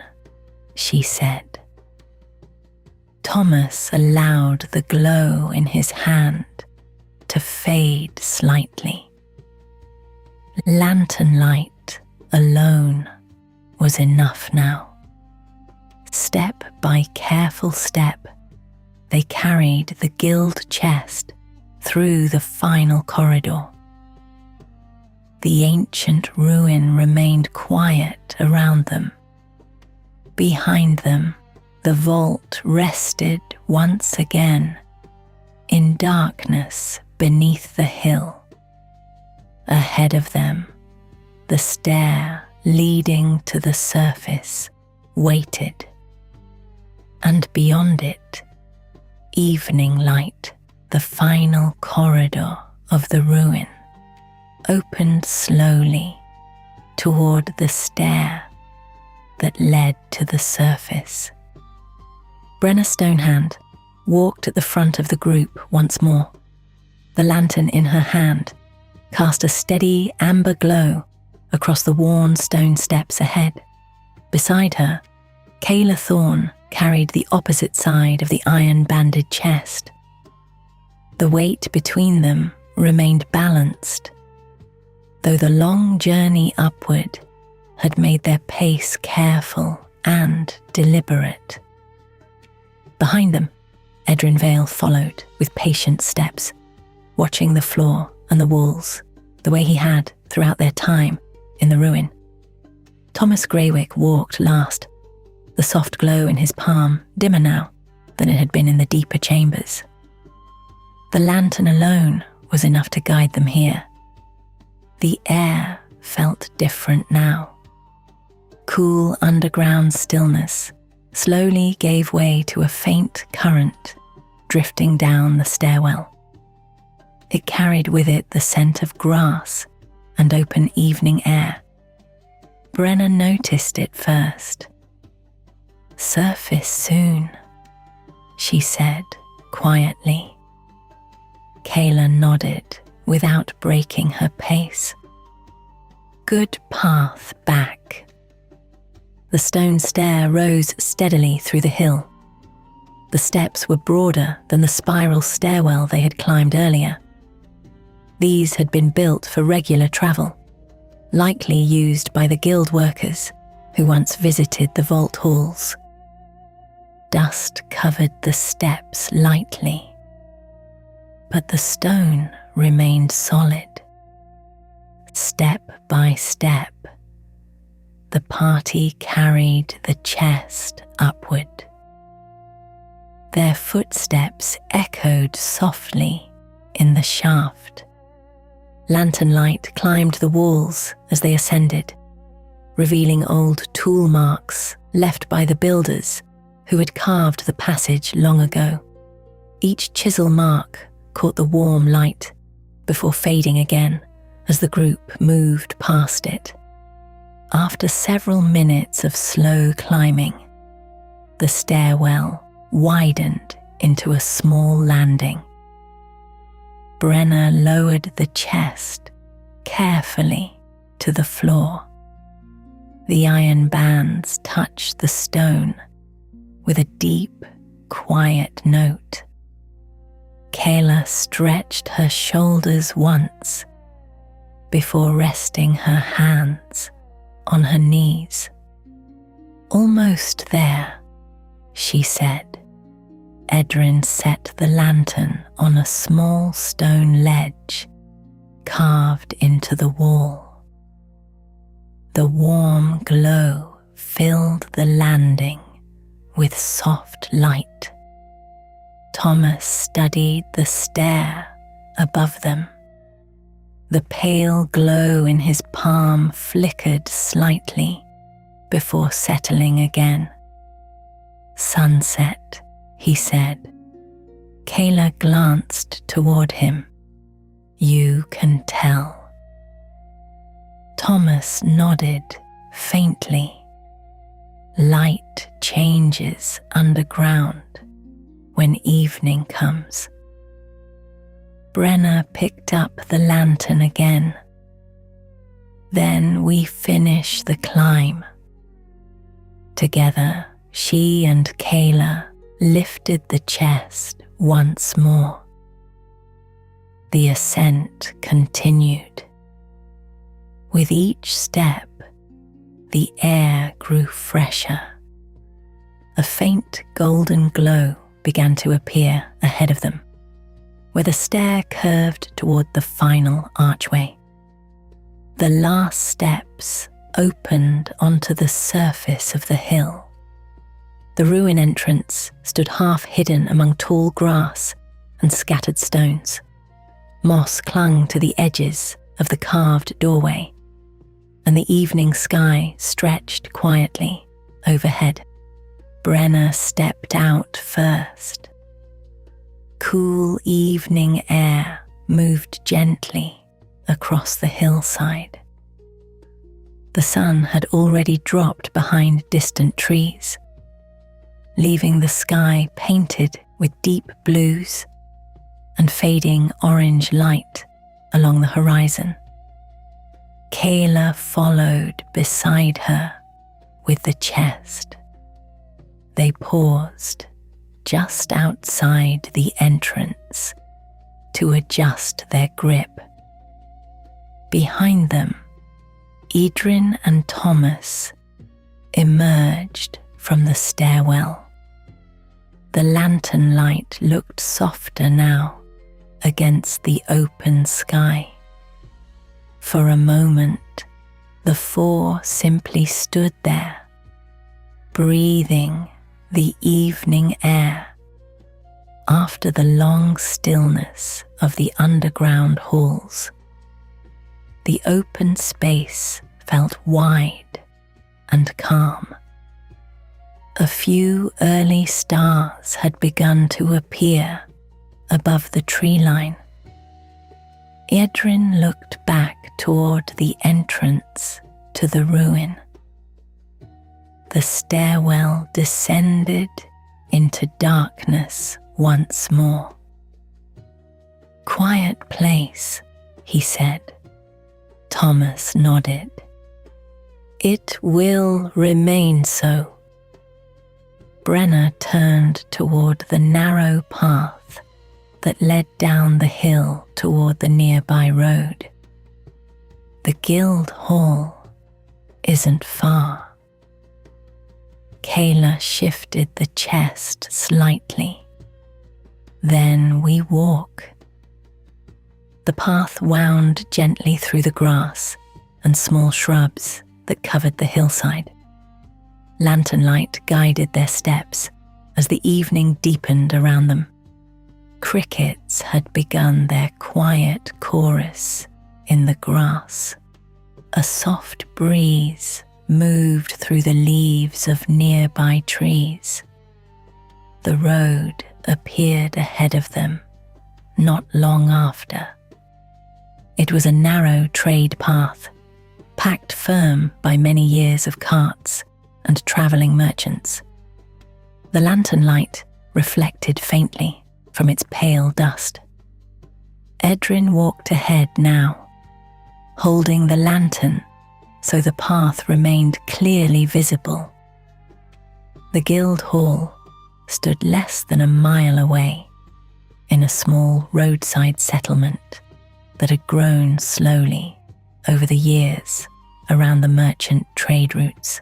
she said. Thomas allowed the glow in his hand to fade slightly. Lanternlight alone was enough now. Step by careful step, they carried the guild chest through the final corridor. The ancient ruin remained quiet around them. Behind them, the vault rested once again in darkness beneath the hill. Ahead of them, the stair leading to the surface waited, and beyond it, evening light, the final corridor of the ruin, opened slowly toward the stair that led to the surface. Brenna Stonehand walked at the front of the group once more. The lantern in her hand cast a steady amber glow across the worn stone steps ahead. Beside her, Kayla Thorne carried the opposite side of the iron-banded chest. The weight between them remained balanced, though the long journey upward had made their pace careful and deliberate. Behind them, Edrin Vale followed with patient steps, watching the floor and the walls the way he had throughout their time in the ruin. Thomas Greywick walked last, the soft glow in his palm dimmer now than it had been in the deeper chambers. The lantern alone was enough to guide them here. The air felt different now. Cool underground stillness slowly gave way to a faint current drifting down the stairwell. It carried with it the scent of grass and open evening air. Brenna noticed it first. "Surface soon," she said quietly. Kayla nodded without breaking her pace. "Good path back." The stone stair rose steadily through the hill. The steps were broader than the spiral stairwell they had climbed earlier. These had been built for regular travel, likely used by the guild workers who once visited the vault halls. Dust covered the steps lightly, but the stone remained solid. Step by step, the party carried the chest upward. Their footsteps echoed softly in the shaft. Lanternlight climbed the walls as they ascended, revealing old tool marks left by the builders who had carved the passage long ago. Each chisel mark caught the warm light before fading again as the group moved past it. After several minutes of slow climbing, the stairwell widened into a small landing. Brenna lowered the chest carefully to the floor. The iron bands touched the stone with a deep, quiet note. Kayla stretched her shoulders once before resting her hands on her knees. "Almost there," she said. Edrin set the lantern on a small stone ledge carved into the wall. The warm glow filled the landing with soft light. Thomas studied the stair above them. The pale glow in his palm flickered slightly before settling again. "Sunset," he said. Kayla glanced toward him. "You can tell." Thomas nodded faintly. Light changes underground when evening comes. Brenna picked up the lantern again. "Then we finish the climb." Together, she and Kayla lifted the chest once more. The ascent continued. With each step, the air grew fresher. A faint golden glow began to appear ahead of them, where the stair curved toward the final archway. The last steps opened onto the surface of the hill. The ruin entrance stood half hidden among tall grass and scattered stones. Moss clung to the edges of the carved doorway, and the evening sky stretched quietly overhead. Brenna stepped out first. Cool evening air moved gently across the hillside. The sun had already dropped behind distant trees, leaving the sky painted with deep blues and fading orange light along the horizon. Kayla followed beside her with the chest. They paused just outside the entrance to adjust their grip. Behind them, Edrin and Thomas emerged from the stairwell. The lantern light looked softer now against the open sky. For a moment, the four simply stood there, breathing the evening air. After the long stillness of the underground halls, the open space felt wide and calm. A few early stars had begun to appear above the tree line. Edrin looked back toward the entrance to the ruin. The stairwell descended into darkness once more. "Quiet place," he said. Thomas nodded. "It will remain so." Brenna turned toward the narrow path that led down the hill toward the nearby road. "The guild hall isn't far." Kayla shifted the chest slightly. "Then we walk." The path wound gently through the grass and small shrubs that covered the hillside. Lanternlight guided their steps as the evening deepened around them. Crickets had begun their quiet chorus in the grass. A soft breeze moved through the leaves of nearby trees. The road appeared ahead of them, not long after. It was a narrow trade path, packed firm by many years of carts and travelling merchants. The lantern light reflected faintly from its pale dust. Edrin walked ahead now, holding the lantern so the path remained clearly visible. The guild hall stood less than a mile away, in a small roadside settlement that had grown slowly over the years around the merchant trade routes.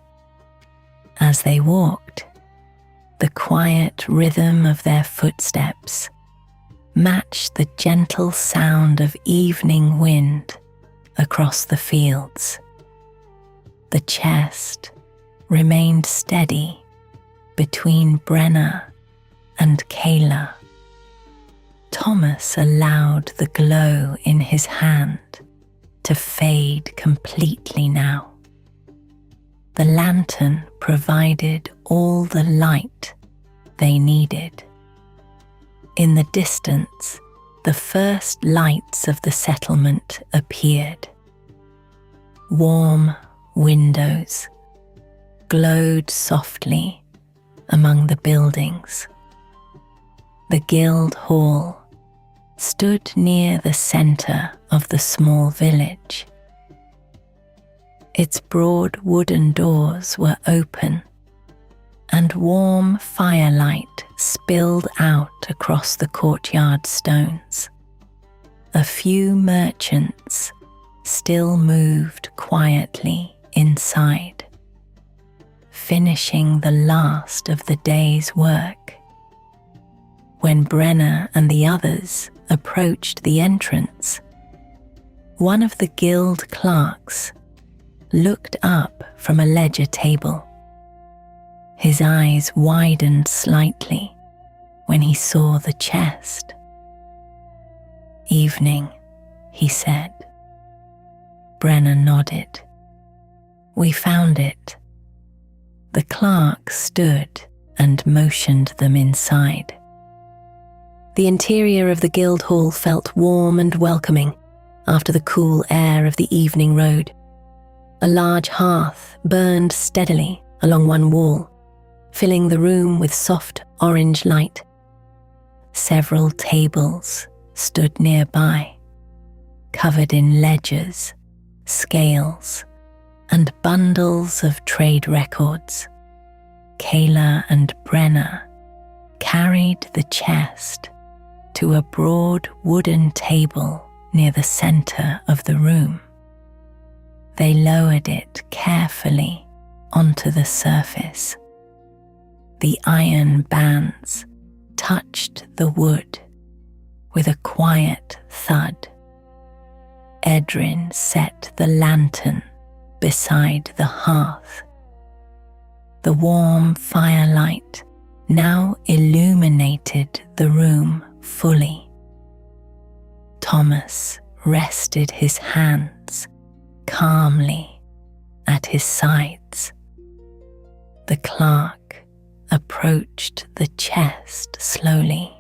As they walked, the quiet rhythm of their footsteps matched the gentle sound of evening wind across the fields. The chest remained steady between Brenna and Kayla. Thomas allowed the glow in his hand to fade completely now. The lantern provided all the light they needed. In the distance, the first lights of the settlement appeared. Warm windows glowed softly among the buildings. The guild hall stood near the center of the small village. Its broad wooden doors were open, and warm firelight spilled out across the courtyard stones. A few merchants still moved quietly inside, finishing the last of the day's work. When Brenna and the others approached the entrance, one of the guild clerks looked up from a ledger table. His eyes widened slightly when he saw the chest. "Evening," he said. Brenna nodded. "We found it." The clerk stood and motioned them inside. The interior of the Guildhall felt warm and welcoming after the cool air of the evening road. A large hearth burned steadily along one wall, filling the room with soft orange light. Several tables stood nearby, covered in ledgers, scales, and bundles of trade records. Kayla and Brenna carried the chest to a broad wooden table near the center of the room. They lowered it carefully onto the surface. The iron bands touched the wood with a quiet thud. Edrin set the lantern beside the hearth. The warm firelight now illuminated the room fully. Thomas rested his hands calmly at his sides. The clerk approached the chest slowly.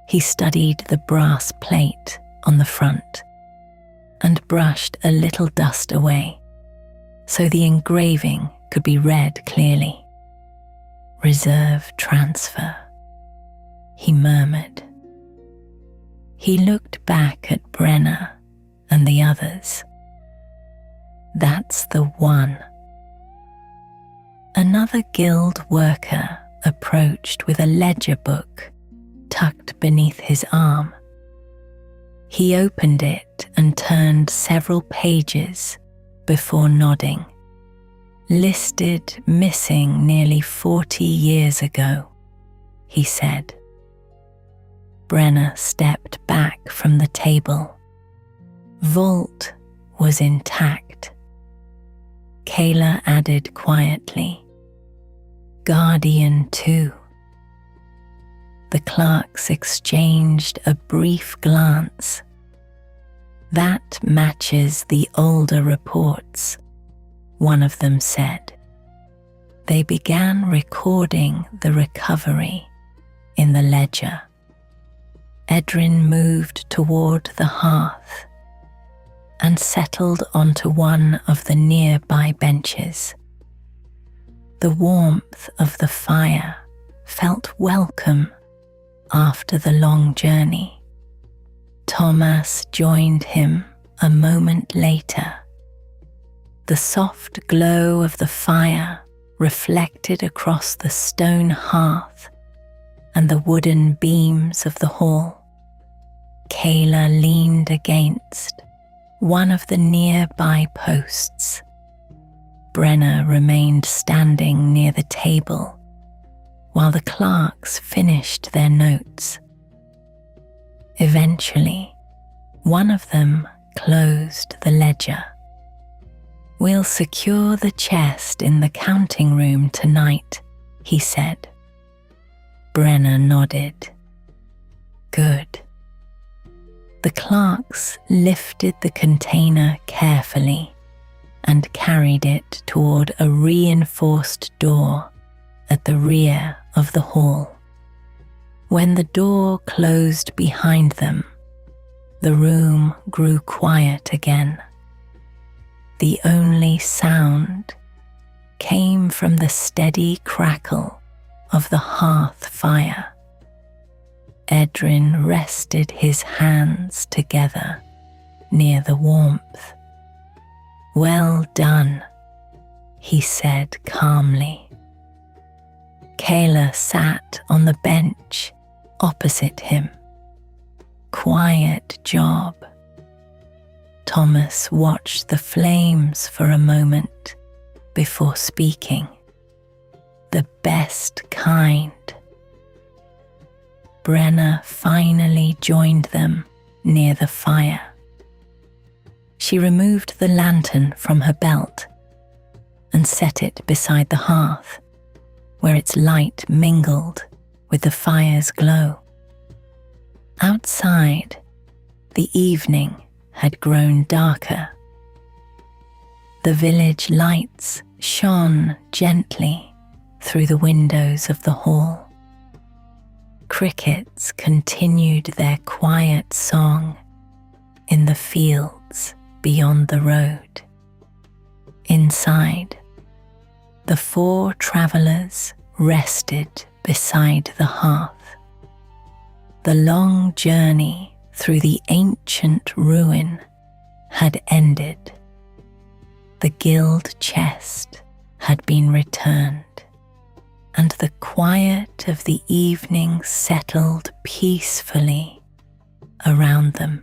He studied the brass plate on the front and brushed a little dust away so the engraving could be read clearly. "Reserve transfer," he murmured. He looked back at Brenna and the others. "That's the one." Another guild worker approached with a ledger book tucked beneath his arm. He opened it and turned several pages before nodding. "Listed missing nearly 40 years ago," he said. Brenna stepped back from the table. Vault was intact. Kayla added quietly, "Guardian too." The clerks exchanged a brief glance. "That matches the older reports," one of them said. They began recording the recovery in the ledger. Edrin moved toward the hearth and settled onto one of the nearby benches. The warmth of the fire felt welcome after the long journey. Thomas joined him a moment later. The soft glow of the fire reflected across the stone hearth and the wooden beams of the hall. Kayla leaned against one of the nearby posts. Brenna remained standing near the table while the clerks finished their notes. Eventually, one of them closed the ledger. "We'll secure the chest in the counting room tonight," he said. Brenna nodded. "Good." The clerks lifted the container carefully and carried it toward a reinforced door at the rear of the hall. When the door closed behind them, the room grew quiet again. The only sound came from the steady crackle of the hearth fire. Edrin rested his hands together near the warmth. "Well done," he said calmly. Kayla sat on the bench opposite him. "Quiet job." Thomas watched the flames for a moment before speaking. "The best kind." Brenna finally joined them near the fire. She removed the lantern from her belt and set it beside the hearth, where its light mingled with the fire's glow. Outside, the evening had grown darker. The village lights shone gently through the windows of the hall. Crickets continued their quiet song in the fields beyond the road. Inside, the four travellers rested beside the hearth. The long journey through the ancient ruin had ended. The guild chest had been returned, and the quiet of the evening settled peacefully around them.